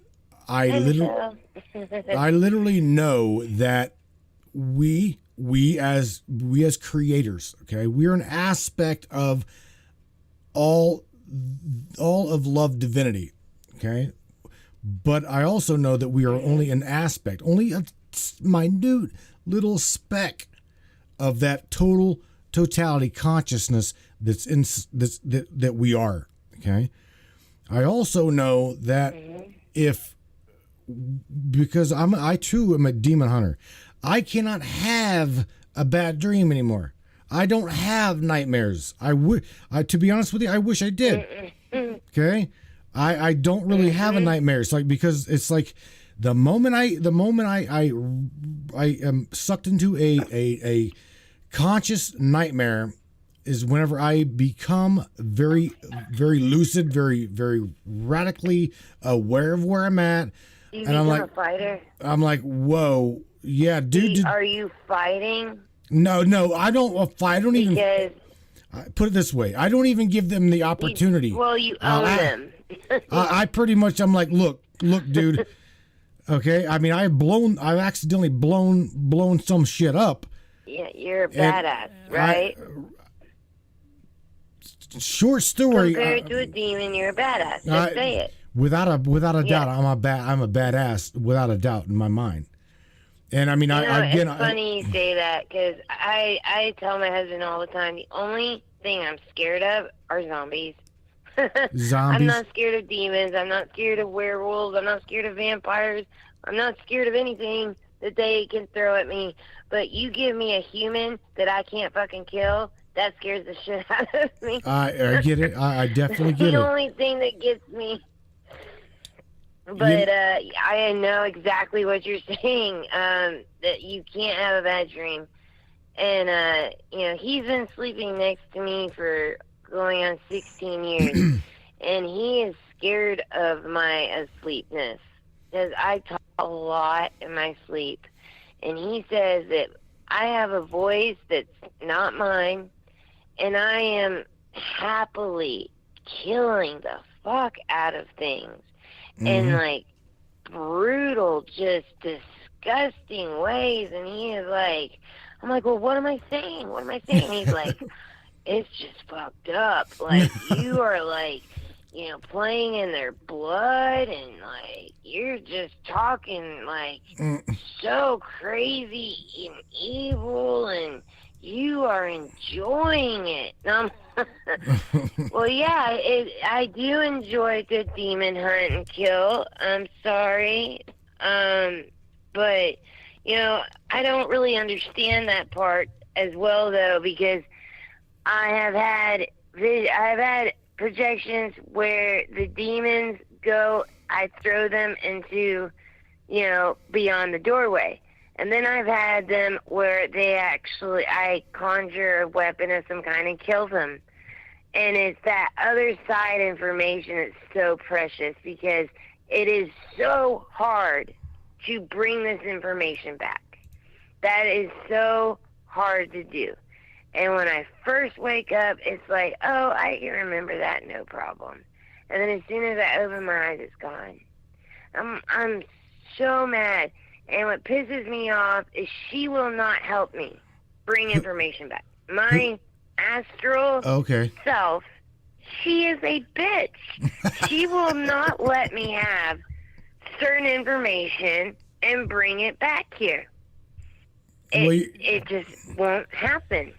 I literally know that we as creators, okay, we're an aspect of all of love divinity, okay, but I also know that we are only an aspect, only a minute little speck of that totality consciousness that we are, okay. I also know that because I too am a demon hunter, I cannot have a bad dream anymore. I don't have nightmares. To be honest with you, I wish I did. Okay, I don't really have a nightmare. It's like, because it's like the moment I am sucked into a conscious nightmare is whenever I become very, very lucid, very, very radically aware of where I'm at. You become a fighter? I'm like, whoa, yeah, dude. Are you fighting? No, I don't fight. I don't even. Put it this way, I don't even give them the opportunity. You own them. I pretty much, I'm like, look, dude. Okay, I mean, I've accidentally blown some shit up. Yeah, you're a badass, right? Short story. Compared to a demon, you're a badass. Just say it. Without a doubt, I'm a badass without a doubt in my mind. And I mean, it's funny you say that, because I tell my husband all the time, the only thing I'm scared of are zombies. Zombies? I'm not scared of demons. I'm not scared of werewolves. I'm not scared of vampires. I'm not scared of anything that they can throw at me. But you give me a human that I can't fucking kill, that scares the shit out of me. I get it. I definitely get it. The only thing that gets me. But I know exactly what you're saying, that you can't have a bad dream. And, he's been sleeping next to me for going on 16 years. And he is scared of my asleepness, because I talk a lot in my sleep. And he says that I have a voice that's not mine, and I am happily killing the fuck out of things in like brutal, just disgusting ways. And he is like, I'm like, well, what am I saying? What am I saying? He's like, it's just fucked up. Like, you are like, playing in their blood, and like, you're just talking like so crazy and evil, and you are enjoying it. Well, yeah, I do enjoy good demon hunt and kill. I'm sorry. But, I don't really understand that part as well, though, because I've had projections where the demons go, I throw them into, beyond the doorway. And then I've had them where I conjure a weapon of some kind and kill them. And it's that other side information that's so precious, because it is so hard to bring this information back. That is so hard to do. And when I first wake up, it's like, oh, I can remember that, no problem. And then as soon as I open my eyes, it's gone. I'm so mad. And what pisses me off is she will not help me bring information back. My astral self, she is a bitch. She will not let me have certain information and bring it back here. It just won't happen.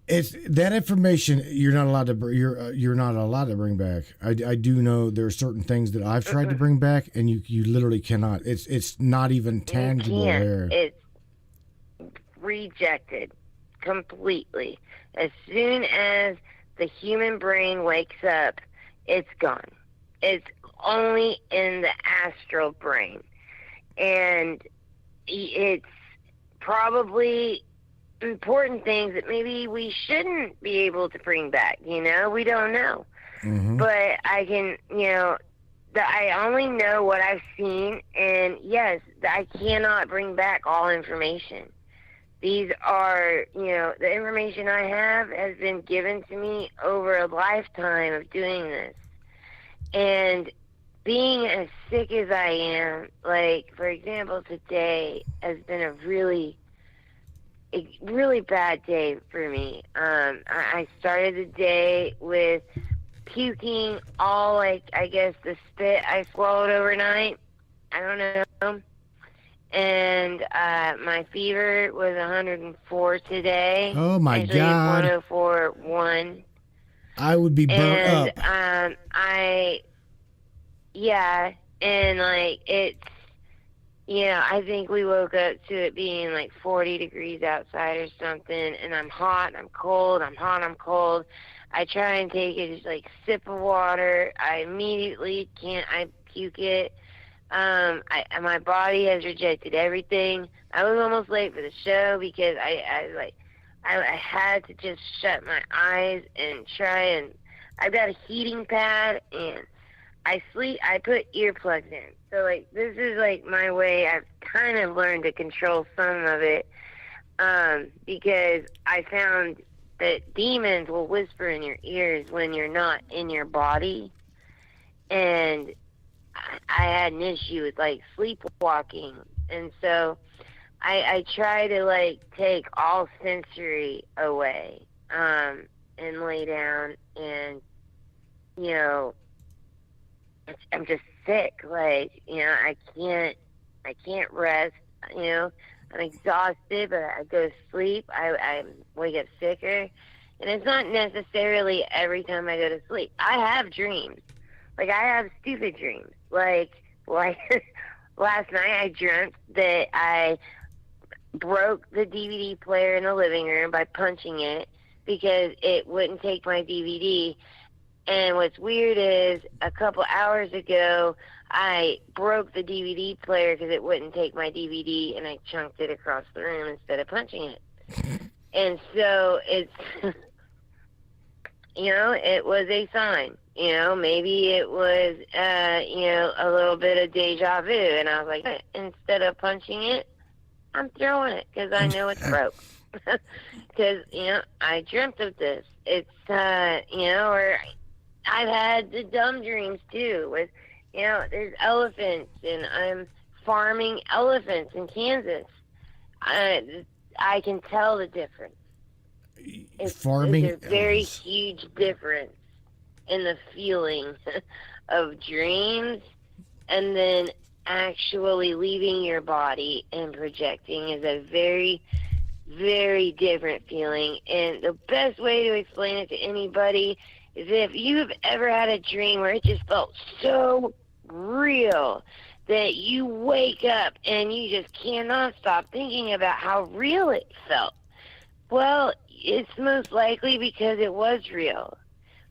It's that information you're not allowed to you're not allowed to bring back. I do know there are certain things that I've tried to bring back, and you literally cannot. It's not even tangible there. It's rejected completely. As soon as the human brain wakes up, it's gone. It's only in the astral brain, and it's probably important things that maybe we shouldn't be able to bring back, we don't know. But I can, I only know what I've seen, and yes, I cannot bring back all information. These are, the information I have has been given to me over a lifetime of doing this. And being as sick as I am, like, for example, today has been a really bad day for me. I started the day with puking all, I guess, the spit I swallowed overnight. I don't know. And my fever was 104 today. Oh, my Actually, God. 104.1. I would be burnt up. And, like, it's, I think we woke up to it being like 40 degrees outside or something, and I'm hot, I'm cold, I'm hot, I'm cold. I try and take a just sip of water. I immediately can't, I puke it. My body has rejected everything. I was almost late for the show because I had to just shut my eyes and try, and I've got a heating pad, and I put earplugs in. So, this is, my way. I've kind of learned to control some of it, because I found that demons will whisper in your ears when you're not in your body. And I had an issue with, sleepwalking. And so I try to, take all sensory away, and lay down, and, I'm just sick. I can't rest. I'm exhausted, but I go to sleep. I wake up sicker, and it's not necessarily every time I go to sleep. I have dreams. I have stupid dreams. Like last night, I dreamt that I broke the DVD player in the living room by punching it because it wouldn't take my DVD. And what's weird is a couple hours ago, I broke the DVD player because it wouldn't take my DVD, and I chunked it across the room instead of punching it. And so it's, it was a sign. Maybe it was, a little bit of deja vu. And I was like, instead of punching it, I'm throwing it because I know it's broke. Because, I dreamt of this. It's, or I've had the dumb dreams too with, there's elephants and I'm farming elephants in Kansas. I can tell the difference. Farming There's a very elves. huge difference in the feeling of dreams and then actually leaving your body and projecting is a very, very different feeling. And the best way to explain it to anybody is if you've ever had a dream where it just felt so real that you wake up and you just cannot stop thinking about how real it felt. Well, it's most likely because it was real.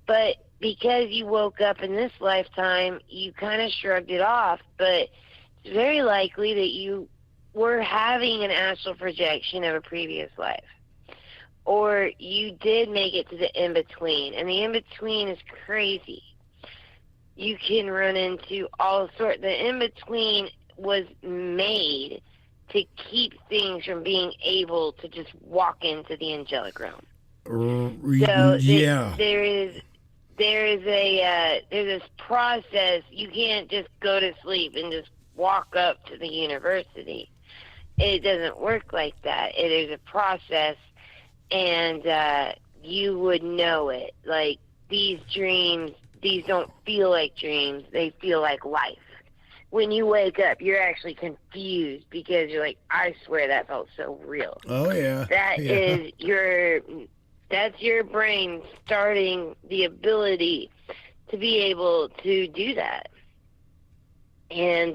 But because you woke up in this lifetime, you kind of shrugged it off. But it's very likely that you were having an astral projection of a previous life. Or you did make it to the in-between. And the in-between is crazy. You can run into all sorts. The in-between was made to keep things from being able to just walk into the angelic realm. So Yeah. there's this process. You can't just go to sleep and just walk up to the university. It doesn't work like that. It is a process, and you would know it. Like these dreams, these don't feel like dreams. They feel like life. When you wake up, you're actually confused because you're like, I swear that felt so real. Oh yeah. That's your brain starting the ability to be able to do that. And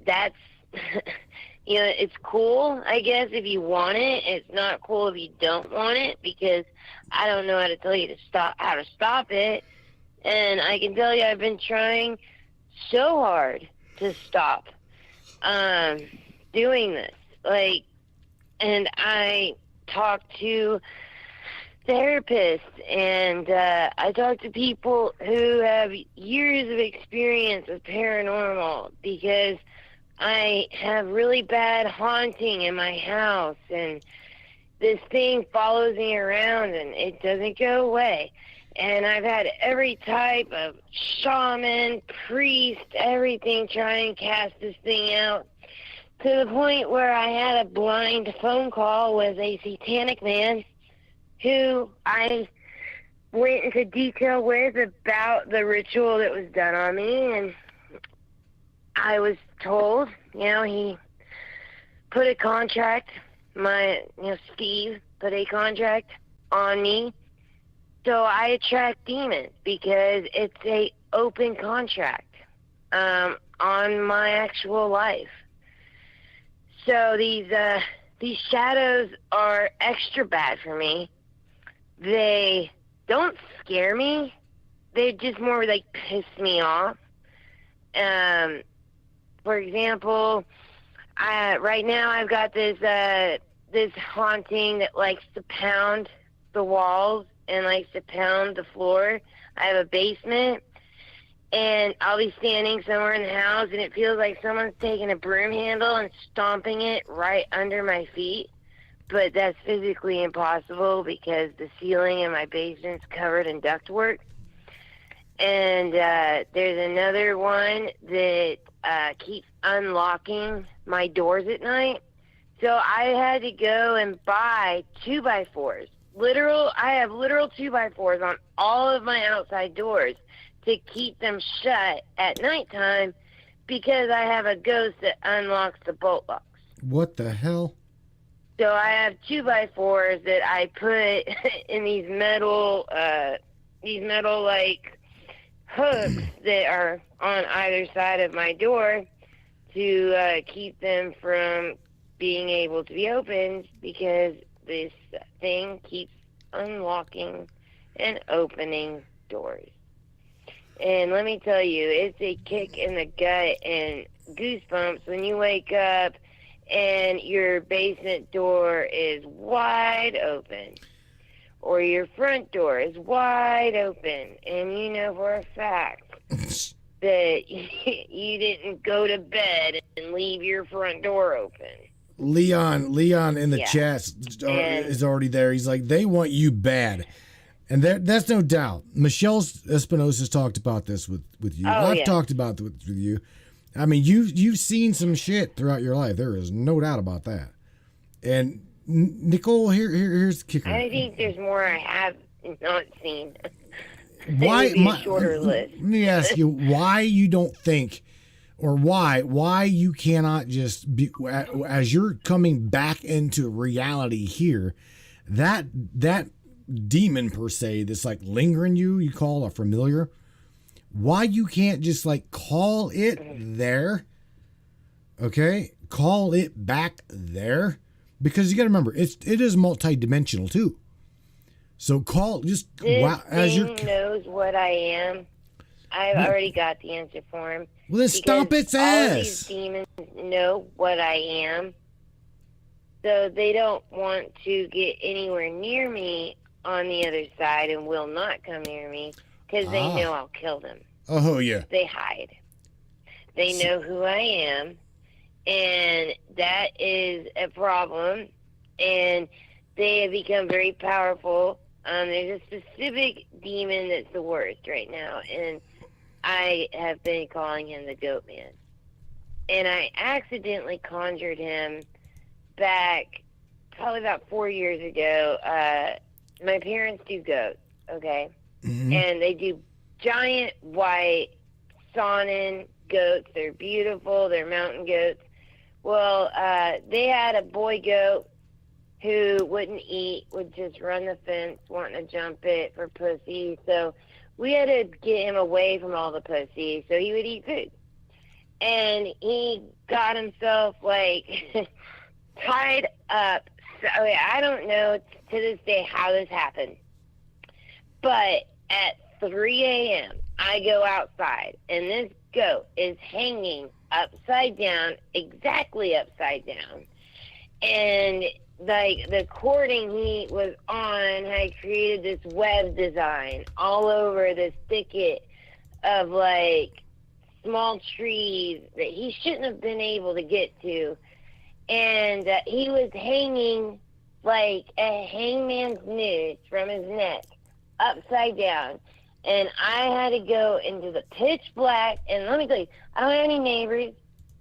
that's, it's cool, I guess, if you want it. It's not cool if you don't want it because I don't know how to tell you how to stop it. And I can tell you I've been trying so hard to stop doing this. And I talked to therapists and I talked to people who have years of experience with paranormal because I have really bad haunting in my house and this thing follows me around and it doesn't go away. And I've had every type of shaman, priest, everything try and cast this thing out to the point where I had a blind phone call with a satanic man who I went into detail with about the ritual that was done on me. And I was told, he put a contract, Steve put a contract on me. So I attract demons because it's a open contract on my actual life. So these shadows are extra bad for me. They don't scare me. They just more like piss me off. For example, right now I've got this haunting that likes to pound the walls and likes to pound the floor. I have a basement, and I'll be standing somewhere in the house, and it feels like someone's taking a broom handle and stomping it right under my feet. But that's physically impossible because the ceiling in my basement's covered in ductwork. And there's another one that keeps unlocking my doors at night. So I had to go and buy 2x4s. I have literal 2x4s on all of my outside doors to keep them shut at nighttime because I have a ghost that unlocks the bolt locks. What the hell? So I have 2x4s that I put in these metal like hooks that are on either side of my door to keep them from being able to be opened because this thing keeps unlocking and opening doors. And let me tell you, it's a kick in the gut and goosebumps when you wake up and your basement door is wide open or your front door is wide open and you know for a fact that you didn't go to bed and leave your front door open. Leon in the Yeah. chat is already there. He's like, they want you bad. And that's no doubt. Michelle Espinosa's talked about this with you. Oh, I've yeah. talked about this with you. I mean, you've seen some shit throughout your life. There is no doubt about that. And Nichole, here's the kicker. I think there's more I have not seen. Why? It would be a shorter list. Let me ask you why you don't think, or why you cannot just be, as you're coming back into reality here, that demon per se that's like lingering you call a familiar, why you can't just like call it there, okay, call it back there, because you got to remember it is multidimensional too. So call just This as you're thing knows what I am. I've already got the answer for him. well then stomp its All ass. these demons know what I am, so they don't want to get anywhere near me on the other side and will not come near me because they know I'll kill them. Oh yeah. They hide. They know who I am, and that is a problem. And they have become very powerful. There's a specific demon that's the worst right now, and I have been calling him the Goat Man. And I accidentally conjured him back probably about 4 years ago. My parents do goats, okay? Mm-hmm. And they do giant white Saanen goats. They're beautiful. They're mountain goats. Well, they had a boy goat who wouldn't eat, would just run the fence, wanting to jump it for pussy. So we had to get him away from all the pussy so he would eat food. And he got himself, like, tied up. So I don't know to this day how this happened. But at 3 a.m., I go outside, and this goat is hanging upside down, exactly upside down. And like the cording he was on had created this web design all over this thicket of like small trees that he shouldn't have been able to get to. And he was hanging like a hangman's noose from his neck upside down. And I had to go into the pitch black. And let me tell you, I don't have any neighbors.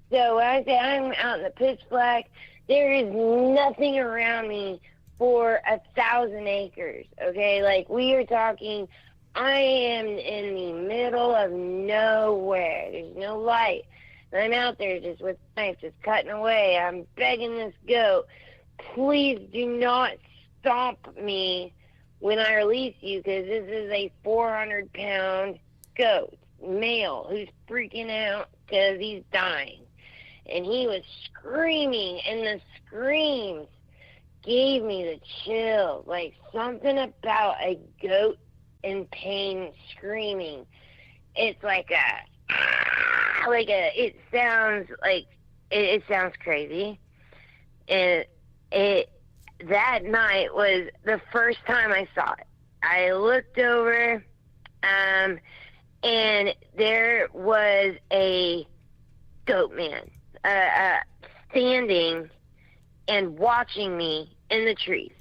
So when I say I'm out in the pitch black, there is nothing around me for 1,000 acres, okay? Like, we are talking, I am in the middle of nowhere. There's no light. And I'm out there just with a knife, just cutting away. I'm begging this goat, please do not stomp me when I release you, because this is a 400-pound goat, male, who's freaking out because he's dying. And he was screaming, and the screams gave me the chills. Like, something about a goat in pain screaming. It's like it sounds like, it sounds crazy. And that night was the first time I saw it. I looked over, and there was a goat man standing and watching me in the trees.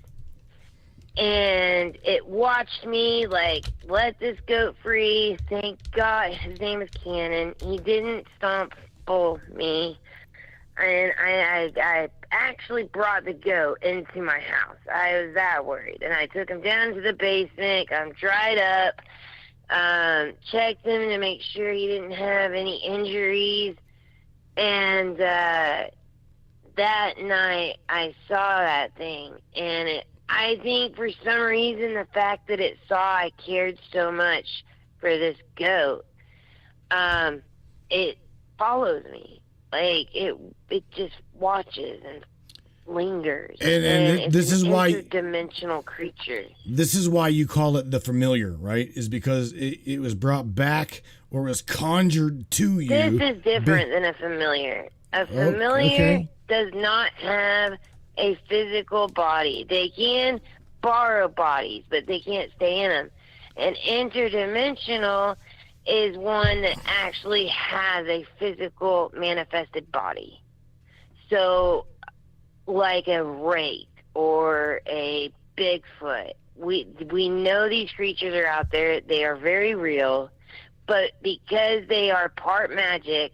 And it watched me, like, let this goat free. Thank God. His name is Cannon. He didn't stomp me. And I actually brought the goat into my house. I was that worried. And I took him down to the basement, got him dried up, checked him to make sure he didn't have any injuries. And that night I saw that thing. And I think for some reason the fact that it saw I cared so much for this goat, it follows me. Like, it just watches and lingers. And this is why interdimensional creature. This is why you call it the familiar, right? Is because it was brought back or was conjured to you. This is different than a familiar. A familiar does not have a physical body. They can borrow bodies, but they can't stay in them. An interdimensional is one that actually has a physical manifested body. So like a rake or a Bigfoot. We know these creatures are out there. They are very real, but because they are part magic,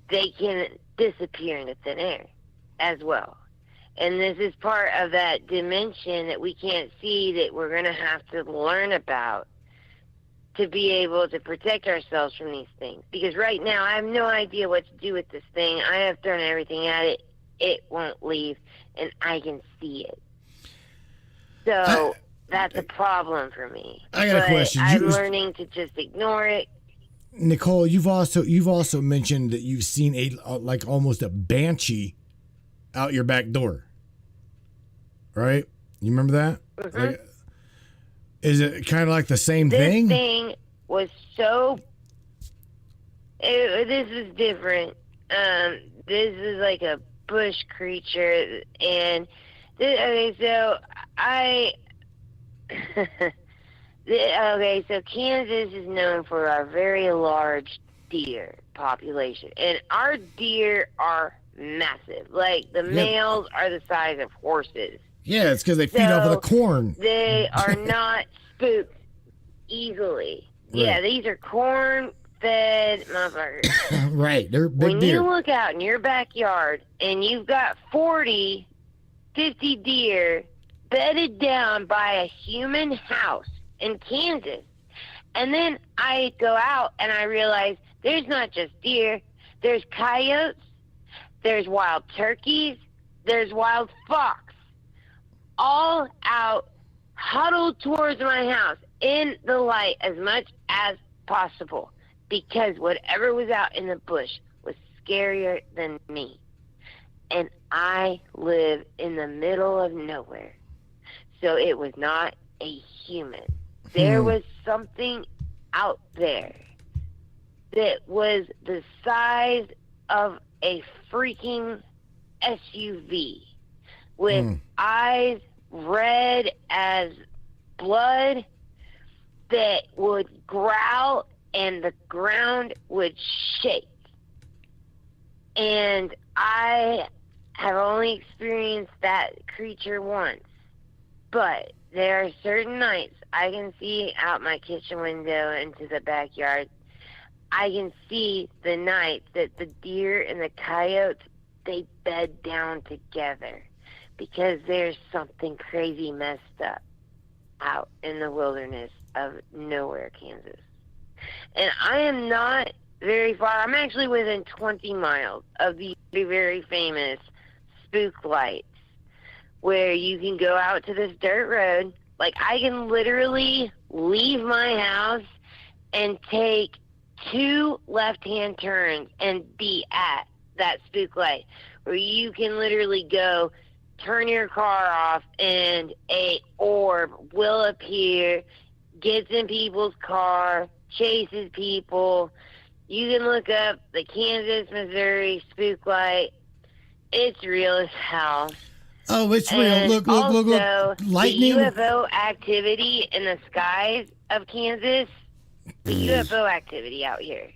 they can disappear into thin air as well. And this is part of that dimension that we can't see, that we're going to have to learn about to be able to protect ourselves from these things. Because right now, I have no idea what to do with this thing. I have thrown everything at it. It won't leave, and I can see it. So that's a problem for me. I got a question. I'm learning to just ignore it. Nichole, you've also mentioned that you've seen like almost a banshee out your back door, right? You remember that? Mm-hmm. Like, is it kind of like the same thing? This thing was so. This is different. This is like a bush creature, and okay, so okay, so Kansas is known for our very large deer population, and our deer are massive. Like the males are the size of horses. Yeah, it's because they feed off of the corn. They are not spooked easily. Right. Yeah, these are corn-fed motherfuckers. Right, they're big when deer. You look out in your backyard and you've got 40, 50 deer bedded down by a human house in Kansas, and then I go out and I realize there's not just deer, there's coyotes, there's wild turkeys, there's wild fox, all out huddled towards my house in the light as much as possible, because whatever was out in the bush was scarier than me. And I live in the middle of nowhere, so it was not a human. There was something out there that was the size of a freaking SUV with eyes red as blood that would growl and the ground would shake. And I have only experienced that creature once, but there are certain nights I can see out my kitchen window into the backyard. I can see the nights that the deer and the coyotes, they bed down together, because there's something crazy messed up out in the wilderness of nowhere, Kansas. And I am not very far. I'm actually within 20 miles of the very, very famous spook lights, where you can go out to this dirt road. Like, I can literally leave my house and take 2 left-hand turns and be at that spook light, where you can literally go turn your car off and a orb will appear, gets in people's car, chases people. You can look up the Kansas, Missouri spook light. It's real as hell. Oh, it's real. And Look. Lightning. The UFO activity in the skies of Kansas, the UFO activity out here.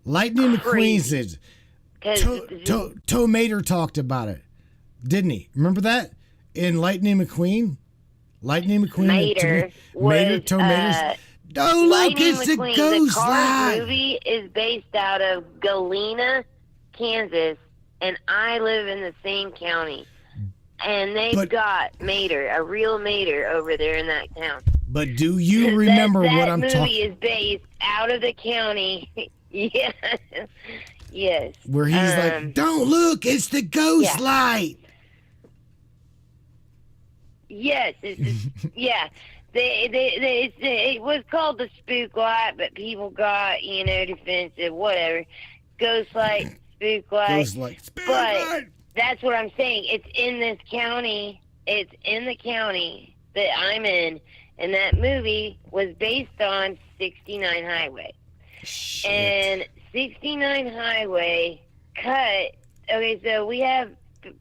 Lightning McQueen says, Toe Mater talked about it, didn't he? Remember that? In Lightning McQueen? Lightning McQueen. Mater Toe Mater's. Oh, look, it's the ghost The Cars light. movie is based out of Galena, Kansas, and I live in the same county. And they've got Mater, a real Mater, over there in that town. But do you remember what I'm talking? That movie is based out of the county. Yes. Yes. Where he's like, don't look, it's the ghost light. Yes. Yeah. It was called the spook light, but people got, defensive, whatever. Ghost light, spook light. Ghost light, spook light. That's what I'm saying. It's in this county. It's in the county that I'm in. And that movie was based on 69 Highway. Shit. And 69 Highway cut. Okay, so we have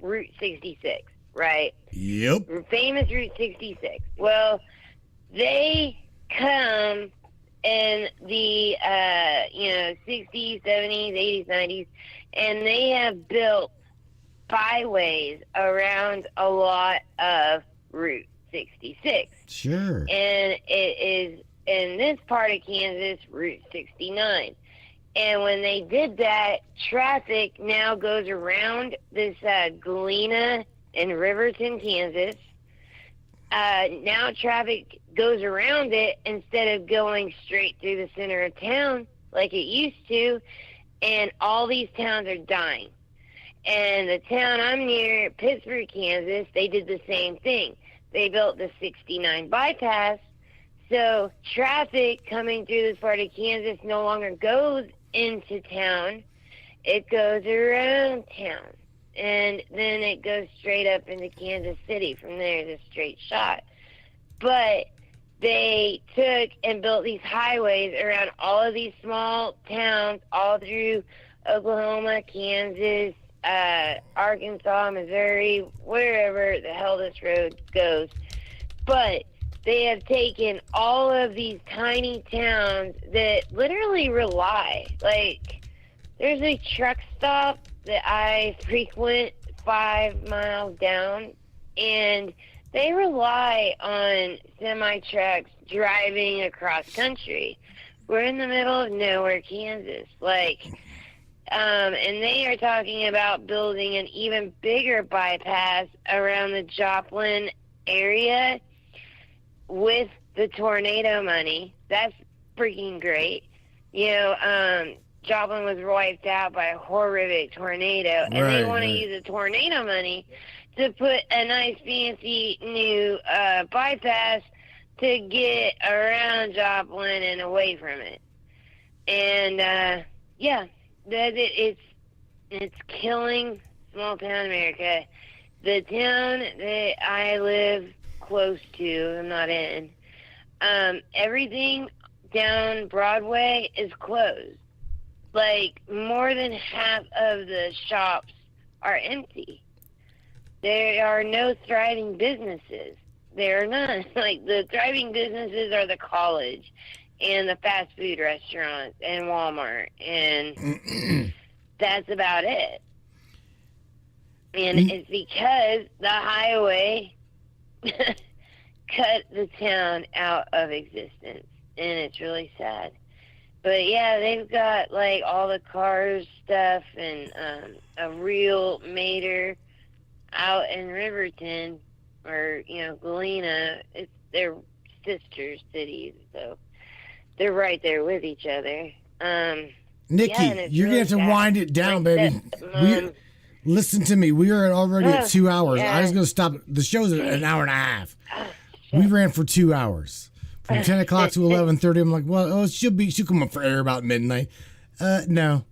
Route 66, right? Yep. Famous Route 66. Well, they come in the 60s, 70s, 80s, 90s, and they have built byways around a lot of Route 66. Sure. And it is, in this part of Kansas, Route 69. And when they did that, traffic now goes around this Galena in Riverton, Kansas. Now traffic goes around it instead of going straight through the center of town like it used to, and all these towns are dying. And the town I'm near, Pittsburgh, Kansas, they did the same thing. They built the 69 bypass, so traffic coming through this part of Kansas no longer goes into town. It goes around town. And then it goes straight up into Kansas City. From there, it's a straight shot. But they took and built these highways around all of these small towns, all through Oklahoma, Kansas, Arkansas, Missouri, wherever the hell this road goes. But they have taken all of these tiny towns that literally rely. Like, there's a truck stop that I frequent 5 miles down, and they rely on semi-trucks driving across country. We're in the middle of nowhere, Kansas. And they are talking about building an even bigger bypass around the Joplin area with the tornado money. That's freaking great. Joplin was wiped out by a horrific tornado, and they want to use the tornado money to put a nice fancy new bypass to get around Joplin and away from it. And it's killing small town America. The town that I live close to, I'm not in, everything down Broadway is closed. Like, more than half of the shops are empty. There are no thriving businesses. There are none. Like, the thriving businesses are the college and the fast food restaurants and Walmart, and that's about it. And it's because the highway cut the town out of existence, and it's really sad. But yeah, they've got like all the cars stuff and a real mater out in Riverton, or Galena. They're sister cities, so they're right there with each other. Nikki, you're gonna have to wind it down, baby. Listen to me. We are already at 2 hours. Yeah. I was gonna stop. The show's an hour and a half. We ran for 2 hours. From 10 o'clock to 11:30, I'm like, well, she'll come up for air about midnight. No.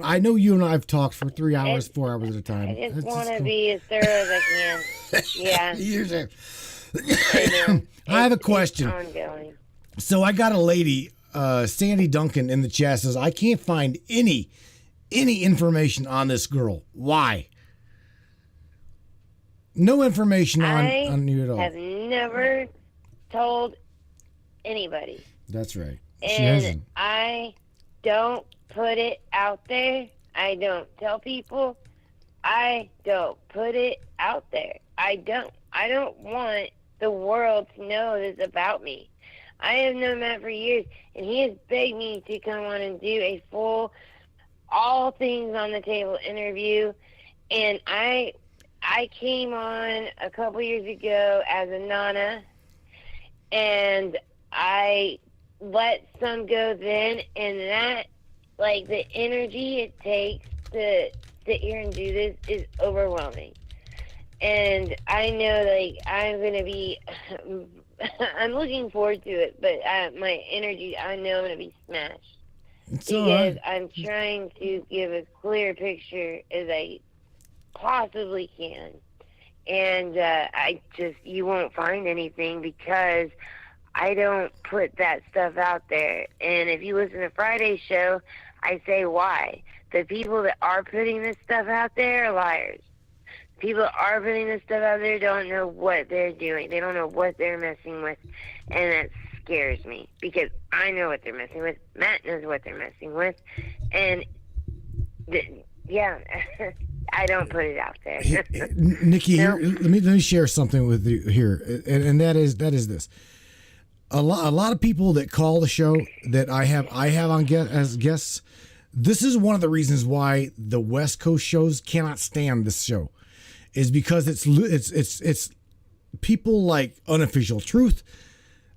I know you and I have talked for 3 hours, 4 hours at a time. I just want to be as thorough as I can. Yeah. Usually. I have a question. Ongoing. So I got a lady, Sandy Duncan, in the chat, says, I can't find any information on this girl. Why? No information on you at all. I have never told anybody. That's right. And she hasn't. I don't put it out there. I don't tell people. I don't put it out there. I don't want the world to know this about me. I have known Matt for years, and he has begged me to come on and do a full, all things on the table interview. And I came on a couple years ago as a Nana, and I let some go then, and that, like, the energy it takes to sit here and do this is overwhelming. And I know, like, I'm going to be, I'm looking forward to it, but my energy, I know I'm going to be smashed. It's because I'm trying to give as clear a picture as I possibly can. And you won't find anything because I don't put that stuff out there. And if you listen to Friday's show, I say why. The people that are putting this stuff out there are liars. People that are putting this stuff out there don't know what they're doing. They don't know what they're messing with. And that scares me because I know what they're messing with. Matt knows what they're messing with. And Yeah. I don't put it out there. Nikki, here, let me share something with you here, and that is this. A lot of people that call the show that I have on as guests. This is one of the reasons why the West Coast shows cannot stand this show, is because it's people like Unofficial Truth.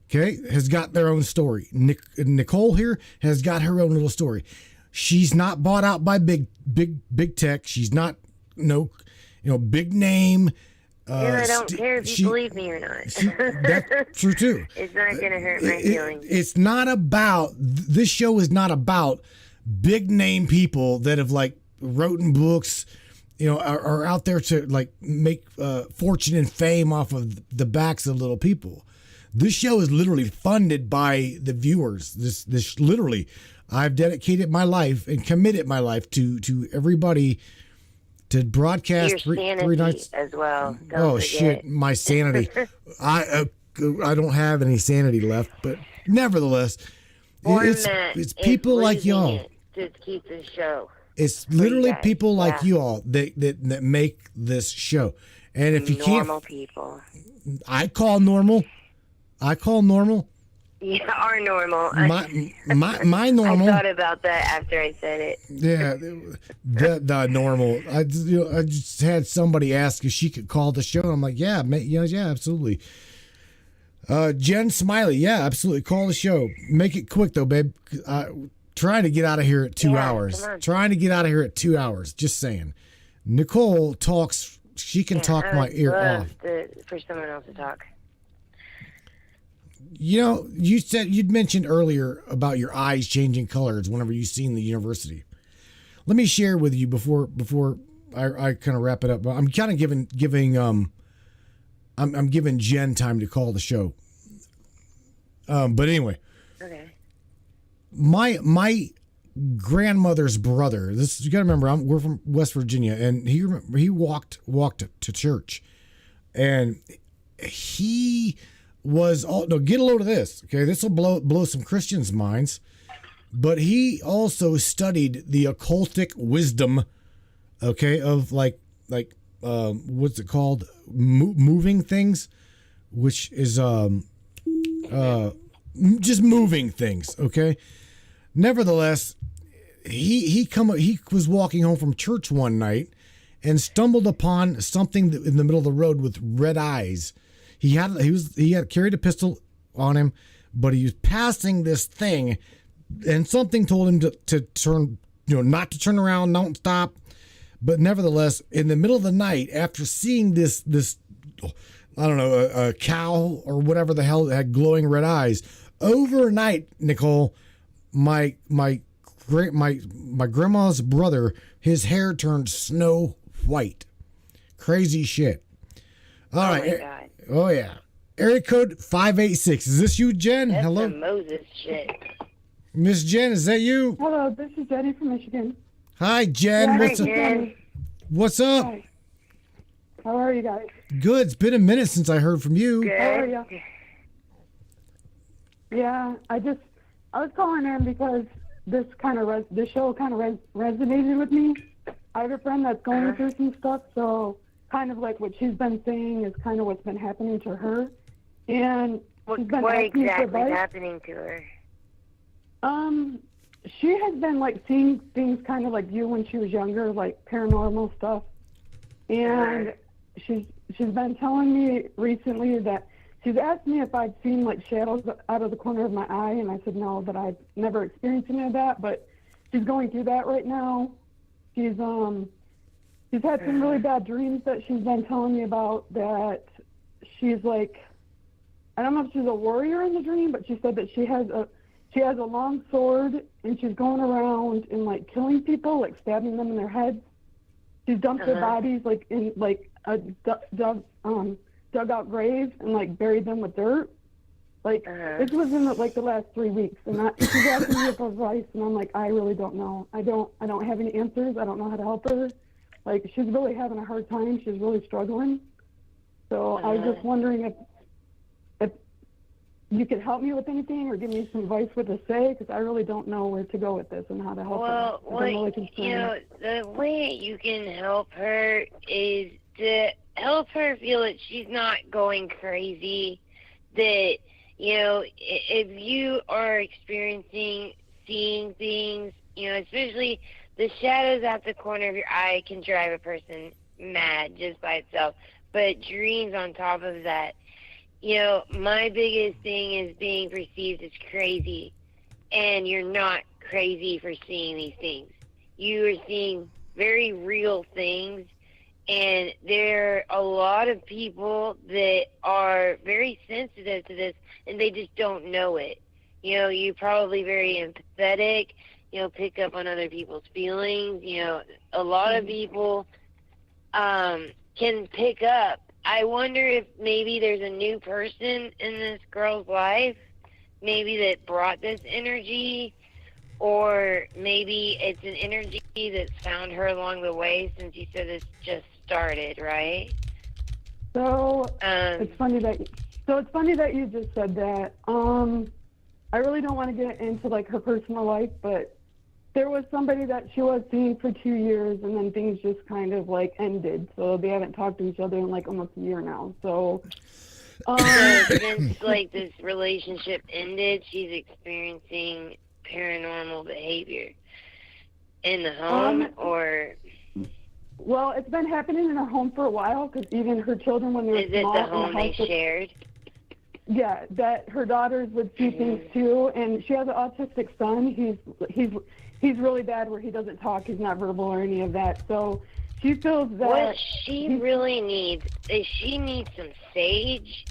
Okay, has got their own story. Nichole here has got her own little story. She's not bought out by big tech. She's not big name. And I don't care if you believe me or not. That's true too. It's not going to hurt my feelings. It's not about, this show is not about big name people that have like written books, are out there to like make fortune and fame off of the backs of little people. This show is literally funded by the viewers. This literally, I've dedicated my life and committed my life to everybody to broadcast Your three nights as well. Don't forget. Shit, my sanity. I don't have any sanity left, but nevertheless, it's people like y'all. To keep the show. It's literally people like you all that make this show. And if you can't, normal people. I call normal. Yeah, our normal. My normal. I thought about that after I said it. Yeah, the normal. I just had somebody ask if she could call the show. I'm like, yeah, absolutely. Jen Smiley, yeah, absolutely. Call the show. Make it quick though, babe. Trying to get out of here at 2 hours. Trying to get out of here at 2 hours. Just saying. Nichole talks. She can talk my ear off. For someone else to talk. You'd mentioned earlier about your eyes changing colors whenever you seen the university. Let me share with you before I kind of wrap it up. I'm kind of giving I'm giving Jen time to call the show. But anyway. Okay. My grandmother's brother. This you got to remember. We're from West Virginia, and he walked to church, and he was get a load of this. Okay, this will blow some Christians' minds, but he also studied the occultic wisdom. Okay, of like what's it called? Moving things, which is just moving things. Okay. Nevertheless, he was walking home from church one night and stumbled upon something in the middle of the road with red eyes. He had carried a pistol on him, but he was passing this thing, and something told him to turn, not to turn around, don't stop. But nevertheless, in the middle of the night, after seeing this I don't know, a cow or whatever the hell that had glowing red eyes, overnight, Nichole, my grandma's brother, his hair turned snow white. Crazy shit. All right. My God. Oh yeah. Area code 586. Is this you, Jen? That's Hello. some Moses shit. Miss Jen, is that you? Hello, this is Jenny from Michigan. Hi, Jen. Hi, Jen. What's up? Hi. How are you guys? Good. It's been a minute since I heard from you. Good. How are you? Yeah, I was calling in because this show kind of resonated with me. I have a friend that's going through some stuff, so kind of like what she's been saying is kind of what's been happening to her. And she's been What asking me for exactly is advice. happening to her? She has been like seeing things kind of like you when she was younger, like paranormal stuff. And she's been telling me recently that she's asked me if I'd seen like shadows out of the corner of my eye, and I said no, that I've never experienced any of that. But she's going through that right now. She's had some really bad dreams that she's been telling me about. That she's like, I don't know if she's a warrior in the dream, but she said that she has a long sword and she's going around and like killing people, like stabbing them in their heads. She's dumped their bodies like in like a dug out grave and like buried them with dirt. Like this was in like the last 3 weeks, and she's asking me for advice, and I'm like, I really don't know. I don't have any answers. I don't know how to help her. Like she's really having a hard time. She's really struggling. So I was just wondering if you could help me with anything or give me some advice what to say, because I really don't know where to go with this and how to help her. I'm really concerned. The way you can help her is to help her feel that she's not going crazy, that, if you are experiencing, seeing things, especially the shadows at the corner of your eye can drive a person mad just by itself, but dreams on top of that. My biggest thing is being perceived as crazy, and you're not crazy for seeing these things. You are seeing very real things, and there are a lot of people that are very sensitive to this, and they just don't know it. You're probably very empathetic, pick up on other people's feelings. A lot of people can pick up. I wonder if maybe there's a new person in this girl's life, maybe that brought this energy, or maybe it's an energy that's found her along the way, since you said this just started, right? So it's funny that you just said that. I really don't want to get into like her personal life, but there was somebody that she was seeing for 2 years, and then things just kind of like ended. So they haven't talked to each other in like almost a year now. So since like this relationship ended, she's experiencing paranormal behavior in the home, or? Well, it's been happening in her home for a while, because even her children, when they were small, is it the home they shared? Yeah, that her daughters would see things too, and she has an autistic son. He's really bad where he doesn't talk, he's not verbal or any of that. So she feels that what she really needs is she needs some sage.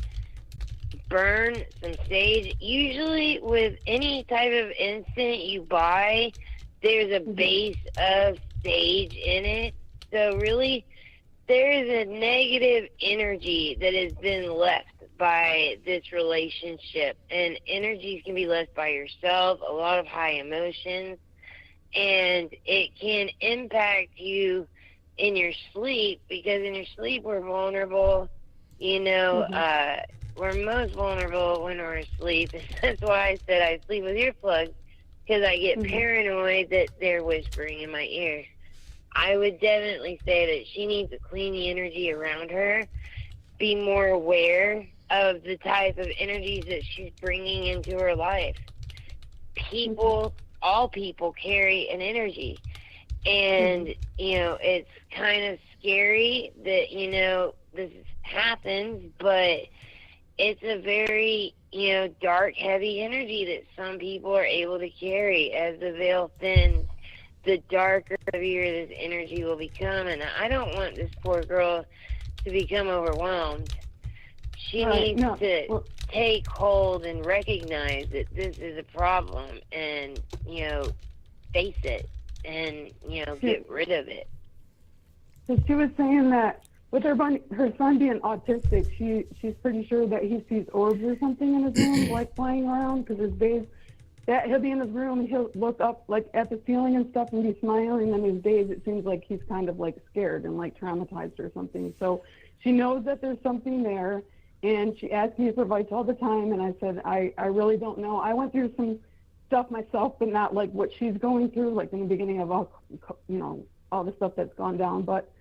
Burn some sage. Usually with any type of incense you buy, there's a base of sage in it. So really, there's a negative energy that has been left by this relationship, and energies can be left by yourself, a lot of high emotions, and it can impact you in your sleep, because in your sleep we're vulnerable. We're most vulnerable when we're asleep. That's why I said I sleep with earplugs, because I get paranoid that they're whispering in my ear. I would definitely say that she needs to clean the energy around her, be more aware of the type of energies that she's bringing into her life. All people carry an energy, and it's kind of scary that this happens, but it's a very dark, heavy energy that some people are able to carry. As the veil thins, the darker, heavier this energy will become, and I don't want this poor girl to become overwhelmed. She needs to take hold and recognize that this is a problem, and face it, and get rid of it. So she was saying that with her son being autistic, she's pretty sure that he sees orbs or something in his room, like flying around, because his days that he'll be in his room and he'll look up like at the ceiling and stuff and be smiling, and his days it seems like he's kind of like scared and like traumatized or something. So she knows that there's something there, and she asks me for advice all the time, and I said I really don't know. I went through some stuff myself, but not like what she's going through, like in the beginning of all the stuff that's gone down, but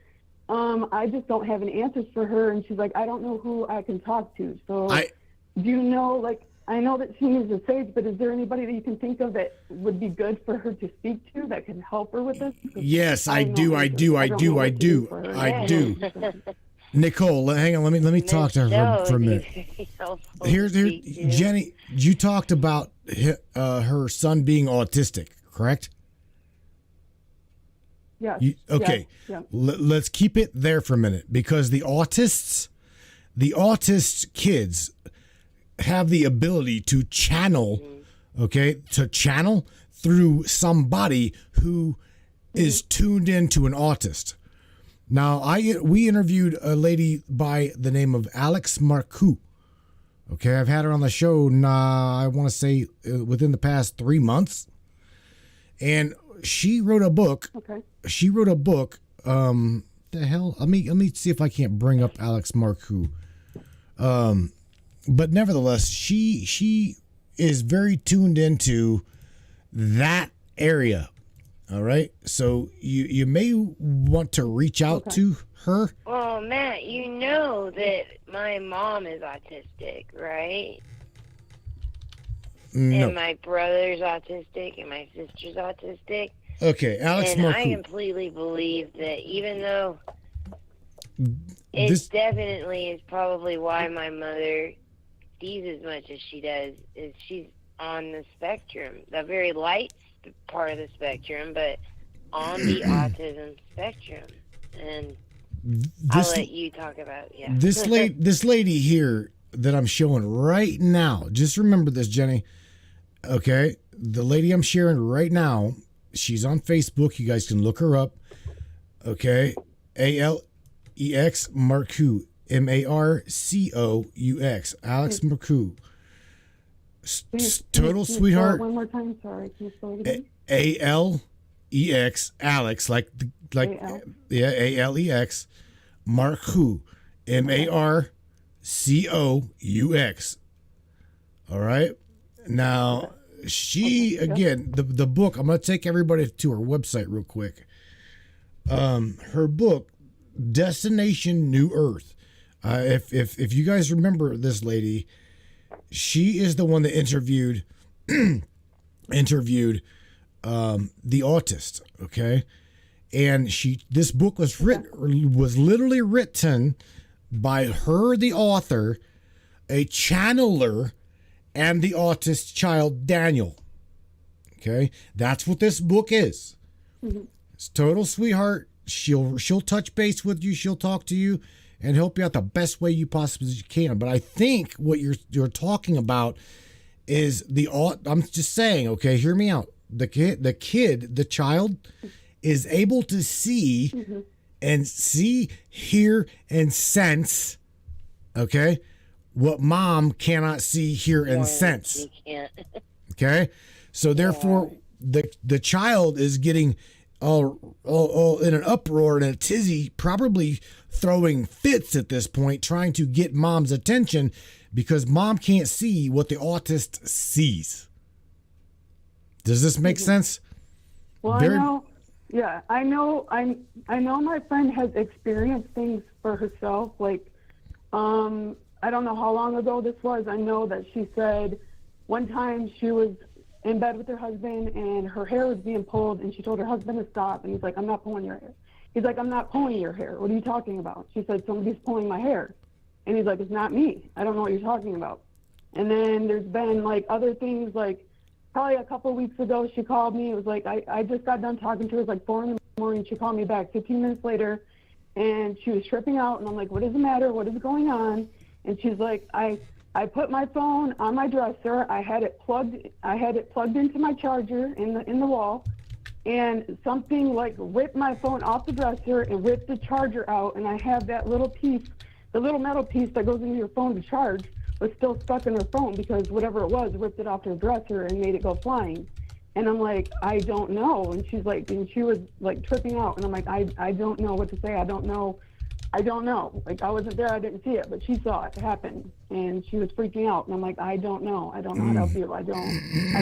I just don't have any answers for her, and she's like, I don't know who I can talk to. So do you know, like, I know that she needs a sage, but is there anybody that you can think of that would be good for her to speak to that can help her with this? Yes, I do. Nicole, hang on. Let me talk to her for a minute. Here's Jenny. You talked about her son being autistic, correct? Yeah. Okay. Yeah. Let's keep it there for a minute, because the autist kids have the ability to channel, through somebody who is tuned into an autist. Now, we interviewed a lady by the name of Alex Marcoux. Okay, I've had her on the show, I want to say within the past 3 months. And she wrote a book. Okay. She wrote a book. The hell? Let me see if I can't bring up Alex Marcoux. but nevertheless, she is very tuned into that area. All right, so you may want to reach out to her. Well, Matt, you know that my mom is autistic, right? No. And my brother's autistic, and my sister's autistic. Okay, Alex And I Marcoux. completely believe that even though it definitely is probably why my mother sees as much as she does, is she's on the spectrum, the very light part of the spectrum, but on the autism spectrum. And I'll let you talk about this lady here that I'm showing right now. Just remember this, Jenny. Okay, the lady I'm sharing right now. She's on Facebook. You guys can look her up. Okay, Alex Marcoux, Marcous, Alex Marcoux. Total sweetheart. One more time, sorry. Can you spell it again? Alex, Alex, like Alex, Marcoux, Marcous. All right. Now she again the book. I'm gonna take everybody to her website real quick. Her book, Destination New Earth. If you guys remember this lady, she is the one that interviewed the autist, okay? And this book was literally written by her, the author, a channeler, and the autist child Daniel. Okay? That's what this book is. Mm-hmm. It's total sweetheart. She'll touch base with you, she'll talk to you and help you out the best way you possibly can. But I think what you're talking about is I'm just saying, okay, hear me out. The child is able to see and hear, and sense, okay, what mom cannot see, hear, and sense. She can't. Okay? So therefore, the child is getting all in an uproar and a tizzy, probably throwing fits at this point, trying to get mom's attention because mom can't see what the autist sees. Does this make sense? Well, I know my friend has experienced things for herself. Like, I don't know how long ago this was. I know that she said one time she was in bed with her husband and her hair was being pulled, and she told her husband to stop, and he's like, I'm not pulling your hair. He's like, I'm not pulling your hair. What are you talking about? She said, somebody's pulling my hair. And he's like, it's not me. I don't know what you're talking about. And then there's been like other things, like probably a couple of weeks ago, she called me. It was like, I just got done talking to her. It was like 4 in the morning. She called me back 15 minutes later, and she was tripping out. And I'm like, what is the matter? What is going on? And she's like, I put my phone on my dresser. I had it plugged into my charger in the wall, and something like ripped my phone off the dresser and ripped the charger out. And I have that little piece, the little metal piece that goes into your phone to charge, was still stuck in her phone because whatever it was ripped it off her dresser and made it go flying. And I'm like, I don't know. And she's like, and she was like tripping out. And I'm like, I don't know what to say. I don't know. Like, I wasn't there. I didn't see it, but she saw it happen, and she was freaking out. And I'm like, I don't know. I don't know how to feel. I don't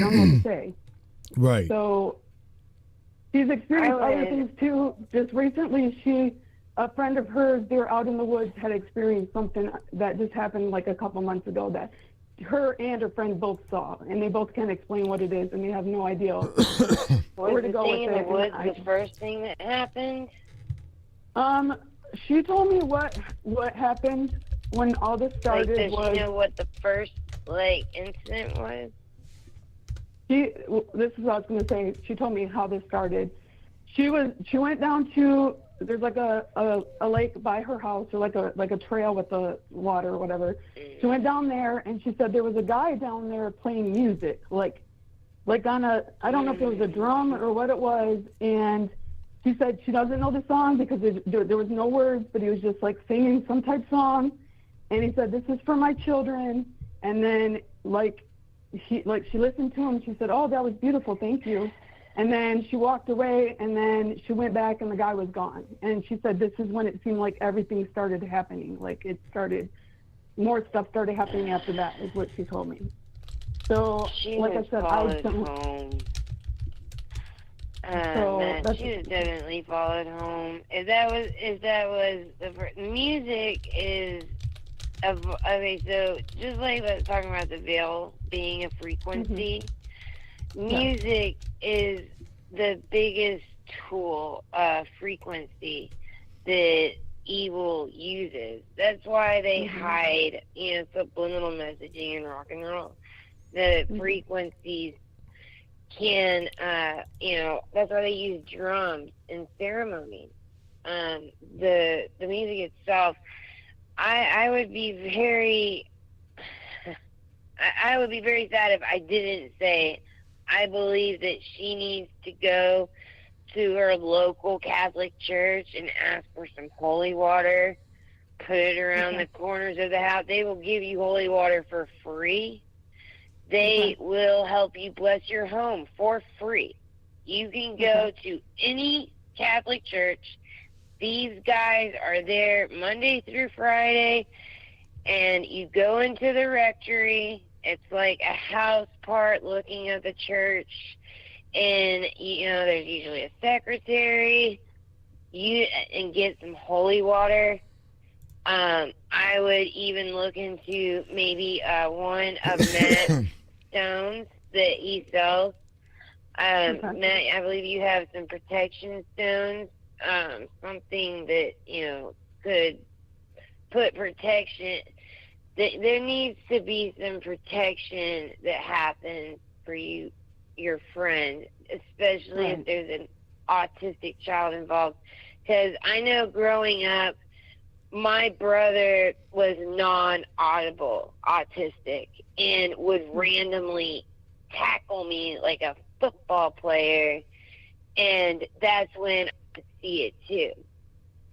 know what to say. Right. So she's experienced other things too. Just recently, a friend of hers, they were out in the woods, had experienced something that just happened like a couple months ago that her and her friend both saw, and they both can't explain what it is, and they have no idea where to go with it. Was the thing in the woods the first thing that happened? She told me what happened when all this started. Does she know what the first incident was? This is what I was going to say. She told me how this started. She went down to, there's like a lake by her house, or like a trail with the water or whatever. She went down there, and she said there was a guy down there playing music, like on I don't know if it was a drum or what it was, and she said she doesn't know the song because there was no words, but he was just like singing some type song, and he said, this is for my children. And then she listened to him. She said, oh, that was beautiful, thank you. And then she walked away, and then she went back, and the guy was gone. And she said this is when it seemed like everything started happening. Like, it started more stuff started happening after that, is what she told me. So, She like I was said, followed home. So She was definitely followed home. If that was the music is okay. So just like I was talking about the veil being a frequency, music is the biggest tool, frequency that evil uses. That's why they hide, subliminal messaging in rock and roll. The frequencies can, that's why they use drums in ceremonies. The music itself, I would be very, I would be very sad if I didn't say I believe that she needs to go to her local Catholic church and ask for some holy water, put it around the corners of the house. They will give you holy water for free. They will help you bless your home for free. You can go to any Catholic church. These guys are there Monday through Friday, and you go into the rectory. It's like a house part looking at the church, and there's usually a secretary. And get some holy water. I would even look into maybe one of Matt's stones that he sells. Matt, I believe you have some protection stones, something that, could put protection. There needs to be some protection that happens for you, your friend, especially if there's an autistic child involved. Because I know growing up, my brother was non-audible, autistic, and would randomly tackle me like a football player, and that's when I could see it too.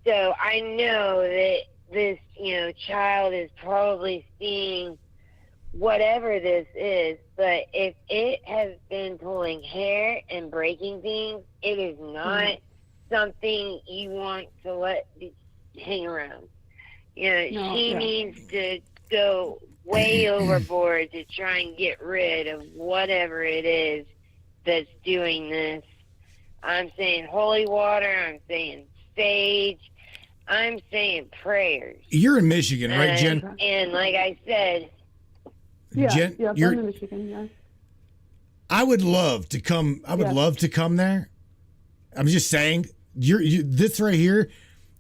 So I know that this, child is probably seeing whatever this is, but if it has been pulling hair and breaking things, it is not something you want to let hang around. She needs to go way overboard to try and get rid of whatever it is that's doing this. I'm saying holy water, I'm saying sage, I'm saying prayers. You're in Michigan, right, Jen? And like I said, Jen, I'm in Michigan, yeah. I would love to come. I would love to come there. I'm just saying, this right here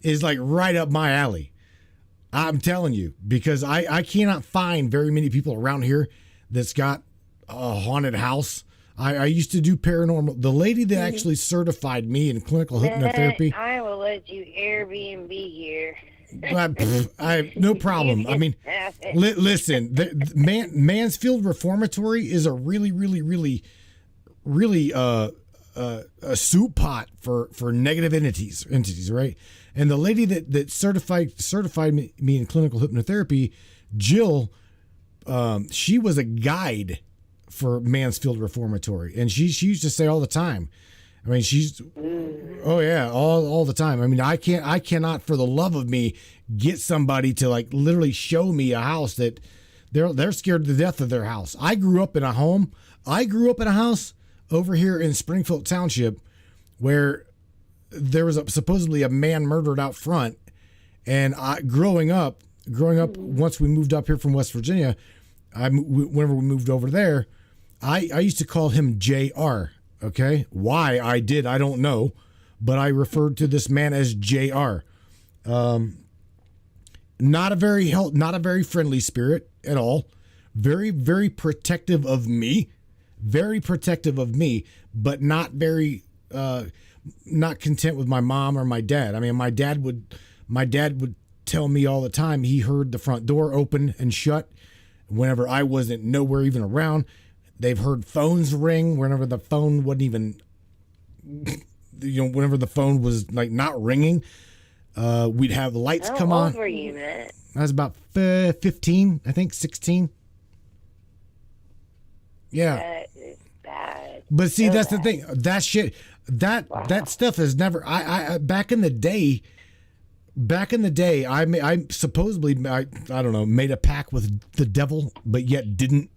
is like right up my alley. I'm telling you, because I cannot find very many people around here that's got a haunted house. I used to do paranormal. The lady that actually certified me in clinical hypnotherapy. I will let you Airbnb here. I no problem. I mean, listen, Mansfield Reformatory is a really a soup pot for negative entities, right? And the lady that certified me in clinical hypnotherapy, Jill, she was a guide for Mansfield Reformatory, and she used to say all the time. I mean, all the time. I mean, I cannot for the love of me get somebody to like literally show me a house that they're scared to death of their house. I grew up in a house over here in Springfield Township where there was supposedly a man murdered out front. And growing up, once we moved up here from West Virginia, whenever we moved over there, I used to call him JR. Okay, why I did, I don't know, but I referred to this man as JR. Not a very friendly spirit at all. Very, very protective of me. But not very, not content with my mom or my dad. I mean, my dad would tell me all the time he heard the front door open and shut whenever I wasn't nowhere even around. They've heard phones ring whenever the phone wasn't even, whenever the phone was like not ringing. We'd have lights come on. How old were you, Matt? I was about 15, I think 16. Yeah. That is bad. But see, So that's bad. the thing. That shit, that stuff has never. I back in the day, back in the day, I supposedly, I don't know, made a pact with the devil, but yet didn't.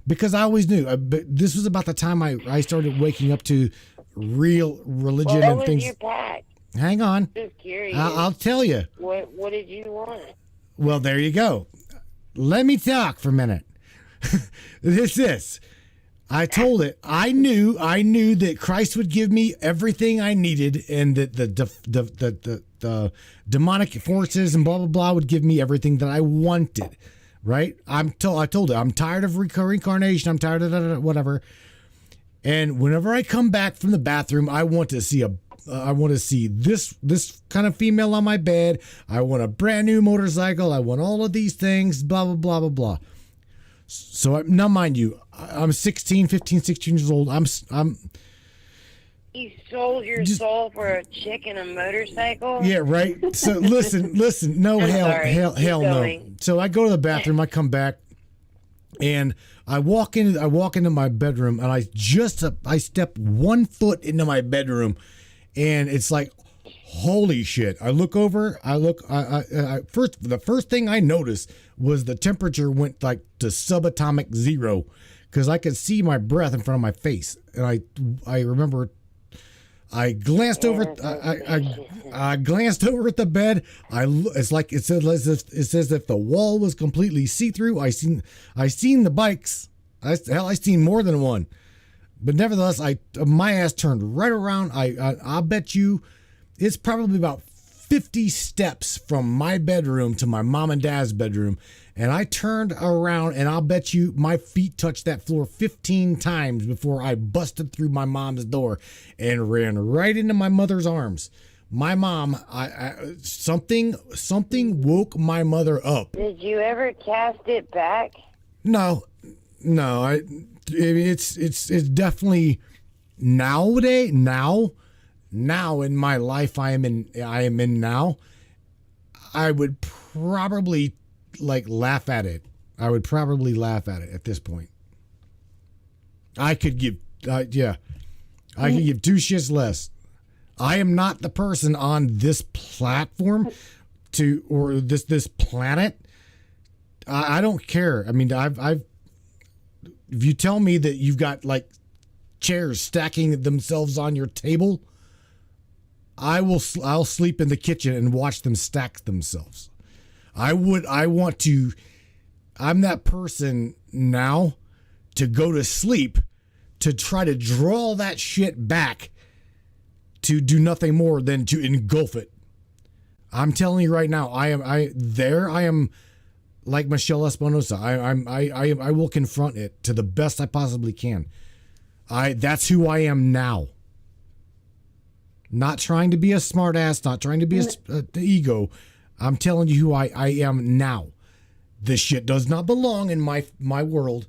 Because I always knew. But this was about the time I started waking up to real religion What and was things. your pack? Hang on. Just curious. I'll tell you. What did you want? Well, there you go. Let me talk for a minute. This. I told it. I knew that Christ would give me everything I needed, and that the demonic forces and blah blah blah would give me everything that I wanted. Right? I told it. I'm tired of reincarnation. I'm tired of whatever. And whenever I come back from the bathroom, I want to see this kind of female on my bed. I want a brand new motorcycle. I want all of these things. Blah blah blah blah blah. So now, mind you, I'm 15, 16 years old. You sold your soul for a chick and a motorcycle? Yeah, right. So listen. No, hell no. Going. So I go to the bathroom. I come back, and I walk into my bedroom, and I step 1 foot into my bedroom, and it's like, holy shit. I look over. The first thing I noticed was the temperature went like to subatomic zero, because I could see my breath in front of my face, and I remember I glanced over. I glanced over at the bed. It's like it says if the wall was completely see through. I seen the bikes. I seen more than one, but nevertheless, my ass turned right around. I'll bet you it's probably about 50 steps from my bedroom to my mom and dad's bedroom. And I turned around, and I'll bet you my feet touched that floor 15 times before I busted through my mom's door and ran right into my mother's arms. My mom, something woke my mother up. Did you ever cast it back? No. It's definitely nowadays. Now in my life I am in now, I would probably laugh at it. I would probably laugh at it at this point. I could give I could give two shits less. I am not the person on this platform or this planet. I don't care. I mean, I've if you tell me that you've got chairs stacking themselves on your table, I'll sleep in the kitchen and watch them stack themselves. I'm that person now to go to sleep to try to draw that shit back to do nothing more than to engulf it. I'm telling you right now, I am like Michelle Espinosa. I will confront it to the best I possibly can. That's who I am now. Not trying to be a smart ass, not trying to be the ego. I'm telling you who I am now. This shit does not belong in my world,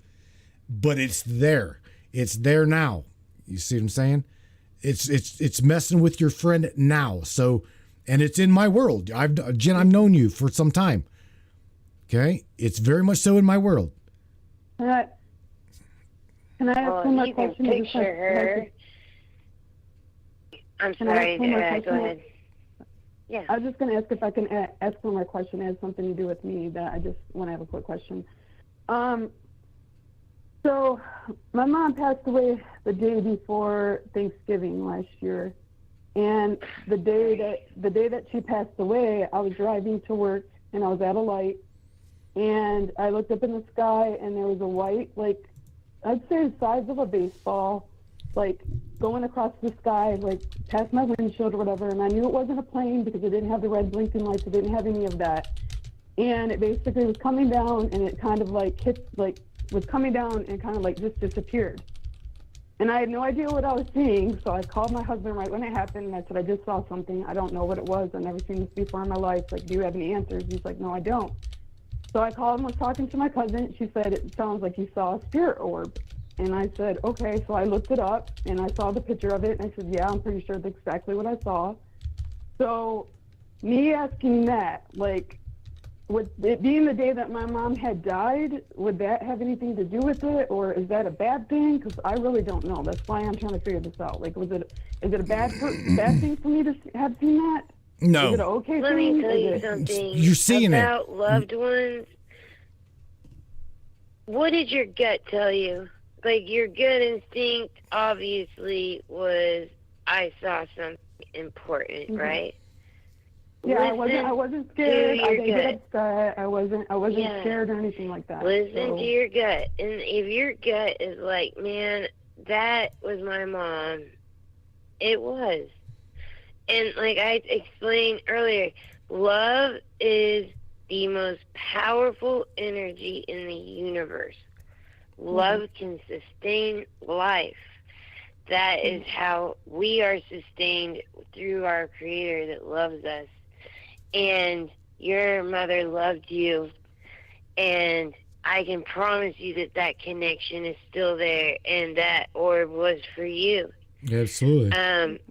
but it's there. It's there now. You see what I'm saying? It's messing with your friend now. So, and it's in my world. Jen, I've known you for some time. Okay? It's very much so in my world. Can I ask one more you can question? picture her. I'm sorry. Go ahead. Yeah. I was just going to ask if I can ask one more question. It has something to do with me that I just want to have a quick question. So my mom passed away the day before Thanksgiving last year, and the day that she passed away, I was driving to work and I was at a light, and I looked up in the sky and there was a white, I'd say the size of a baseball, going across the sky, past my windshield or whatever, and I knew it wasn't a plane because it didn't have the red blinking lights, it didn't have any of that. And it basically was coming down, and it kind of was coming down and kind of just disappeared. And I had no idea what I was seeing, so I called my husband right when it happened, and I said, I just saw something. I don't know what it was. I've never seen this before in my life. Do you have any answers? He's like, no, I don't. So I called and was talking to my cousin. She said, it sounds like you saw a spirit orb. And I said, okay. So I looked it up, and I saw the picture of it, and I said, yeah, I'm pretty sure that's exactly what I saw. So me asking that, would it being the day that my mom had died, would that have anything to do with it, or is that a bad thing? Because I really don't know. That's why I'm trying to figure this out. Is it a bad thing for me to have seen that? No. Is it an okay Let me thing? tell you Is it- something You're seeing it. about loved ones. What did your gut tell you? Like, your gut instinct obviously was, I saw something important, right? Yeah, I wasn't scared. I didn't get upset. I wasn't Yeah. scared or anything like that. Listen to your gut. And if your gut is like, man, that was my mom, it was. And like I explained earlier, love is the most powerful energy in the universe. Love can sustain life. That is how we are sustained, through our Creator that loves us. And your mother loved you. And I can promise you that that connection is still there, and that orb was for you. Absolutely.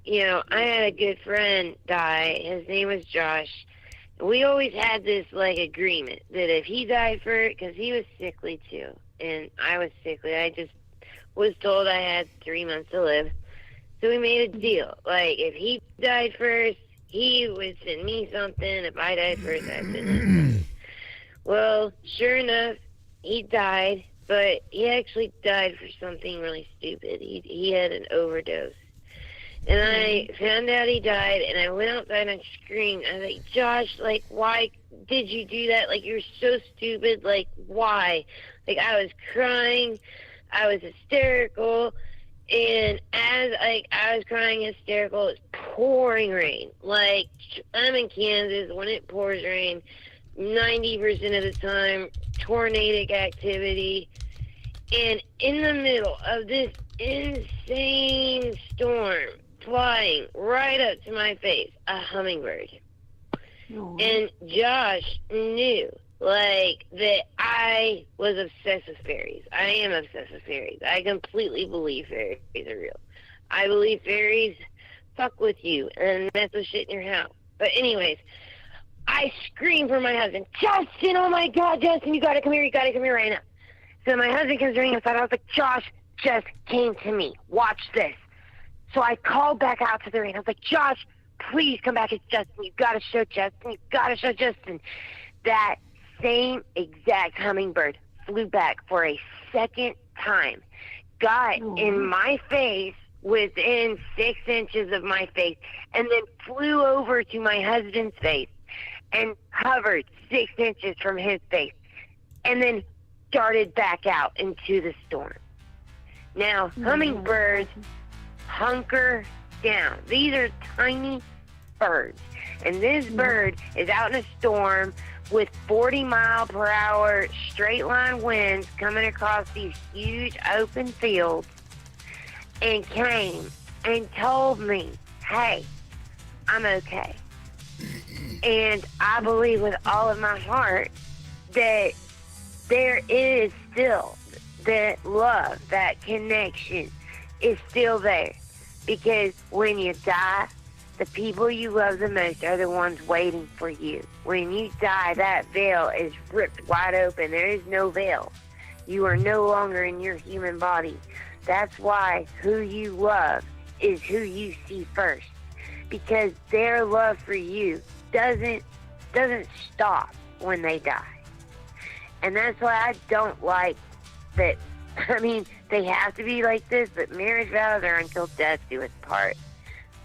You know, I had a good friend die. His name was Josh. We always had this, like, agreement that if he died first, because he was sickly too, and I was sickly. I just was told I had 3 months to live. So we made a deal. Like, if he died first, he would send me something. If I died first, I'd send him something. Well, sure enough, he died, but he actually died for something really stupid. He had an overdose. And I found out he died, and I went outside and I screamed. I was like, Josh, like, why did you do that? Like, you're so stupid. Like, why? Like, I was crying. I was hysterical. And as, like, I was crying hysterical, it's pouring rain. Like, I'm in Kansas. When it pours rain, 90% of the time, tornadic activity. And in the middle of this insane storm, flying right up to my face, a hummingbird. No. And Josh knew, like, that I was obsessed with fairies. I am obsessed with fairies. I completely believe fairies are real. I believe fairies fuck with you and mess with shit in your house. But anyways, I screamed for my husband, Justin, oh my God, Justin, you gotta come here right now. So my husband comes running inside. I was like, Josh just came to me. Watch this. So I called back out to the rain. I was like, Josh, please come back. It's Justin. You've got to show Justin. You've got to show Justin. That same exact hummingbird flew back for a second time, got in my face, within 6 inches of my face, and then flew over to my husband's face and hovered 6 inches from his face, and then darted back out into the storm. Now, hummingbirds hunker down. These are tiny birds. And this bird is out in a storm with 40-mile-per-hour straight-line winds coming across these huge open fields, and came and told me, hey, I'm okay. And I believe with all of my heart that there is still that love, that connection is still there. Because when you die, the people you love the most are the ones waiting for you. When you die, that veil is ripped wide open. There is no veil. You are no longer in your human body. That's why who you love is who you see first. Because their love for you doesn't stop when they die. And that's why I don't like that. I mean, they have to be like this, but marriage vows are until death do us part.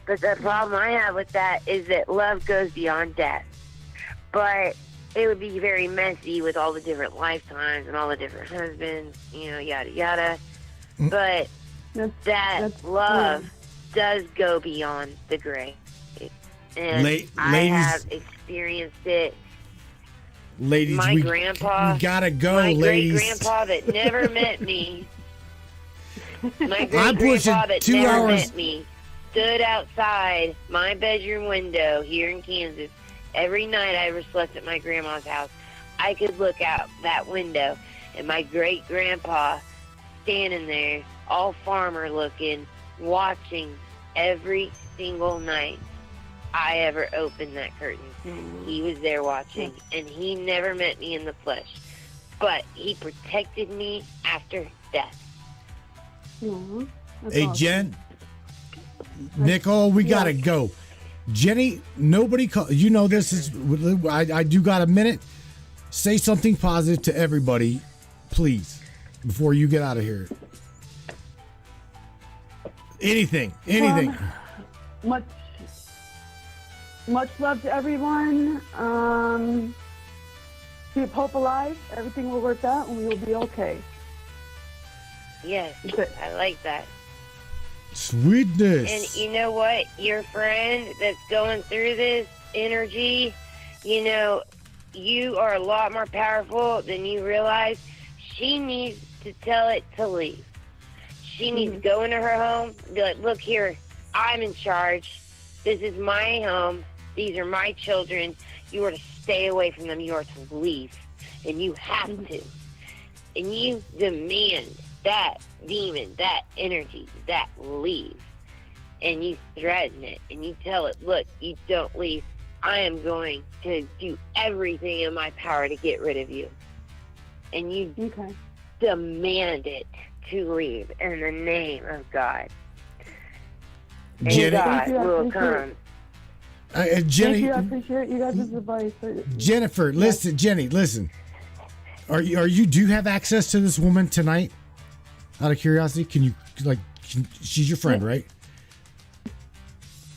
But the problem I have with that is that love goes beyond death. But it would be very messy with all the different lifetimes and all the different husbands, you know, yada, yada. But that's love does go beyond the grave. And I have experienced it. Ladies, my we gotta go, my ladies. My great-grandpa that never met me. My I'm pushing great-grandpa that 2 never hours. met me stood outside my bedroom window here in Kansas. Every night I ever slept at my grandma's house, I could look out that window, and my great-grandpa standing there, all farmer looking, watching every single night I ever opened that curtain. He was there watching, and he never met me in the flesh, but he protected me after death. Hey, awesome. Jen, Nichole, we gotta go. Jenny, nobody call. You know this is. I do got a minute. Say something positive to everybody, please, before you get out of here. Anything. Much love to everyone. Keep hope alive. Everything will work out, and we will be okay. Yes, I like that. Sweetness. And you know what? Your friend that's going through this energy, you are a lot more powerful than you realize. She needs to tell it to leave. She needs to go into her home and be like, look here, I'm in charge. This is my home. These are my children. You are to stay away from them. You are to leave. And you have to. And you demand that demon, that energy, that leave. And you threaten it. And you tell it, look, you don't leave. I am going to do everything in my power to get rid of you. And you demand it to leave in the name of God. And Jenny, God will come. Jenny, Thank you. I appreciate you guys' advice. Jennifer, listen. Jenny, listen. Do you have access to this woman tonight? Out of curiosity, can you she's your friend, right?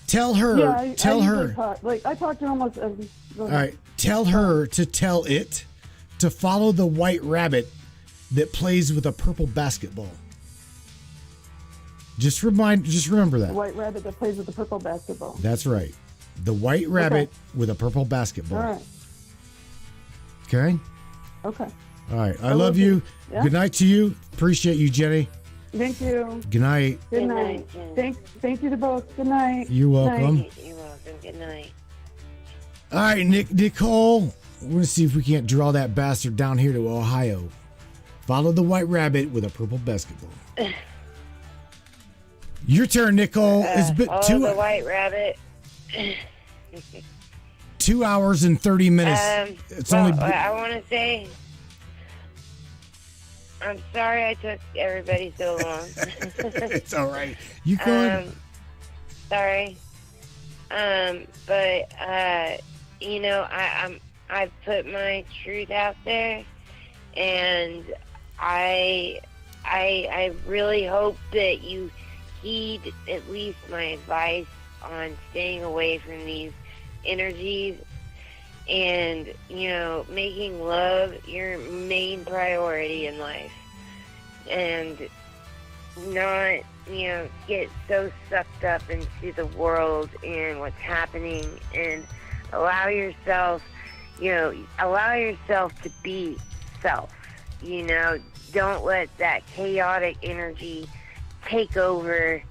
Tell her. Yeah, tell her. I talk to her almost every. All right. Tell her to tell it to follow the white rabbit that plays with a purple basketball. Just remember that. The white rabbit that plays with the purple basketball. That's right. The white rabbit with a purple basketball. All right. Okay? Okay. All right. I love you. Yeah. Good night to you. Appreciate you, Jenny. Thank you. Good night. Good night. Thank you to both. Good night. You're welcome. You're welcome. Good night. All right, Nichole. We're going to see if we can't draw that bastard down here to Ohio. Follow the white rabbit with a purple basketball. Your turn, Nichole. It's been the white rabbit. 2 hours and 30 minutes. I want to say, I'm sorry I took everybody so long. It's all right. You going? Sorry. But I've put my truth out there, and I really hope that you heed at least my advice on staying away from these energies and, making love your main priority in life, and not, get so sucked up into the world and what's happening, and allow yourself to be self. Don't let that chaotic energy take over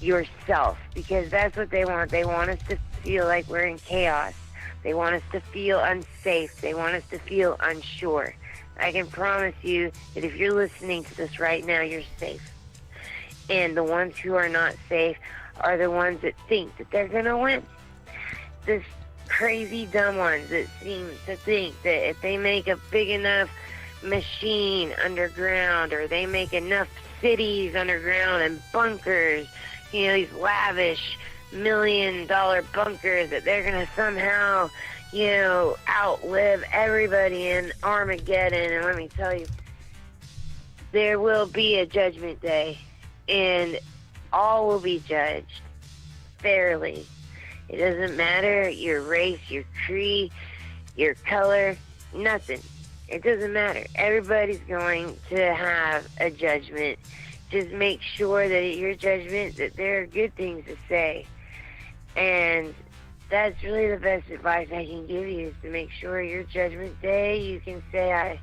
yourself, because that's what they want. They want us to feel like we're in chaos. They want us to feel unsafe. They want us to feel unsure. I can promise you that if you're listening to this right now, you're safe. And the ones who are not safe are the ones that think that they're going to win. This crazy dumb ones that seem to think that if they make a big enough machine underground, or they make enough cities underground and bunkers, these lavish $1 million bunkers, that they're going to somehow, outlive everybody in Armageddon. And let me tell you, there will be a judgment day, and all will be judged fairly. It doesn't matter your race, your creed, your color, nothing. It doesn't matter. Everybody's going to have a judgment. Just make sure that at your judgment that there are good things to say. And that's really the best advice I can give you, is to make sure your judgment day you can say, I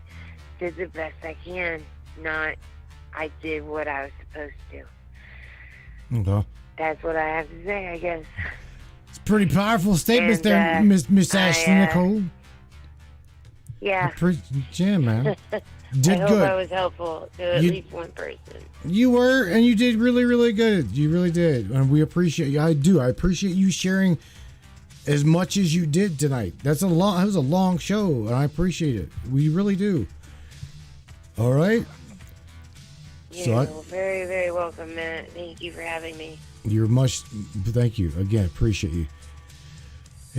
did the best I can, not I did what I was supposed to. Okay. That's what I have to say, I guess. It's pretty powerful statements there, Miss Ashleigh Nichole. Yeah. Yeah, man. Did I hope good. I was helpful to at least one person. You were, and you did really, really good. You really did, and we appreciate you. I do. I appreciate you sharing as much as you did tonight. That was a long show, and I appreciate it. We really do. All right. You're very, very welcome, Matt. Thank you for having me. Thank you again. Appreciate you.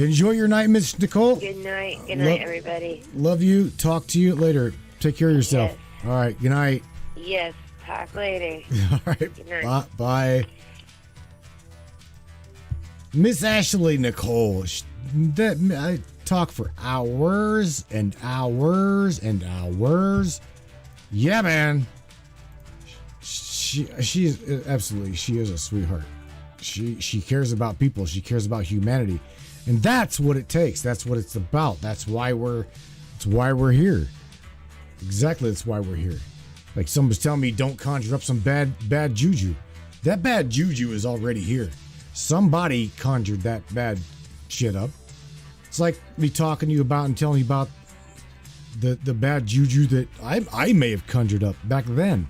Enjoy your night, Miss Nicole. Good night. Good night, everybody. Love you. Talk to you later. Take care of yourself. Yes. All right. Good night. Yes. Talk later. All right. Good night. Bye. Miss Ashleigh Nichole. I talk for hours and hours and hours. Yeah, man. She is absolutely. She is a sweetheart. She cares about people. She cares about humanity, and that's what it takes. That's what it's about. That's why we're here. Exactly. That's why we're here. Like somebody's telling me, don't conjure up some bad juju. That bad juju is already here. Somebody conjured that bad shit up. It's like me talking to you about and telling you about the bad juju that I may have conjured up back then.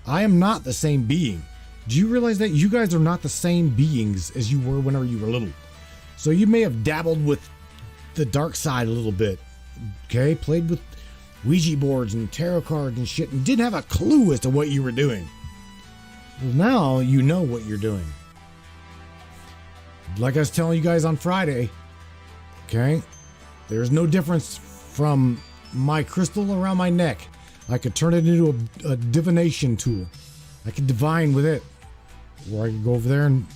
I am not the same being. Do you realize that you guys are not the same beings as you were whenever you were little? So you may have dabbled with the dark side a little bit. Okay? Played with Ouija boards and tarot cards and shit and didn't have a clue as to what you were doing. Well, now you know what you're doing. Like I was telling you guys on Friday, okay? There's no difference from my crystal around my neck. I could turn it into a divination tool. I could divine with it. Or I could go over there and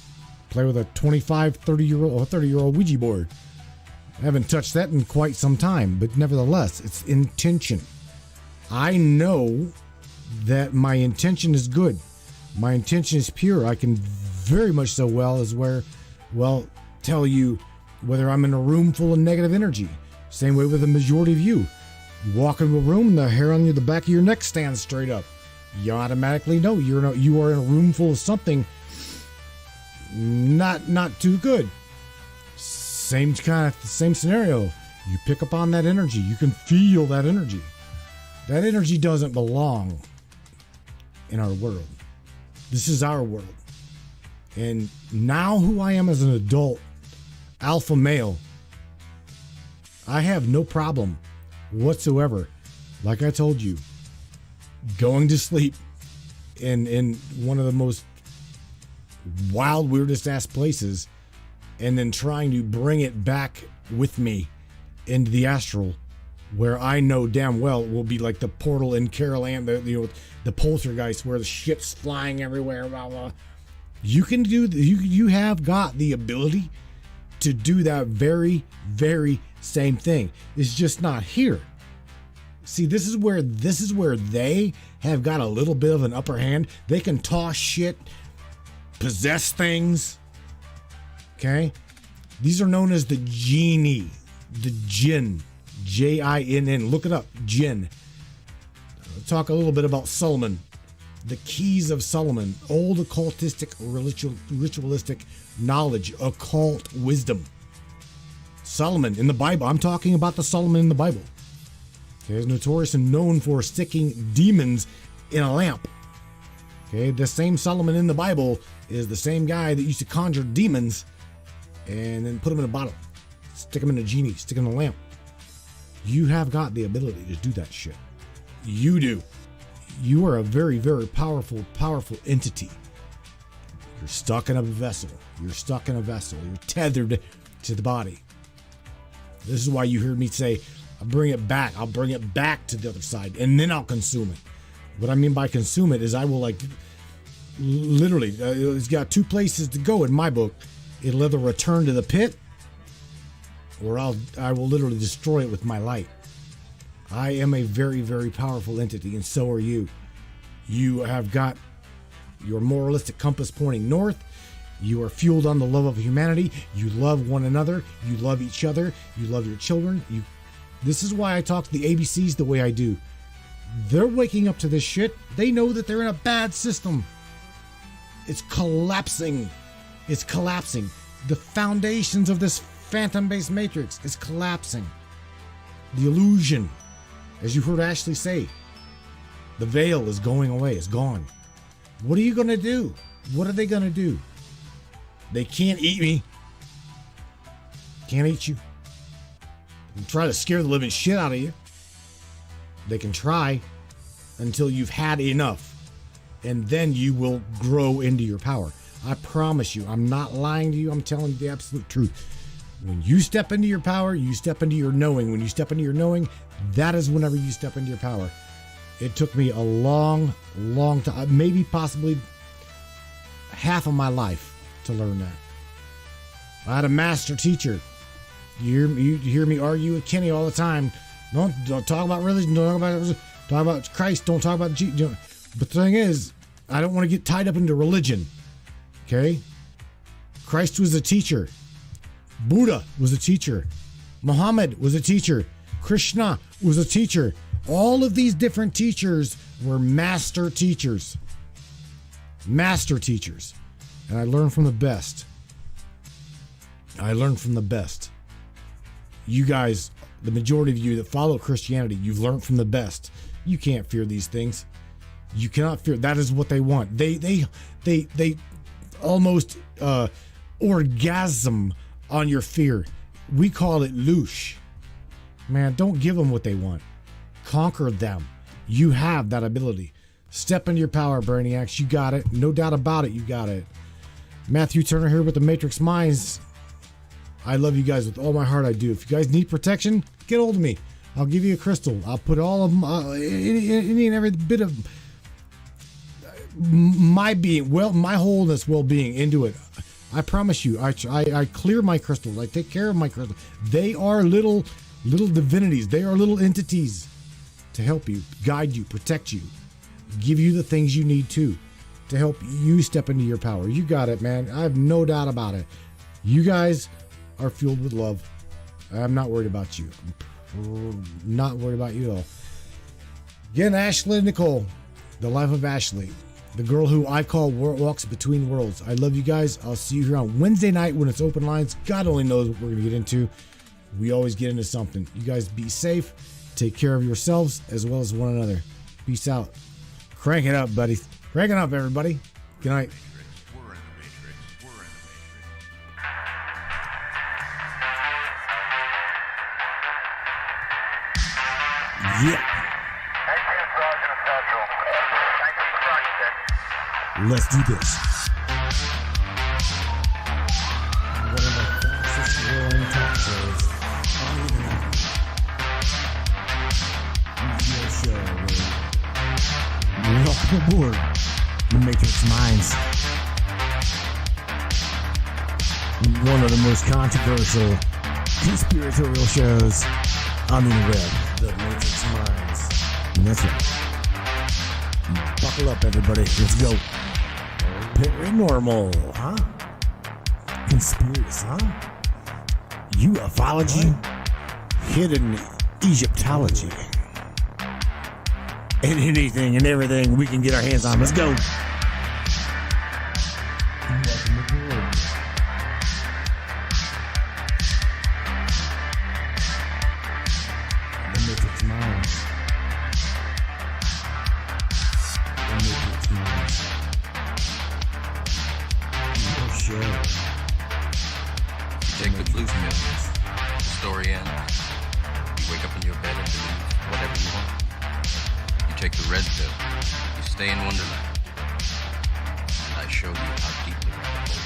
play with a 25, 30-year-old Ouija board. I haven't touched that in quite some time, but nevertheless, it's intention. I know that my intention is good. My intention is pure. I can very much so tell you whether I'm in a room full of negative energy. Same way with the majority of you. You walk into a room and the hair on the back of your neck stands straight up. You automatically know you are in a room full of something not too good. Same scenario. You pick up on that energy. You can feel that energy. That energy doesn't belong in our world. This is our world. And now who I am as an adult, alpha male, I have no problem whatsoever. Like I told you, going to sleep in one of the most wild, weirdest ass places, and then trying to bring it back with me into the astral, where I know damn well it will be like the portal in Carol Ann, the poltergeist, where the shit's flying everywhere. Blah, blah. You can do. You have got the ability to do that very, very same thing. It's just not here. See, this is where they have got a little bit of an upper hand. They can toss shit, possess things. Okay? These are known as the genie, the jinn, Jinn. Look it up, jinn. Talk a little bit about Solomon, the keys of Solomon, old occultistic, ritualistic knowledge, occult wisdom. Solomon in the Bible. I'm talking about the Solomon in the Bible. Okay, he's notorious and known for sticking demons in a lamp. Okay, the same Solomon in the Bible is the same guy that used to conjure demons and then put them in a bottle, stick them in a genie, stick them in a lamp. You have got the ability to do that shit. You do. You are a very, very powerful entity. You're stuck in a vessel. You're tethered to the body. This is why you heard me say, I'll bring it back to the other side, and then I'll consume it. What I mean by consume it is I will literally, it's got two places to go in my book. It'll either return to the pit, or I will literally destroy it with my light. I am a very, very powerful entity, and so are you. You have got your moralistic compass pointing north. You are fueled on the love of humanity. You love one another. You love each other. You love your children. This is why I talk to the ABCs the way I do. They're waking up to this shit. They know that they're in a bad system. It's collapsing. The foundations of this phantom-based matrix is collapsing. The illusion, as you heard Ashleigh say, the veil is going away. It's gone. What are you going to do? What are they going to do? They can't eat me. Can't eat you. They can try to scare the living shit out of you. They can try until you've had enough. And then you will grow into your power. I promise you. I'm not lying to you. I'm telling you the absolute truth. When you step into your power, you step into your knowing. When you step into your knowing, that is whenever you step into your power. It took me a long time, maybe possibly half of my life to learn that. I had a master teacher. You hear me argue with Kenny all the time. Don't talk about religion. Talk about Christ. Don't talk about Jesus. But the thing is, I don't want to get tied up into religion. Okay? Christ was a teacher. Buddha was a teacher. Muhammad was a teacher. Krishna was a teacher. All of these different teachers were master teachers. Master teachers. And I learned from the best. I learned from the best. You guys, the majority of you that follow Christianity, you've learned from the best. You can't fear these things. You cannot fear. That is what they want. They almost orgasm on your fear. We call it louche. Man, don't give them what they want. Conquer them. You have that ability. Step into your power, brainiacs. You got it. No doubt about it. You got it. Matthew Turner here with the Matrix Minds. I love you guys with all my heart. I do. If you guys need protection, get hold of me. I'll give you a crystal. I'll put all of any and every bit of my being, my wholeness, well-being into it. I promise you. I clear my crystals. I take care of my crystals. They are little divinities. They are little entities to help you, guide you, protect you, give you the things you need to help you step into your power. You got it, man. I have no doubt about it. You guys are fueled with love. I'm not worried about you. I'm not worried about you at all. Again, Ashleigh Nichole, the life of Ashleigh, the girl who I call walks between worlds. I love you guys. I'll see you here on Wednesday night when it's open lines. God only knows what we're going to get into. We always get into something. You guys be safe. Take care of yourselves as well as one another. Peace out. Crank it up, buddy. Crank it up, everybody. Good night. We're in the Matrix. We're in the Matrix. Yeah. Let's do this. One of the fastest growing talk shows on the internet. Radio show. Welcome aboard the Matrix Minds. One of the most controversial conspiratorial shows on the internet. The Matrix Minds. And that's right. Buckle up, everybody. Let's go. Paranormal, huh? Conspiracy, huh? Ufology, hidden Egyptology, and anything and everything we can get our hands on. Let's go. Welcome aboard. The Matrix Minds. The Matrix Minds. Sure. You take the blue pills, the story ends. You wake up in your bed and believe whatever you want. You take the red pill, you stay in Wonderland. And I show you how deep the rabbit hole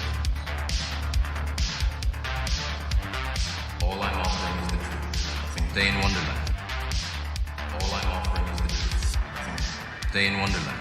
is. All I'm offering is the truth. Stay in Wonderland. All I'm offering is the truth. Stay in Wonderland.